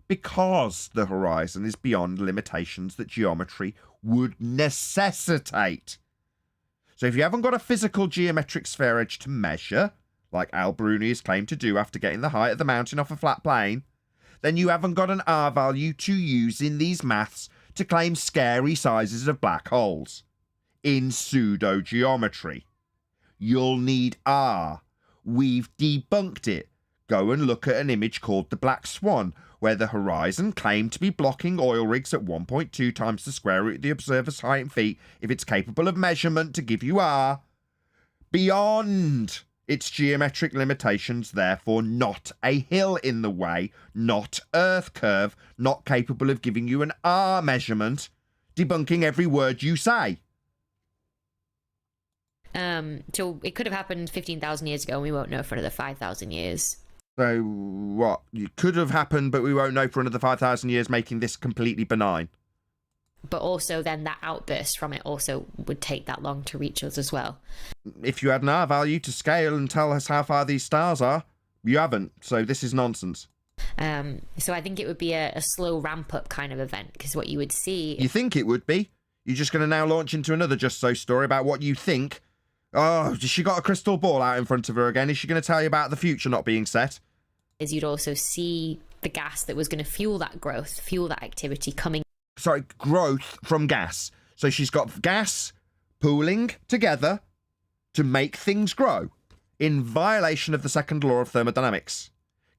[SPEAKER 1] because the horizon is beyond limitations that geometry would necessitate. So if you haven't got a physical geometric sphere edge to measure, like Al Biruni has claimed to do after getting the height of the mountain off a flat plane, then you haven't got an R value to use in these maths to claim scary sizes of black holes in pseudo-geometry. You'll need R. We've debunked it. Go and look at an image called the Black Swan, where the horizon claimed to be blocking oil rigs at 1.2 times the square root of the observer's height in feet if it's capable of measurement to give you R. Beyond its geometric limitations, therefore not a hill in the way, not Earth curve, not capable of giving you an R measurement, debunking every word you say.
[SPEAKER 7] So it could have happened 15,000 years ago and we won't know for another 5,000 years.
[SPEAKER 1] So what? It could have happened, but we won't know for another 5,000 years, making this completely benign.
[SPEAKER 7] But also then that outburst from it also would take that long to reach us as well.
[SPEAKER 1] If you had an R value to scale and tell us how far these stars are, you haven't, so this is nonsense.
[SPEAKER 7] So I think it would be a slow ramp-up kind of event, because what you would see...
[SPEAKER 1] You think it would be? You're just going to now launch into another Just So story about what you think? Oh, has she got a crystal ball out in front of her again? Is she going to tell you about the future not being set?
[SPEAKER 7] Is you'd also see the gas that was going to fuel that growth, fuel that activity coming...
[SPEAKER 1] Sorry, growth from gas. So she's got gas pooling together to make things grow in violation of the second law of thermodynamics.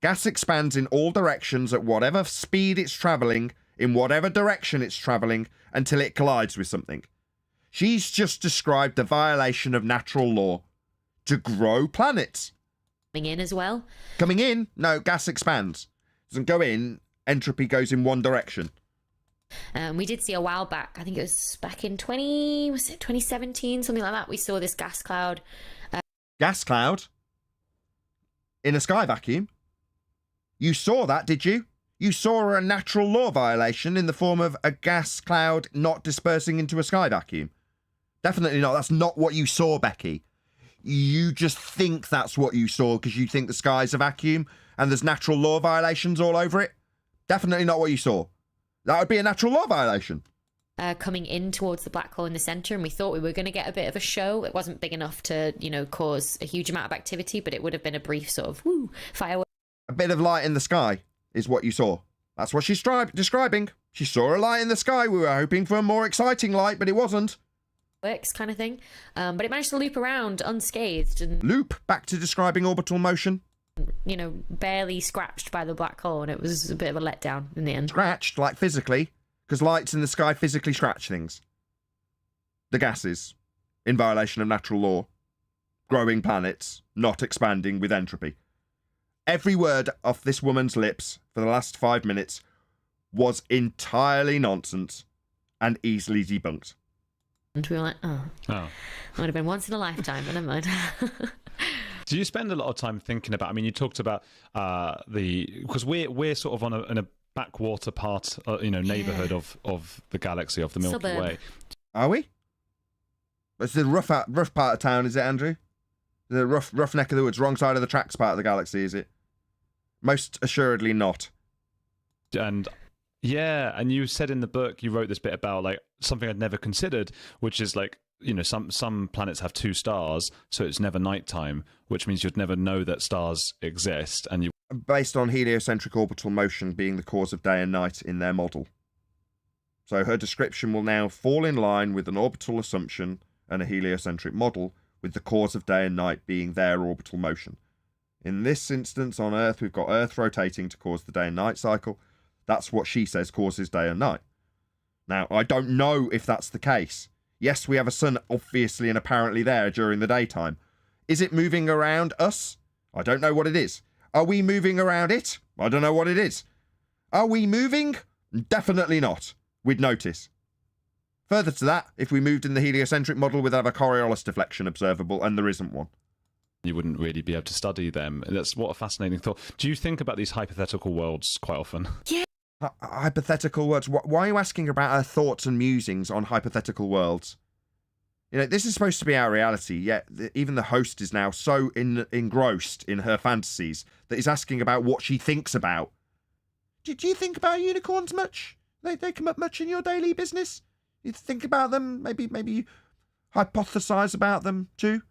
[SPEAKER 1] Gas expands in all directions at whatever speed it's travelling, in whatever direction it's travelling, until it collides with something. She's just described the violation of natural law to grow planets.
[SPEAKER 7] Coming in as well?
[SPEAKER 1] Coming in? No, gas expands. Doesn't go in, entropy goes in one direction.
[SPEAKER 7] We did see a while back, I think it was back in 2017, something like that. We saw this gas cloud.
[SPEAKER 1] Gas cloud? In a sky vacuum? You saw that, did you? You saw a natural law violation in the form of a gas cloud not dispersing into a sky vacuum. Definitely not. That's not what you saw, Becky. You just think that's what you saw because you think the sky's a vacuum and there's natural law violations all over it. Definitely not what you saw. That would be a natural law violation.
[SPEAKER 7] Coming in towards the black hole in the center, and we thought we were going to get a bit of a show. It wasn't big enough to, cause a huge amount of activity, but it would have been a brief sort of firework.
[SPEAKER 1] A bit of light in the sky is what you saw. That's what she's describing. She saw a light in the sky. We were hoping for a more exciting light, but it wasn't.
[SPEAKER 7] Works kind of thing. But it managed to loop around unscathed and
[SPEAKER 1] loop back to describing orbital motion.
[SPEAKER 7] Barely scratched by the black hole, and it was a bit of a letdown in the end.
[SPEAKER 1] Scratched, like physically, because lights in the sky physically scratch things. The gases, in violation of natural law. Growing planets, not expanding with entropy. Every word off this woman's lips for the last 5 minutes was entirely nonsense and easily debunked.
[SPEAKER 7] And we were like, oh. Would have been once in a lifetime, but never mind.
[SPEAKER 9] Do you spend a lot of time thinking about? I mean, you talked about because we're sort of in a backwater part, neighborhood of the galaxy, of the Milky Way.
[SPEAKER 1] Are we? It's the rough part of town, is it, Andrew? The rough neck of the woods, wrong side of the tracks part of the galaxy, is it? Most assuredly not.
[SPEAKER 9] And yeah, and you said in the book, you wrote this bit about like something I'd never considered, which is like, some planets have 2 stars, so it's never nighttime, which means you'd never know that stars exist. And
[SPEAKER 1] based on heliocentric orbital motion being the cause of day and night in their model. So her description will now fall in line with an orbital assumption and a heliocentric model, with the cause of day and night being their orbital motion. In this instance on Earth, we've got Earth rotating to cause the day and night cycle. That's what she says causes day and night. Now, I don't know if that's the case. Yes, we have a sun obviously and apparently there during the daytime. Is it moving around us? I don't know what it is. Are we moving around it? I don't know what it is. Are we moving? Definitely not. We'd notice. Further to that, if we moved in the heliocentric model, we'd have a Coriolis deflection observable, and there isn't one.
[SPEAKER 9] You wouldn't really be able to study them. That's what a fascinating thought. Do you think about these hypothetical worlds quite often?
[SPEAKER 7] Yeah.
[SPEAKER 1] Hypothetical worlds? Why are you asking about our thoughts and musings on hypothetical worlds? This is supposed to be our reality, yet even the host is now so engrossed in her fantasies that he's asking about what she thinks about. Do you think about unicorns much? They come up much in your daily business? You think about them? Maybe you hypothesize about them too?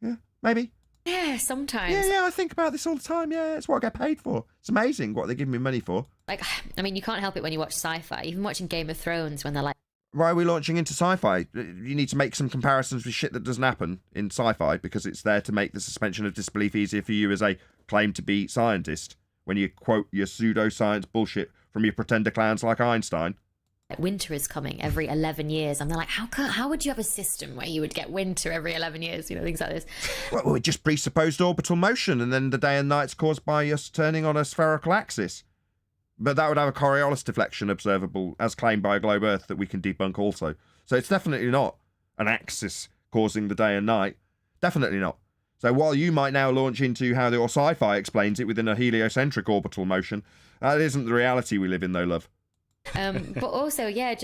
[SPEAKER 1] Yeah, maybe?
[SPEAKER 7] Yeah, sometimes.
[SPEAKER 1] Yeah, I think about this all the time. Yeah, it's what I get paid for. It's amazing what they give me money for.
[SPEAKER 7] Like, I mean, you can't help it when you watch sci-fi. Even watching Game of Thrones when they're like...
[SPEAKER 1] Why are we launching into sci-fi? You need to make some comparisons with shit that doesn't happen in sci-fi because it's there to make the suspension of disbelief easier for you as a claim-to-be scientist when you quote your pseudoscience bullshit from your pretender clowns like Einstein.
[SPEAKER 7] Winter is coming every 11 years, and they're like, how would you have a system where you would get winter every 11 years? Things like this.
[SPEAKER 1] Well, it just presupposed orbital motion, and then the day and night's caused by us turning on a spherical axis. But that would have a Coriolis deflection observable, as claimed by Globe Earth, that we can debunk also. So it's definitely not an axis causing the day and night. Definitely not. So while you might now launch into how your sci-fi explains it within a heliocentric orbital motion, that isn't the reality we live in, though, love.
[SPEAKER 7] But also, I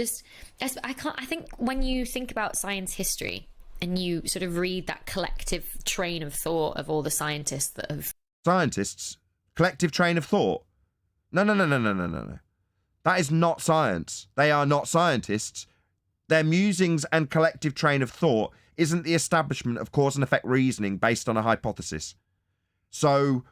[SPEAKER 7] think when you think about science history and you sort of read that collective train of thought of all the scientists that have...
[SPEAKER 1] Scientists? Collective train of thought? No. That is not science. They are not scientists. Their musings and collective train of thought isn't the establishment of cause and effect reasoning based on a hypothesis. So,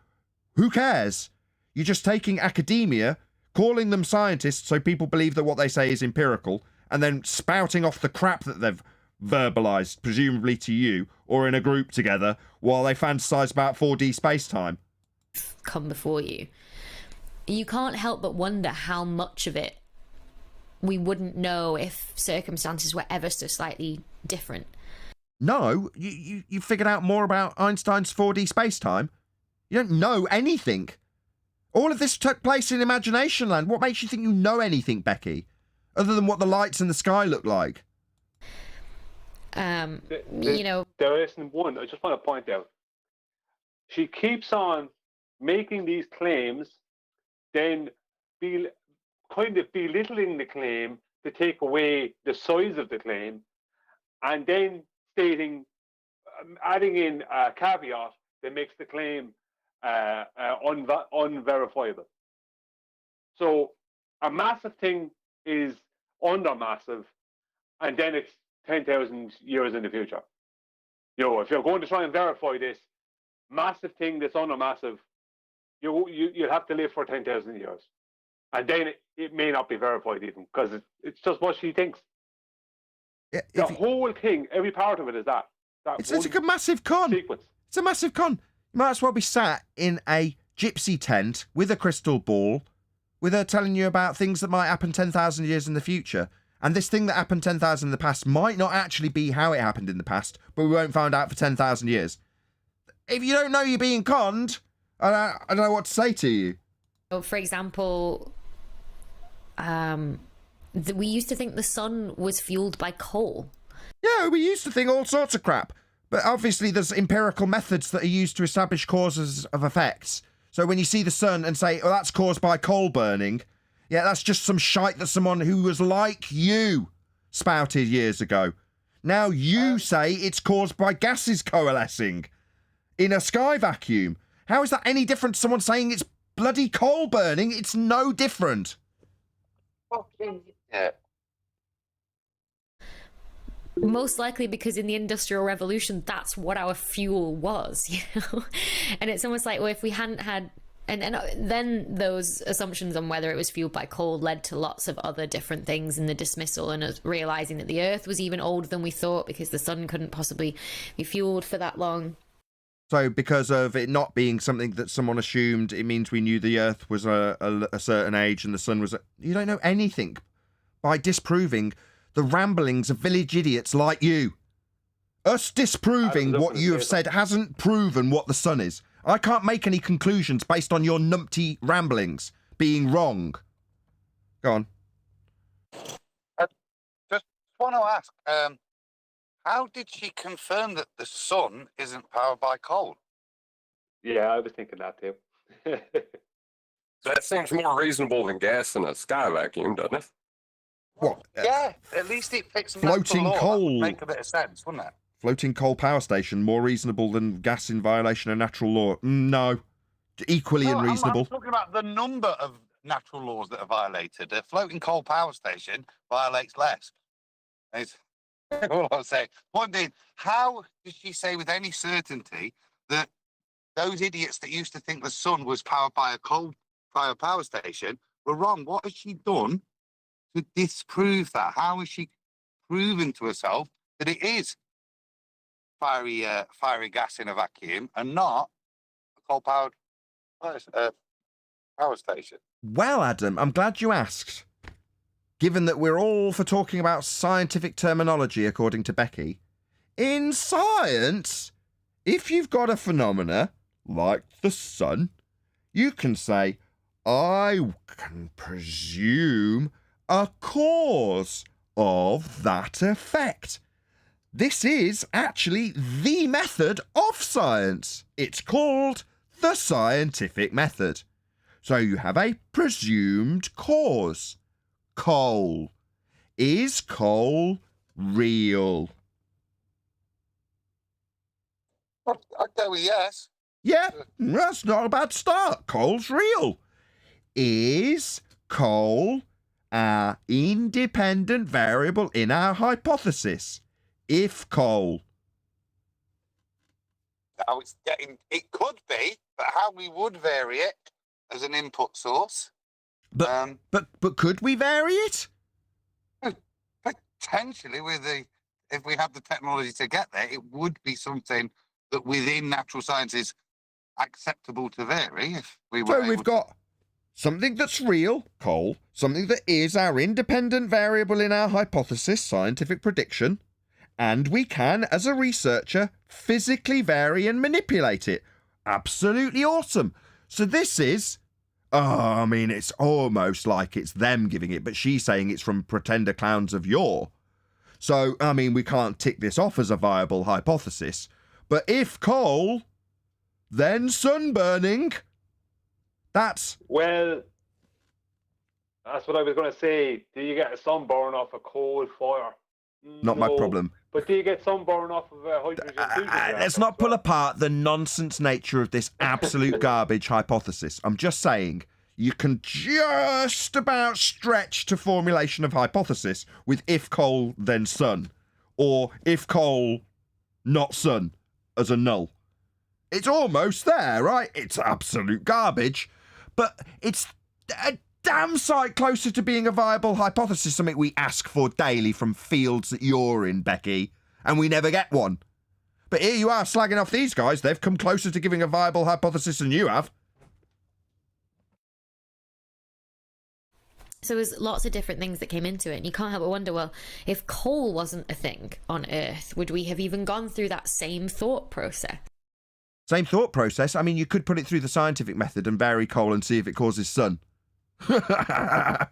[SPEAKER 1] who cares? You're just taking academia, calling them scientists so people believe that what they say is empirical, and then spouting off the crap that they've verbalized, presumably to you, or in a group together, while they fantasize about 4D space-time.
[SPEAKER 7] Come before you. You can't help but wonder how much of it we wouldn't know if circumstances were ever so slightly different.
[SPEAKER 1] No, you figured out more about Einstein's 4D space-time. You don't know anything. All of this took place in imagination land. What makes you think you know anything, Becky? other than what the lights in the sky look like?
[SPEAKER 7] You know,
[SPEAKER 6] there isn't one. I just want to point out. She keeps on making these claims, then kind of belittling the claim to take away the size of the claim, and then stating, adding in a caveat that makes the claim unverifiable. So a massive thing is under massive, and then it's 10,000 years in the future. You know, if you're going to try and verify this massive thing that's under massive, you'll have to live for 10,000 years, and then it may not be verified even, because it's just what she thinks.
[SPEAKER 1] Yeah,
[SPEAKER 6] the whole thing, every part of it is that.
[SPEAKER 1] It's like a massive con.
[SPEAKER 6] Sequence.
[SPEAKER 1] It's a massive con. You might as well be sat in a gypsy tent with a crystal ball, with her telling you about things that might happen 10,000 years in the future. And this thing that happened 10,000 in the past might not actually be how it happened in the past, but we won't find out for 10,000 years. If you don't know you're being conned, I don't know what to say to you.
[SPEAKER 7] For example, we used to think the sun was fueled by coal.
[SPEAKER 1] Yeah, we used to think all sorts of crap. But obviously there's empirical methods that are used to establish causes of effects. So when you see the sun and say, oh, that's caused by coal burning, yeah, that's just some shite that someone who was like you spouted years ago. Now you say it's caused by gases coalescing in a sky vacuum. How is that any different to someone saying it's bloody coal burning? It's no different.
[SPEAKER 10] Yeah.
[SPEAKER 7] Most likely because in the Industrial Revolution, that's what our fuel was, you know? And it's almost like, well, if we hadn't had... And then those assumptions on whether it was fueled by coal led to lots of other different things in the dismissal, and us realising that the Earth was even older than we thought because the sun couldn't possibly be fueled for that long.
[SPEAKER 1] So because of it not being something that someone assumed, it means we knew the Earth was a certain age and the sun was... You don't know anything by disproving the ramblings of village idiots like you. Us disproving what you have said hasn't proven what the sun is. I can't make any conclusions based on your numpty ramblings being wrong. Go on.
[SPEAKER 12] I just want to ask, how did she confirm that the sun isn't powered by coal?
[SPEAKER 6] Yeah, I was thinking that too.
[SPEAKER 13] That seems more reasonable than gas in a sky vacuum, doesn't it?
[SPEAKER 1] What?
[SPEAKER 12] Yeah, at least it fits
[SPEAKER 1] Floating
[SPEAKER 12] law.
[SPEAKER 1] coal.
[SPEAKER 12] That would make a bit of sense, wouldn't it?
[SPEAKER 1] Floating coal power station, more reasonable than gas in violation of natural law? No. Equally unreasonable.
[SPEAKER 12] I'm talking about the number of natural laws that are violated. A floating coal power station violates less. It's all I'm saying. Point being, how does she say with any certainty that those idiots that used to think the sun was powered by a coal-fired power station were wrong? What has she done to disprove that? How has she proven to herself that it is fiery gas in a vacuum and not a coal-powered power station?
[SPEAKER 1] Well, Adam, I'm glad you asked. Given that we're all for talking about scientific terminology, according to Becky, in science, if you've got a phenomena like the sun, you can say, I can presume a cause of that effect. This is actually the method of science. It's called the scientific method. So you have a presumed cause. Coal. Is coal real?
[SPEAKER 12] I'd go with yes.
[SPEAKER 1] Yeah, that's not a bad start. Coal's real. Is coal an independent variable in our hypothesis? If coal.
[SPEAKER 12] Now it's getting, it could be, but how we would vary it as an input source.
[SPEAKER 1] But could we vary it?
[SPEAKER 12] Potentially, if we have the technology to get there, it would be something that within natural science is acceptable to vary. If we were
[SPEAKER 1] So we've got something that's real, coal, something that is our independent variable in our hypothesis, scientific prediction, and we can, as a researcher, physically vary and manipulate it. Absolutely awesome. So this is I mean, it's almost like it's them giving it, but she's saying it's from pretender clowns of yore. So, I mean, we can't tick this off as a viable hypothesis. But if coal, then sunburning.
[SPEAKER 6] Well, that's what I was going to say. Do you get a sunburn off a coal fire?
[SPEAKER 1] Not my problem.
[SPEAKER 6] But do you get sunburn off of a hydrogen fusion reactor?
[SPEAKER 1] Let's not pull apart the nonsense nature of this absolute garbage hypothesis. I'm just saying, you can just about stretch to formulation of hypothesis with if coal, then sun. Or if coal, not sun, as a null. It's almost there, right? It's absolute garbage. But it's a damn sight closer to being a viable hypothesis, something we ask for daily from fields that you're in, Becky, and we never get one. But here you are slagging off these guys. They've come closer to giving a viable hypothesis than you have.
[SPEAKER 7] So there's lots of different things that came into it, and you can't help but wonder, well, if coal wasn't a thing on Earth, would we have even gone through that same thought process?
[SPEAKER 1] Same thought process? I mean, you could put it through the scientific method and vary coal and see if it causes sun. Yeah,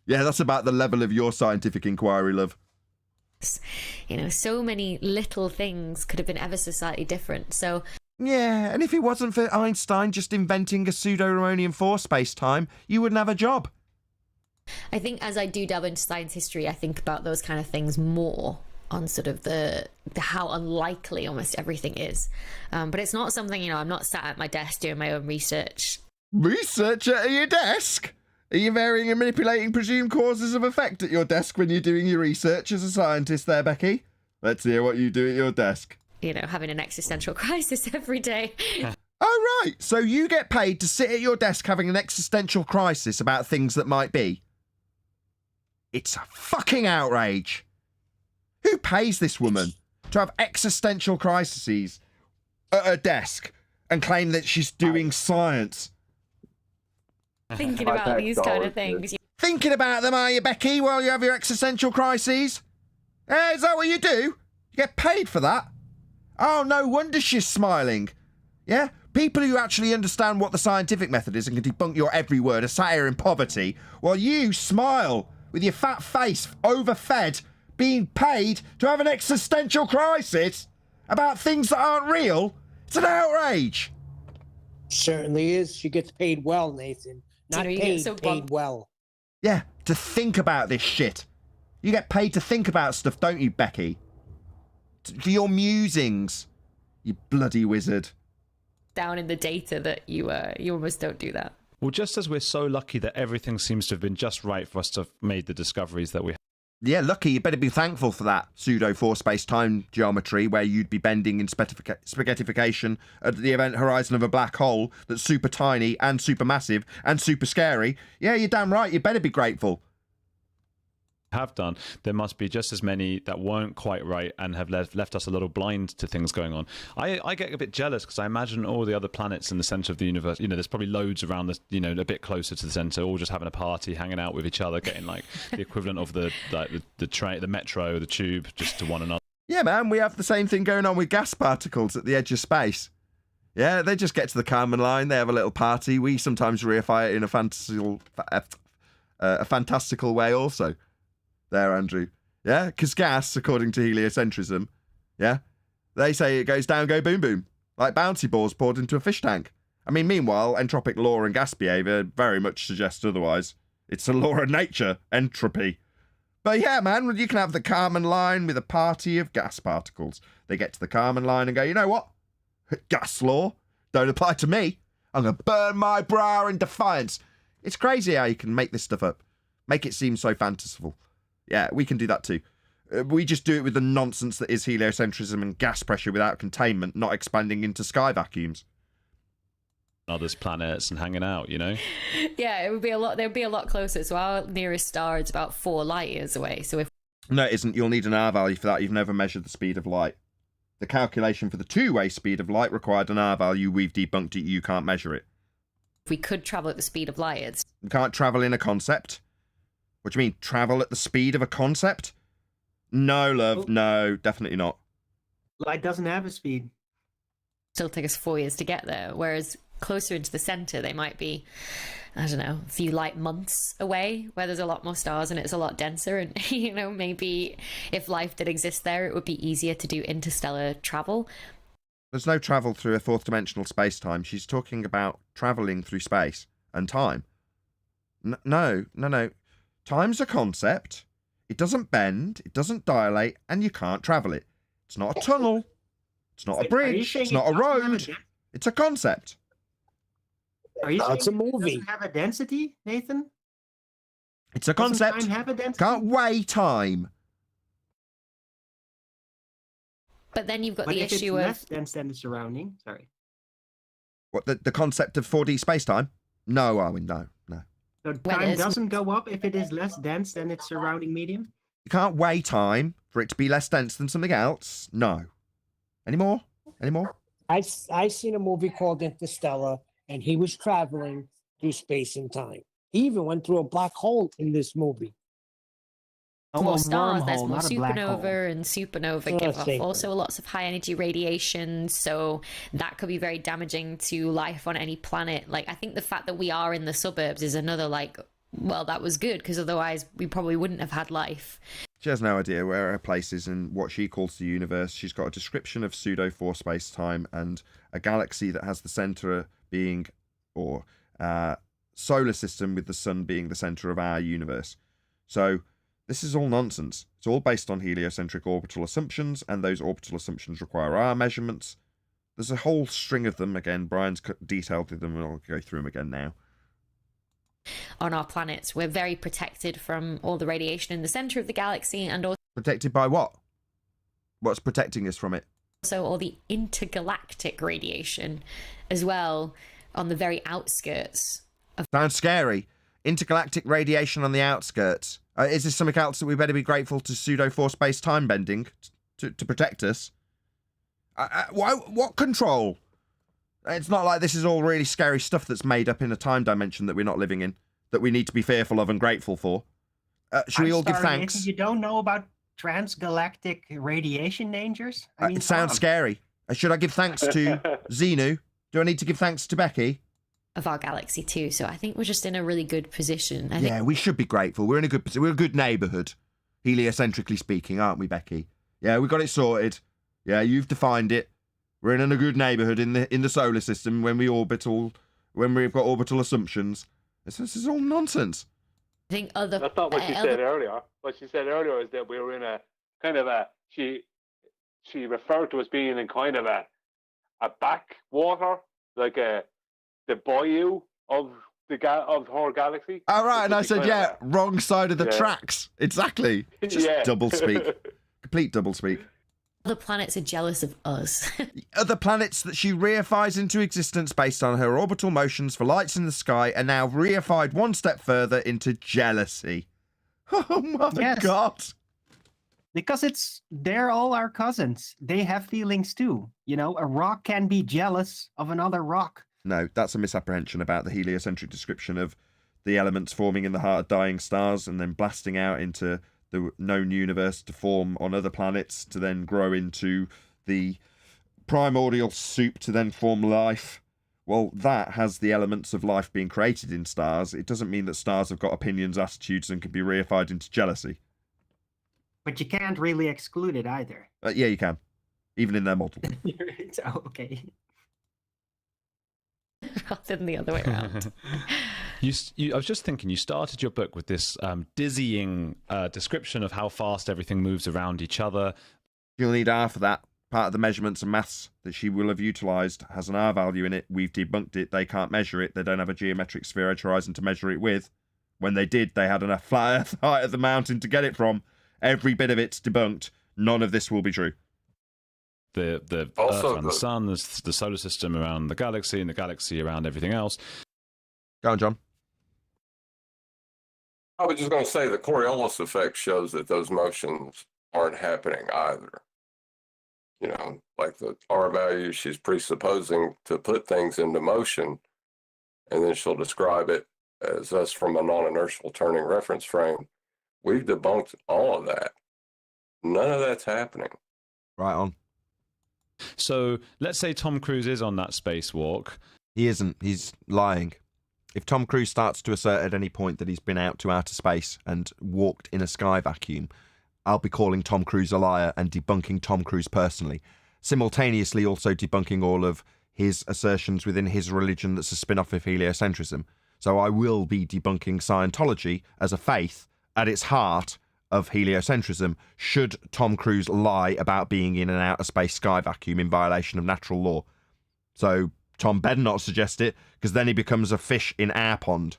[SPEAKER 1] that's about the level of your scientific inquiry, love.
[SPEAKER 7] You know, so many little things could have been ever so slightly different. So
[SPEAKER 1] yeah, and if it wasn't for Einstein just inventing a pseudo-Riemannian force space-time, you wouldn't have a job.
[SPEAKER 7] I think as I do delve into science history, I think about those kind of things more on sort of the how unlikely almost everything is. But it's not something, you know, I'm not sat at my desk doing my own research.
[SPEAKER 1] Research at your desk? Are you varying and manipulating presumed causes of effect at your desk when you're doing your research as a scientist there, Becky? Let's hear what you do at your desk.
[SPEAKER 7] You know, having an existential crisis every day.
[SPEAKER 1] Oh, right. So you get paid to sit at your desk having an existential crisis about things that might be. It's a fucking outrage. Who pays this woman to have existential crises at her desk and claim that she's doing science?
[SPEAKER 7] Thinking about these kind of things.
[SPEAKER 1] Thinking about them, are you, Becky, while you have your existential crises? Is that what you do? You get paid for that? Oh, no wonder she's smiling. Yeah? People who actually understand what the scientific method is and can debunk your every word are sat here in poverty, while you smile with your fat face, overfed, being paid to have an existential crisis about things that aren't real. It's an outrage.
[SPEAKER 5] Certainly is. She gets paid well, Nathan. Not paid well.
[SPEAKER 1] Yeah, to think about this shit. You get paid to think about stuff, don't you, Becky? For your musings, you bloody wizard.
[SPEAKER 7] Down in the data that you almost don't do that.
[SPEAKER 9] Well, just as we're so lucky that everything seems to have been just right for us to have made the discoveries that we have.
[SPEAKER 1] Yeah, lucky. You better be thankful for that pseudo-force space-time geometry where you'd be bending in spaghettification at the event horizon of a black hole that's super tiny and super massive and super scary. Yeah, you're damn right. You better be grateful.
[SPEAKER 9] Have done, there must be just as many that weren't quite right and have left us a little blind to things going on. I get a bit jealous because I imagine all the other planets in the center of the universe, you know, there's probably loads around the, you know, a bit closer to the center, all just having a party, hanging out with each other, getting like the equivalent of the train, the metro, the tube, just to one another.
[SPEAKER 1] Yeah, man, we have the same thing going on with gas particles at the edge of space. Yeah, they just get to the Kármán line, they have a little party. We sometimes reify it in a fantastical way also. There, Andrew. Yeah, because gas, according to heliocentrism, yeah, they say it goes down, go boom, boom, like bouncy balls poured into a fish tank. I mean, meanwhile, entropic law and gas behaviour very much suggest otherwise. It's a law of nature, entropy. But yeah, man, you can have the Kármán line with a party of gas particles. They get to the Kármán line and go, you know what? Gas law don't apply to me. I'm going to burn my brow in defiance. It's crazy how you can make this stuff up. Make it seem so fanciful. Yeah, we can do that too. We just do it with the nonsense that is heliocentrism and gas pressure without containment, not expanding into sky vacuums.
[SPEAKER 9] Others planets and hanging out, you know?
[SPEAKER 7] Yeah, it would be a lot. They'd be a lot closer. So our nearest star is about 4 light years away. So if
[SPEAKER 1] no, it isn't. You'll need an R value for that. You've never measured the speed of light. The calculation for the two-way speed of light required an R value. We've debunked it. You can't measure it.
[SPEAKER 7] we could travel at the speed of light,
[SPEAKER 1] You can't travel in a concept. What do you mean? Travel at the speed of a concept? No, love. No, definitely not.
[SPEAKER 8] Light doesn't have a speed.
[SPEAKER 7] Still take us 4 years to get there, whereas closer into the center, they might be, I don't know, a few light months away, where there's a lot more stars and it's a lot denser. And, maybe if life did exist there, it would be easier to do interstellar travel.
[SPEAKER 1] There's no travel through a fourth dimensional space-time. She's talking about traveling through space and time. No. Time's a concept. It doesn't bend, it doesn't dilate, and you can't travel it. It's not a tunnel. It's not a bridge. It's not a road. It's a concept.
[SPEAKER 8] Are you saying
[SPEAKER 5] It's a movie.
[SPEAKER 8] It doesn't have a density, Nathan?
[SPEAKER 1] It's a
[SPEAKER 8] Doesn't
[SPEAKER 1] concept.
[SPEAKER 8] time have a density?
[SPEAKER 1] Can't weigh time.
[SPEAKER 7] But then you've got
[SPEAKER 8] But
[SPEAKER 7] the
[SPEAKER 8] if
[SPEAKER 7] issue
[SPEAKER 8] it's
[SPEAKER 7] of
[SPEAKER 8] less dense than the surrounding, sorry.
[SPEAKER 1] What, the concept of 4D space-time? No, Arwen, no.
[SPEAKER 8] So time doesn't go up if it is less dense than its surrounding medium?
[SPEAKER 1] You can't weigh time for it to be less dense than something else. No. Any more?
[SPEAKER 5] I seen a movie called Interstellar, and he was traveling through space and time. He even went through a black hole in this movie.
[SPEAKER 7] more
[SPEAKER 8] a
[SPEAKER 7] stars, there's
[SPEAKER 8] wormhole,
[SPEAKER 7] more
[SPEAKER 8] not a black hole.
[SPEAKER 7] supernova, and supernova
[SPEAKER 5] Yeah,
[SPEAKER 7] give off
[SPEAKER 5] same
[SPEAKER 7] also lots of high energy radiation, so that could be very damaging to life on any planet. Like, I think the fact that we are in the suburbs is another, like, well, that was good, because otherwise we probably wouldn't have had life.
[SPEAKER 1] She has no idea where her place is in what she calls the universe. She's got a description of pseudo-4 space-time and a galaxy that has the centre being, or solar system with the sun being the centre of our universe. So this is all nonsense. It's all based on heliocentric orbital assumptions, and those orbital assumptions require our measurements. There's a whole string of them. Again, Brian's detailed them, and I'll go through them again now.
[SPEAKER 7] On our planets, we're very protected from all the radiation in the centre of the galaxy, and also
[SPEAKER 1] Protected by what? What's protecting us from it?
[SPEAKER 7] all the intergalactic radiation as well on the very outskirts of.
[SPEAKER 1] Sounds scary. Intergalactic radiation on the outskirts. Is this something else that we better be grateful to pseudo-4 space-time bending to protect us? What control? It's not like this is all really scary stuff that's made up in a time dimension that we're not living in, that we need to be fearful of and grateful for. Should we all give thanks?
[SPEAKER 8] Nathan, you don't know about transgalactic radiation dangers? I mean,
[SPEAKER 1] It sounds scary. Should I give thanks to Xenu? Do I need to give thanks to Becky?
[SPEAKER 7] Of our galaxy too, so I think we're just in a really good position. I
[SPEAKER 1] Yeah,
[SPEAKER 7] think
[SPEAKER 1] we should be grateful. We're in a good position. We're a good neighbourhood, heliocentrically speaking, aren't we, Becky? Yeah, we got it sorted. Yeah, you've defined it. We're in a good neighbourhood in the solar system when we've got orbital assumptions. This is all nonsense.
[SPEAKER 7] I think other.
[SPEAKER 6] That's not what she said earlier. What she said earlier is that we were in a kind of a she referred to us being in kind of a backwater, like the bayou of her galaxy.
[SPEAKER 1] All right, and I said, yeah, wrong side of the tracks. Exactly. Just double speak. Complete double speak.
[SPEAKER 7] Other planets are jealous of us.
[SPEAKER 1] Other planets that she reifies into existence based on her orbital motions for lights in the sky are now reified one step further into jealousy. Oh my God.
[SPEAKER 8] Because they're all our cousins. They have feelings too. You know, a rock can be jealous of another rock.
[SPEAKER 1] No, that's a misapprehension about the heliocentric description of the elements forming in the heart of dying stars and then blasting out into the known universe to form on other planets to then grow into the primordial soup to then form life. Well, that has the elements of life being created in stars. It doesn't mean that stars have got opinions, attitudes, and can be reified into jealousy.
[SPEAKER 8] But you can't really exclude it either.
[SPEAKER 1] Yeah, you can. Even in their model.
[SPEAKER 8] Okay.
[SPEAKER 7] Rather than the other way around.
[SPEAKER 9] I was just thinking, you started your book with this dizzying description of how fast everything moves around each other.
[SPEAKER 1] You'll need R for that. Part of the measurements and maths that she will have utilised has an R value in it. We've debunked it. They can't measure it. They don't have a geometric sphere edge horizon to measure it with. When they did, they had enough flat earth height of the mountain to get it from. Every bit of it's debunked. None of this will be true.
[SPEAKER 9] The
[SPEAKER 13] Also,
[SPEAKER 9] Earth around the sun, the solar system around the galaxy, and the galaxy around everything else.
[SPEAKER 1] Go on, John.
[SPEAKER 13] I was just going to say the Coriolis effect shows that those motions aren't happening either. You know, like the R value, she's presupposing to put things into motion, and then she'll describe it as us from a non-inertial turning reference frame. We've debunked all of that. None of that's happening.
[SPEAKER 1] Right on.
[SPEAKER 9] So let's say Tom Cruise is on that spacewalk.
[SPEAKER 1] He isn't. He's lying. If Tom Cruise starts to assert at any point that he's been out to outer space and walked in a sky vacuum, I'll be calling Tom Cruise a liar and debunking Tom Cruise personally, simultaneously also debunking all of his assertions within his religion that's a spin-off of heliocentrism. So I will be debunking Scientology as a faith at its heart of heliocentrism should Tom Cruise lie about being in an outer space sky vacuum in violation of natural law. So Tom better not suggest it, because then he becomes a fish in our pond,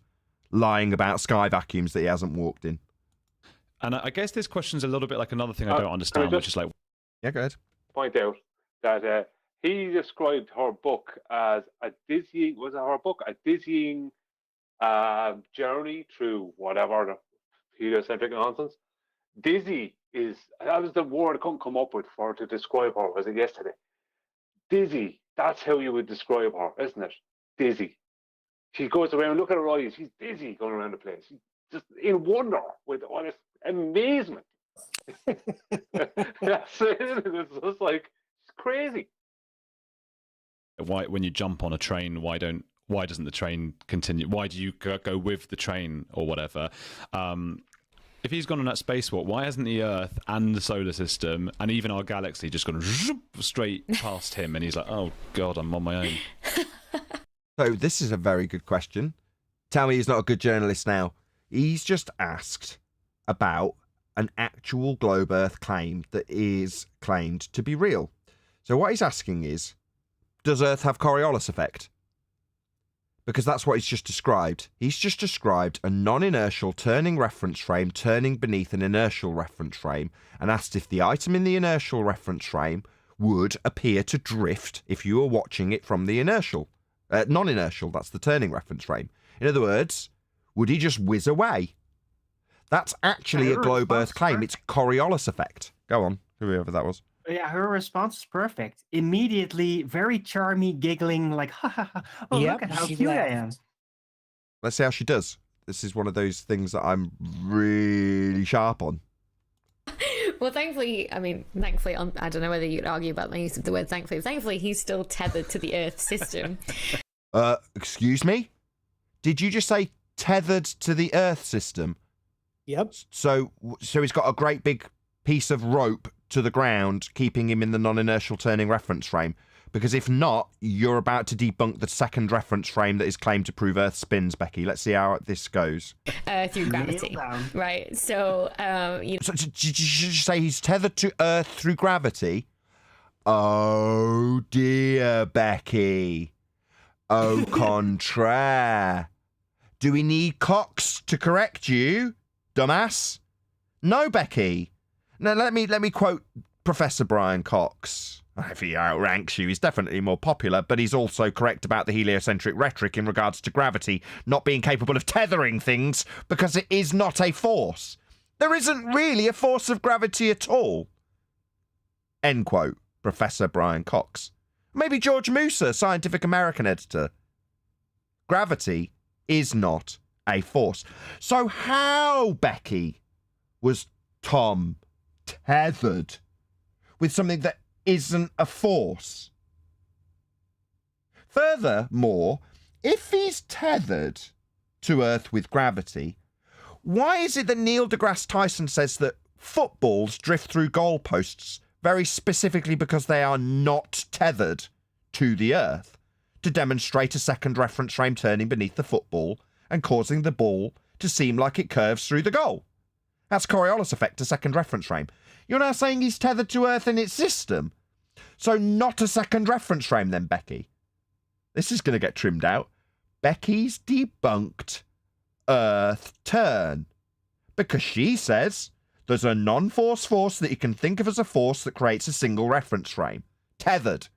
[SPEAKER 1] lying about sky vacuums that he hasn't walked in.
[SPEAKER 9] And I guess this question's a little bit like another thing I don't understand, which is like...
[SPEAKER 1] Yeah, go ahead.
[SPEAKER 6] Point out that he described her book as a dizzying, journey through whatever the heliocentric nonsense. Dizzy that was the word I couldn't come up with to describe her, was it yesterday? Dizzy, that's how you would describe her, isn't it? Dizzy. She goes around, look at her eyes, she's dizzy going around the place. She's just in wonder with all this amazement. That's it. It's just like, it's crazy.
[SPEAKER 9] Why, when you jump on a train, why doesn't the train continue? Why do you go with the train or whatever? If he's gone on that spacewalk, why hasn't the Earth and the solar system and even our galaxy just gone straight past him? And he's like, oh God, I'm on my own.
[SPEAKER 1] So this is a very good question. Tell me he's not a good journalist now. He's just asked about an actual globe Earth claim that is claimed to be real. So what he's asking is, does Earth have Coriolis effect? Because that's what he's just described. He's just described a non-inertial turning reference frame turning beneath an inertial reference frame and asked if the item in the inertial reference frame would appear to drift if you were watching it from the inertial. Non-inertial, that's the turning reference frame. In other words, would he just whiz away? That's actually a globe Earth claim. It's Coriolis effect. Go on, whoever that was.
[SPEAKER 8] Yeah, her response is perfect. Immediately, very charmy, giggling, like, ha ha ha. Oh,
[SPEAKER 5] Yep,
[SPEAKER 8] look at how
[SPEAKER 5] she
[SPEAKER 8] cute I
[SPEAKER 5] laughed.
[SPEAKER 8] am.
[SPEAKER 1] Let's see how she does. This is one of those things that I'm really sharp on.
[SPEAKER 7] Well, thankfully, I don't know whether you'd argue about my use of the word thankfully. Thankfully, he's still tethered to the Earth system.
[SPEAKER 1] Excuse me? Did you just say tethered to the Earth system?
[SPEAKER 5] Yep.
[SPEAKER 1] So he's got a great big piece of rope to the ground, keeping him in the non-inertial turning reference frame. Because if not, you're about to debunk the second reference frame that is claimed to prove Earth spins, Becky. Let's see how this goes.
[SPEAKER 7] Through gravity. Right. So,
[SPEAKER 1] So did you say he's tethered to Earth through gravity? Oh dear, Becky. Au contraire. Do we need Cox to correct you, dumbass? No, Becky. Now let me quote Professor Brian Cox. If he outranks you, he's definitely more popular, but he's also correct about the heliocentric rhetoric in regards to gravity not being capable of tethering things because it is not a force. There isn't really a force of gravity at all. End quote. Professor Brian Cox. Maybe George Musa, Scientific American editor. Gravity is not a force. So how, Becky, was Tom tethered with something that isn't a force? Furthermore, if he's tethered to Earth with gravity, why is it that Neil deGrasse Tyson says that footballs drift through goalposts very specifically because they are not tethered to the Earth, to demonstrate a second reference frame turning beneath the football and causing the ball to seem like it curves through the goal? That's Coriolis effect, a second reference frame. You're now saying he's tethered to Earth in its system. So not a second reference frame then, Becky. This is going to get trimmed out. Becky's debunked Earth turn. Because she says there's a non-force force that you can think of as a force that creates a single reference frame. Tethered.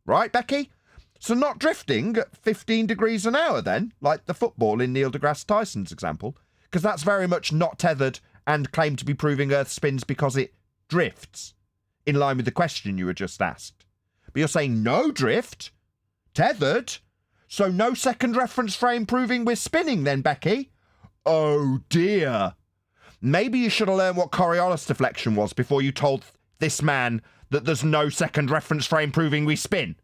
[SPEAKER 1] Right, Becky? So not drifting at 15 degrees an hour then, like the football in Neil deGrasse Tyson's example, because that's very much not tethered and claimed to be proving Earth spins because it drifts, in line with the question you were just asked. But you're saying no drift, tethered, so no second reference frame proving we're spinning then, Becky? Oh dear. Maybe you should have learned what Coriolis deflection was before you told this man that there's no second reference frame proving we spin.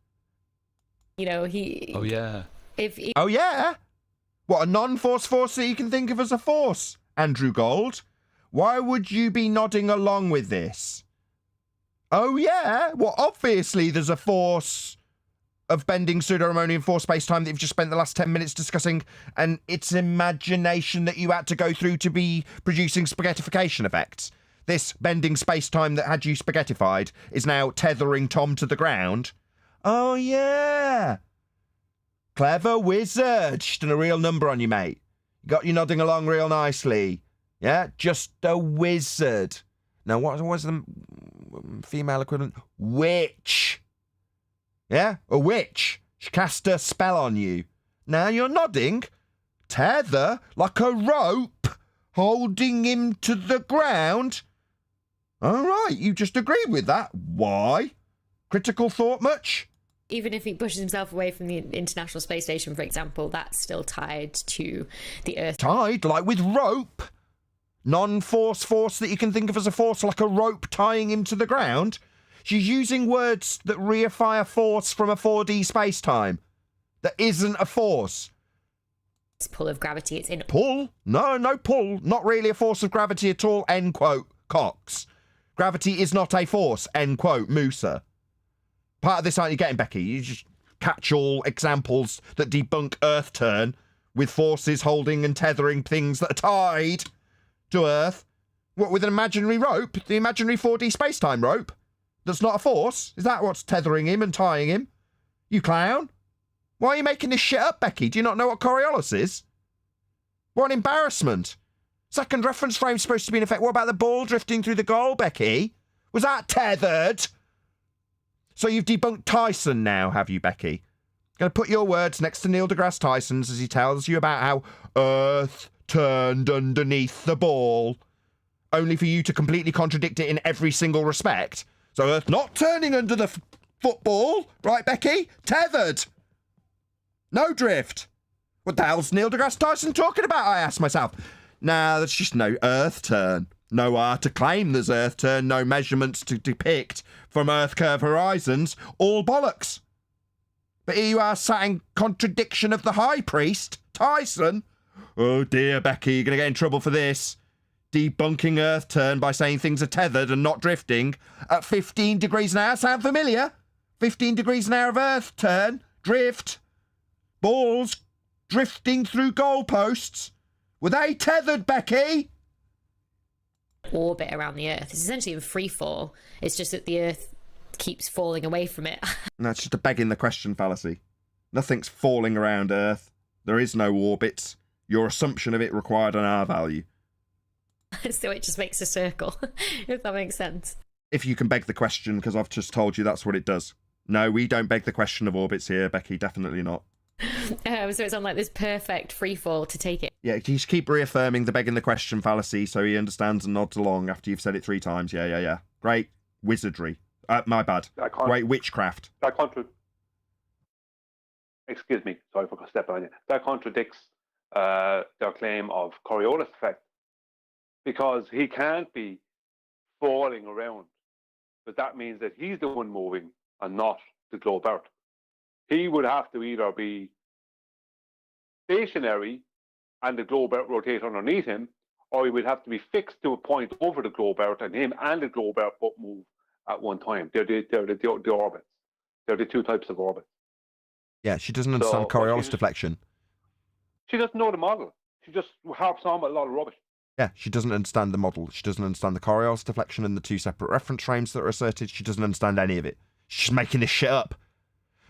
[SPEAKER 7] he...
[SPEAKER 9] Oh, yeah.
[SPEAKER 1] Oh, yeah? What, a non-force force that you can think of as a force, Andrew Gold? Why would you be nodding along with this? Oh, yeah? Well, obviously there's a force of bending pseudo-Riemannian force space-time that you've just spent the last 10 minutes discussing, and it's imagination that you had to go through to be producing spaghettification effects. This bending space-time that had you spaghettified is now tethering Tom to the ground. Oh, yeah. Clever wizard. She's done a real number on you, mate. You got you nodding along real nicely. Yeah, just a wizard. Now, what was the female equivalent? Witch. Yeah, a witch. She cast a spell on you. Now you're nodding. Tether like a rope, holding him to the ground. All right, you just agreed with that. Why? Critical thought much?
[SPEAKER 7] Even if he pushes himself away from the International Space Station, for example, that's still tied to the Earth.
[SPEAKER 1] Tied, like with rope? Non-force force that you can think of as a force, like a rope tying him to the ground? She's using words that reify a force from a 4D space-time. That isn't a force.
[SPEAKER 7] It's pull of gravity, it's in...
[SPEAKER 1] Pull? No pull. Not really a force of gravity at all, end quote, Cox. Gravity is not a force, end quote, Musa. Part of this aren't you getting, Becky? You just catch all examples that debunk Earth turn with forces holding and tethering things that are tied to Earth. What, with an imaginary rope? The imaginary 4D space-time rope? That's not a force? Is that what's tethering him and tying him? You clown? Why are you making this shit up, Becky? Do you not know what Coriolis is? What an embarrassment. Second reference frame's supposed to be in effect. What about the ball drifting through the goal, Becky? Was that tethered? So you've debunked Tyson now, have you, Becky? Going to put your words next to Neil deGrasse Tyson's as he tells you about how Earth turned underneath the ball, only for you to completely contradict it in every single respect. So Earth not turning under the football, right, Becky? Tethered. No drift. What the hell's Neil deGrasse Tyson talking about, I ask myself. Nah, that's just no Earth turn. No R to claim there's Earth turn, no measurements to depict from Earth curve horizons, all bollocks. But here you are sat in contradiction of the High Priest, Tyson. Oh dear, Becky, you're going to get in trouble for this. Debunking Earth turn by saying things are tethered and not drifting at 15 degrees an hour. Sound familiar? 15 degrees an hour of Earth turn, drift, balls drifting through goalposts. Were they tethered, Becky?
[SPEAKER 7] Orbit around the Earth. It's essentially in free fall. It's just that the Earth keeps falling away from it.
[SPEAKER 1] That's just a begging the question fallacy. Nothing's falling around Earth. There is no orbits. Your assumption of it required an R value.
[SPEAKER 7] So it just makes a circle, if that makes sense.
[SPEAKER 1] If you can beg the question, because I've just told you that's what it does. No, we don't beg the question of orbits here, Becky, definitely not.
[SPEAKER 7] So it's on like this perfect free fall to take it.
[SPEAKER 1] Yeah, you just keep reaffirming the begging the question fallacy so he understands and nods along after you've said it 3 times. Yeah. Great wizardry. My bad. Great witchcraft.
[SPEAKER 6] Excuse me, sorry for stepping on you. That contradicts their claim of Coriolis effect, because he can't be falling around, but that means that he's the one moving and not the globe Earth. He would have to either be stationary and the globe Earth rotate underneath him, or he would have to be fixed to a point over the globe Earth, and him and the globe Earth both move at one time. They're the orbits. They're the 2 types of orbits.
[SPEAKER 1] Yeah, she doesn't understand Coriolis deflection.
[SPEAKER 6] She doesn't know the model. She just harps on with a lot of rubbish.
[SPEAKER 1] Yeah, she doesn't understand the model. She doesn't understand the Coriolis deflection and the 2 separate reference frames that are asserted. She doesn't understand any of it. She's making this shit up.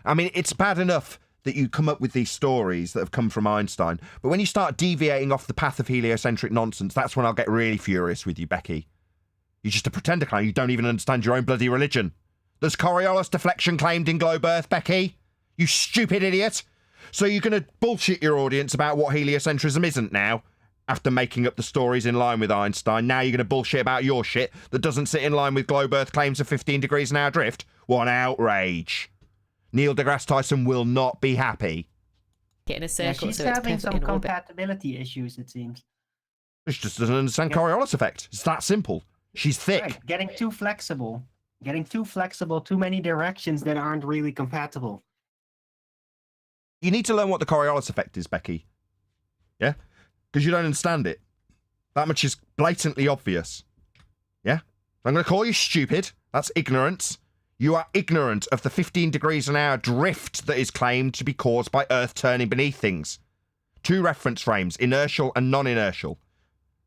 [SPEAKER 1] I mean, it's bad enough that you come up with these stories that have come from Einstein, but when you start deviating off the path of heliocentric nonsense, that's when I'll get really furious with you, Becky. You're just a pretender clown. You don't even understand your own bloody religion. There's Coriolis deflection claimed in globe Earth, Becky. You stupid idiot. So you're going to bullshit your audience about what heliocentrism isn't now? After making up the stories in line with Einstein, now you're going to bullshit about your shit that doesn't sit in line with globe Earth claims of 15 degrees an hour drift? What an outrage. Neil deGrasse Tyson will not be happy.
[SPEAKER 7] Get in a circle.
[SPEAKER 8] She's
[SPEAKER 7] so it's
[SPEAKER 8] having some
[SPEAKER 7] perfect in orbit.
[SPEAKER 8] compatibility issues, it seems.
[SPEAKER 1] She just doesn't understand Coriolis effect. It's that simple. She's thick.
[SPEAKER 8] Right. Getting too flexible, too many directions that aren't really compatible.
[SPEAKER 1] You need to learn what the Coriolis effect is, Becky. Yeah? Because you don't understand it. That much is blatantly obvious. Yeah? I'm going to call you stupid. That's ignorance. You are ignorant of the 15 degrees an hour drift that is claimed to be caused by Earth turning beneath things. 2 reference frames, inertial and non-inertial.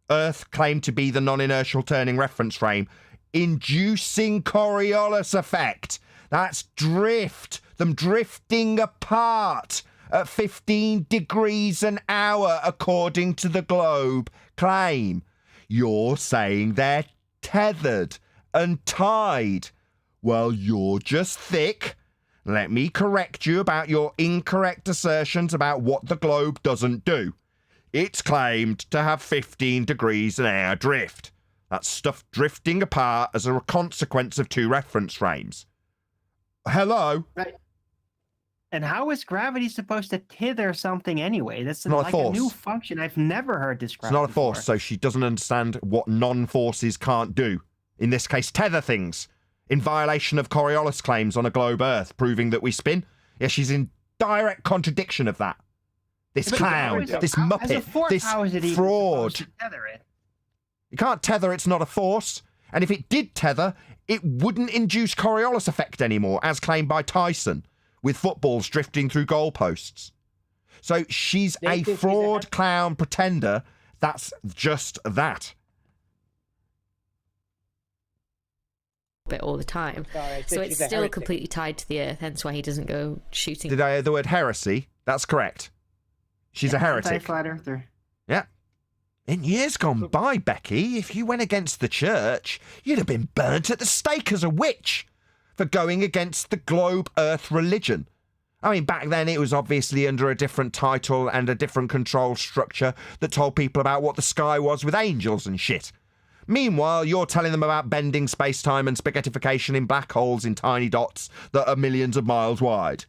[SPEAKER 1] Earth claimed to be the non-inertial turning reference frame, inducing Coriolis effect. That's drift. Them drifting apart at 15 degrees an hour, according to the globe claim. You're saying they're tethered and tied. Well, you're just thick. Let me correct you about your incorrect assertions about what the globe doesn't do. It's claimed to have 15 degrees an hour drift. That's stuff drifting apart as a consequence of 2 reference frames. Hello?
[SPEAKER 8] Right. And how is gravity supposed to tether something anyway? That's
[SPEAKER 1] not
[SPEAKER 8] like
[SPEAKER 1] a force.
[SPEAKER 8] A new function. I've never heard described.
[SPEAKER 1] It's not a
[SPEAKER 8] before.
[SPEAKER 1] force, so she doesn't understand what non-forces can't do. In this case, tether things. In violation of Coriolis claims on a globe Earth, proving that we spin. Yeah, she's in direct contradiction of that. This clown, this muppet, this fraud. You can't tether, it's not a force. And if it did tether, it wouldn't induce Coriolis effect anymore, as claimed by Tyson, with footballs drifting through goalposts. So she's a fraud, clown, pretender. That's just that.
[SPEAKER 7] Bit all the time. So it's still completely tied to the Earth, hence why he doesn't go shooting.
[SPEAKER 1] Did I hear the word heresy? That's correct. She's a heretic.
[SPEAKER 8] Flat earther.
[SPEAKER 1] Yeah. In years gone by, Becky, if you went against the church, you'd have been burnt at the stake as a witch for going against the globe Earth religion. I mean, back then it was obviously under a different title and a different control structure that told people about what the sky was with angels and shit. Meanwhile, you're telling them about bending space-time and spaghettification in black holes in tiny dots that are millions of miles wide.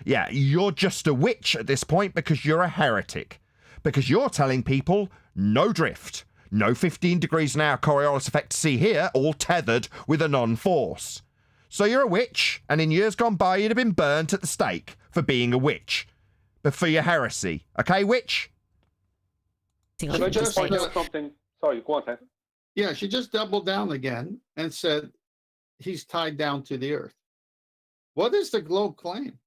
[SPEAKER 1] Yeah, you're just a witch at this point because you're a heretic. Because you're telling people no drift, no 15 degrees an hour Coriolis effect to see here, all tethered with a non-force. So you're a witch, and in years gone by you'd have been burnt at the stake for being a witch. But for your heresy. Okay, witch?
[SPEAKER 6] Can I just point out something? Sorry, go on, Ted.
[SPEAKER 10] Yeah, she just doubled down again and said he's tied down to the Earth. What is the globe claim?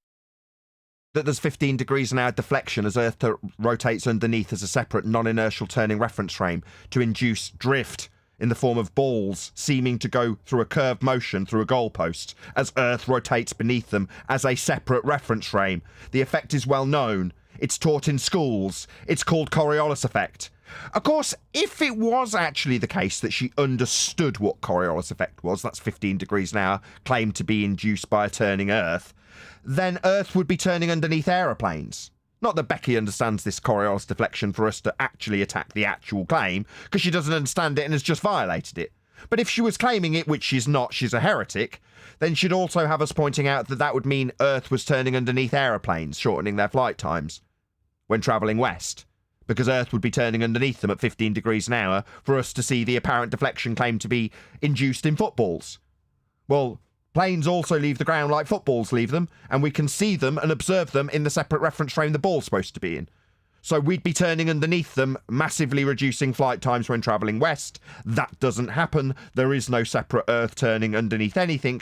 [SPEAKER 1] That there's 15 degrees an hour deflection as Earth rotates underneath as a separate non-inertial turning reference frame to induce drift in the form of balls seeming to go through a curved motion through a goalpost as Earth rotates beneath them as a separate reference frame. The effect is well known. It's taught in schools. It's called Coriolis effect. Of course, if it was actually the case that she understood what Coriolis effect was, that's 15 degrees an hour, claimed to be induced by a turning Earth, then Earth would be turning underneath aeroplanes. Not that Becky understands this Coriolis deflection for us to actually attack the actual claim, because she doesn't understand it and has just violated it. But if she was claiming it, which she's not, she's a heretic, then she'd also have us pointing out that that would mean Earth was turning underneath aeroplanes, shortening their flight times when travelling west. Because Earth would be turning underneath them at 15 degrees an hour for us to see the apparent deflection claimed to be induced in footballs. Well, planes also leave the ground like footballs leave them, and we can see them and observe them in the separate reference frame the ball's supposed to be in. So we'd be turning underneath them, massively reducing flight times when travelling west. That doesn't happen. There is no separate Earth turning underneath anything.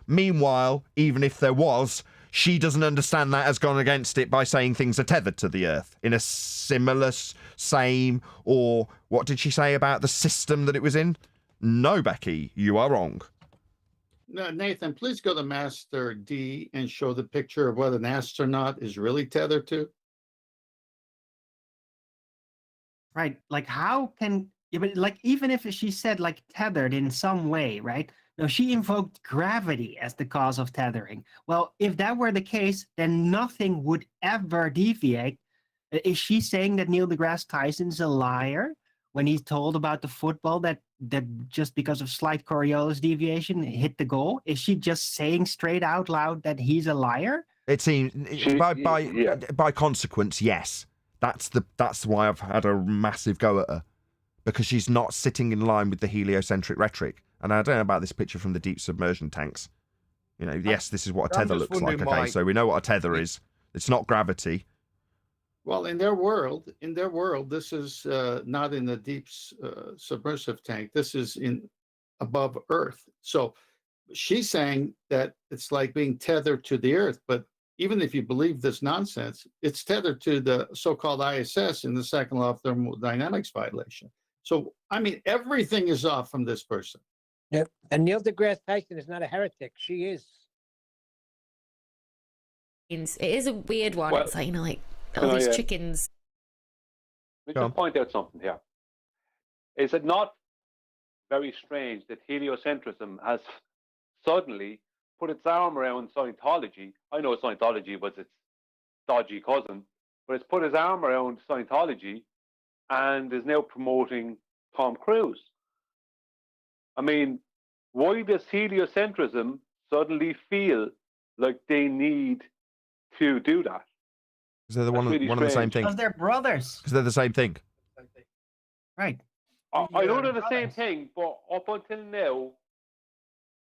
[SPEAKER 1] Meanwhile, even if there was, she doesn't understand that, has gone against it by saying things are tethered to the Earth in a similar, same, or what did she say about the system that it was in? No, Becky, you are wrong.
[SPEAKER 10] No, Nathan, please go to Master D and show the picture of what an astronaut is really tethered to.
[SPEAKER 8] Right. Like, how can, yeah, but like, even if she said like tethered in some way, right? No, she invoked gravity as the cause of tethering. Well, if that were the case, then nothing would ever deviate. Is she saying that Neil deGrasse Tyson's a liar when he's told about the football that just because of slight Coriolis deviation hit the goal? Is she just saying straight out loud that he's a liar?
[SPEAKER 1] It seems by consequence, yes. That's why I've had a massive go at her, because she's not sitting in line with the heliocentric rhetoric. And I don't know about this picture from the deep submersion tanks. You know, yes, this is what a tether looks like. Okay, so we know what a tether is. It's not gravity.
[SPEAKER 10] Well, in their world, this is not in the deep submersive tank. This is in above Earth. So she's saying that it's like being tethered to the Earth. But even if you believe this nonsense, it's tethered to the so-called ISS in the second law of thermodynamics violation. So, I mean, everything is off from this person.
[SPEAKER 5] Yep. And Neil deGrasse Tyson is not a heretic. She is.
[SPEAKER 7] It is a weird one.
[SPEAKER 6] Well,
[SPEAKER 7] it's like, like all these chickens.
[SPEAKER 6] Let me just point out something here. Is it not very strange that heliocentrism has suddenly put its arm around Scientology? I know Scientology was its dodgy cousin, but it's put its arm around Scientology and is now promoting Tom Cruise. I mean, why does heliocentrism suddenly feel like they need to do that?
[SPEAKER 1] Because they're one of the same thing.
[SPEAKER 8] Because they're brothers.
[SPEAKER 1] Because they're the same thing.
[SPEAKER 8] Right.
[SPEAKER 6] I know they're the same thing, but up until now,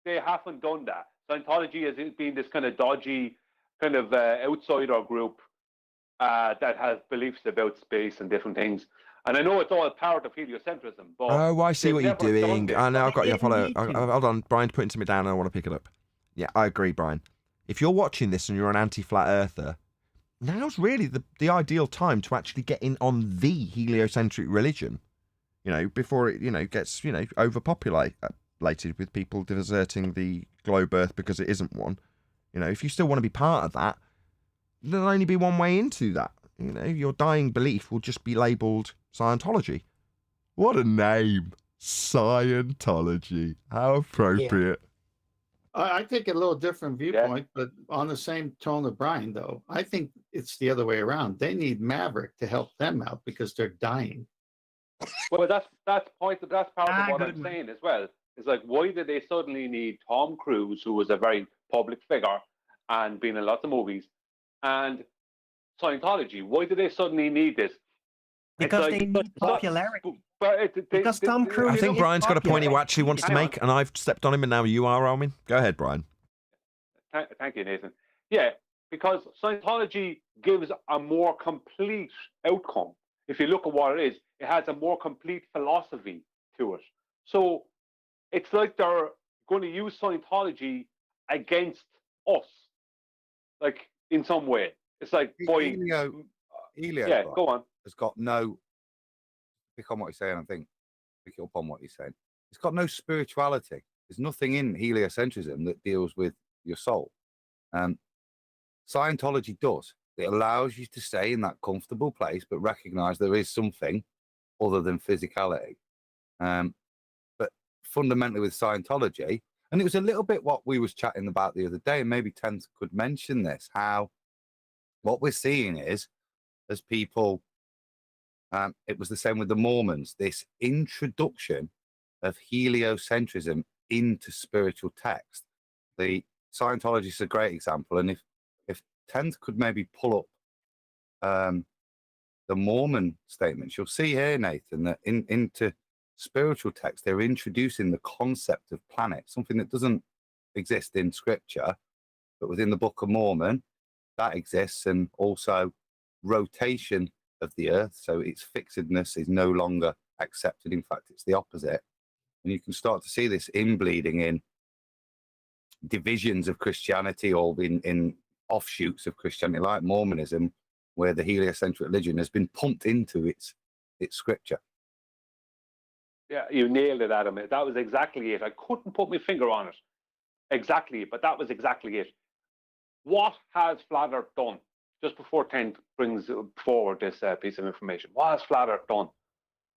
[SPEAKER 6] they haven't done that. Scientology has been this kind of dodgy, kind of outsider group that has beliefs about space and different things. And I know it's all part of heliocentrism, but
[SPEAKER 1] oh, I see what you're doing.
[SPEAKER 6] This.
[SPEAKER 1] I know, I've got you. Follow. Hold on, Brian's putting something down, and I want to pick it up. Yeah, I agree, Brian. If you're watching this and you're an anti-flat earther, now's really the ideal time to actually get in on the heliocentric religion. You know, before it, gets, overpopulated with people deserting the globe Earth because it isn't one. If you still want to be part of that, there'll only be one way into that. Your dying belief will just be labelled Scientology. What a name. Scientology. How appropriate.
[SPEAKER 10] Yeah. I take a little different viewpoint, but on the same tone of Brian, though. I think it's the other way around. They need Maverick to help them out because they're dying.
[SPEAKER 6] Well, that's part of what I'm saying as well. It's like, why did they suddenly need Tom Cruise, who was a very public figure and been in lots of movies, and Scientology? Why did they suddenly need this?
[SPEAKER 8] Because they need popularity. Because Tom Cruise.
[SPEAKER 1] I think Brian's got a point he actually wants to make, and I've stepped on him, and now you are, Almin. Go ahead, Brian.
[SPEAKER 6] Thank you, Nathan. Yeah, because Scientology gives a more complete outcome. If you look at what it is, it has a more complete philosophy to it. So it's like they're going to use Scientology against us, like in some way. It's like,
[SPEAKER 14] Helio,
[SPEAKER 6] yeah, go on.
[SPEAKER 14] Has got no, pick on what he's saying, I think, pick up on what he's saying. It's got no spirituality. There's nothing in heliocentrism that deals with your soul. Scientology does. It allows you to stay in that comfortable place, but recognize there is something other than physicality. But fundamentally with Scientology, and it was a little bit what we was chatting about the other day, and maybe Tenth could mention this, how what we're seeing is, as people, it was the same with the Mormons, this introduction of heliocentrism into spiritual text. The Scientology is a great example, and if Tenth could maybe pull up the Mormon statements, you'll see here, Nathan, that into spiritual text, they're introducing the concept of planet, something that doesn't exist in scripture, but within the Book of Mormon, that exists, and also rotation of the earth. So its fixedness is no longer accepted. In fact, it's the opposite. And you can start to see this inbleeding in divisions of Christianity, or in offshoots of Christianity, like Mormonism, where the heliocentric religion has been pumped into its scripture.
[SPEAKER 6] Yeah, you nailed it, Adam. That was exactly it. I couldn't put my finger on it exactly, but that was exactly it. What has Flat Earth done? Just before Tenth brings forward this piece of information, what has Flat Earth done?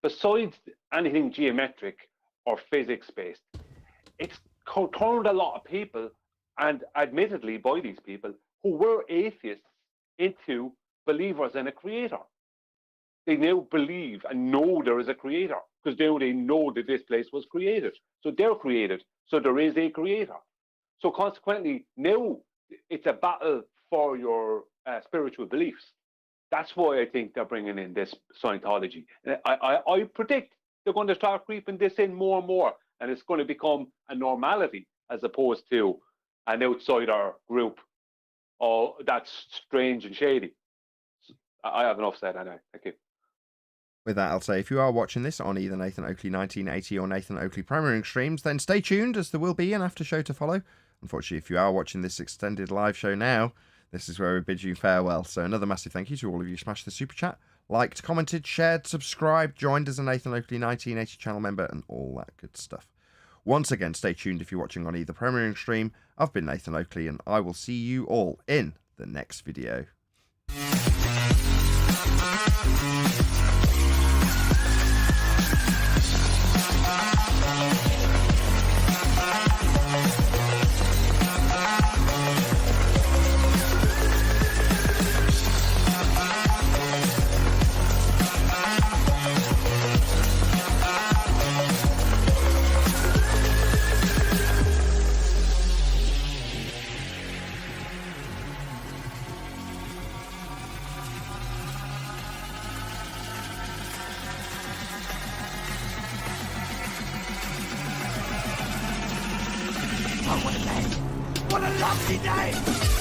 [SPEAKER 6] Besides anything geometric or physics-based, it's turned a lot of people, and admittedly by these people, who were atheists, into believers in a creator. They now believe and know there is a creator, because now they know that this place was created. So they're created, so there is a creator. So consequently, now it's a battle for your spiritual beliefs. That's why I think they're bringing in this Scientology. I predict they're going to start creeping this in more and more, and it's going to become a normality as opposed to an outsider group oh, that's strange and shady. I have enough said, I know. Thank you.
[SPEAKER 1] With that, I'll say if you are watching this on either Nathan Oakley 1980 or Nathan Oakley Premiering streams, then stay tuned as there will be an after show to follow. Unfortunately, if you are watching this extended live show now, this is where we bid you farewell. So another massive thank you to all of you who smashed the super chat, liked, commented, shared, subscribed, joined as a Nathan Oakley 1980 channel member, and all that good stuff. Once again, stay tuned if you're watching on either Premiering stream. I've been Nathan Oakley, and I will see you all in the next video.
[SPEAKER 15] What a lovely day!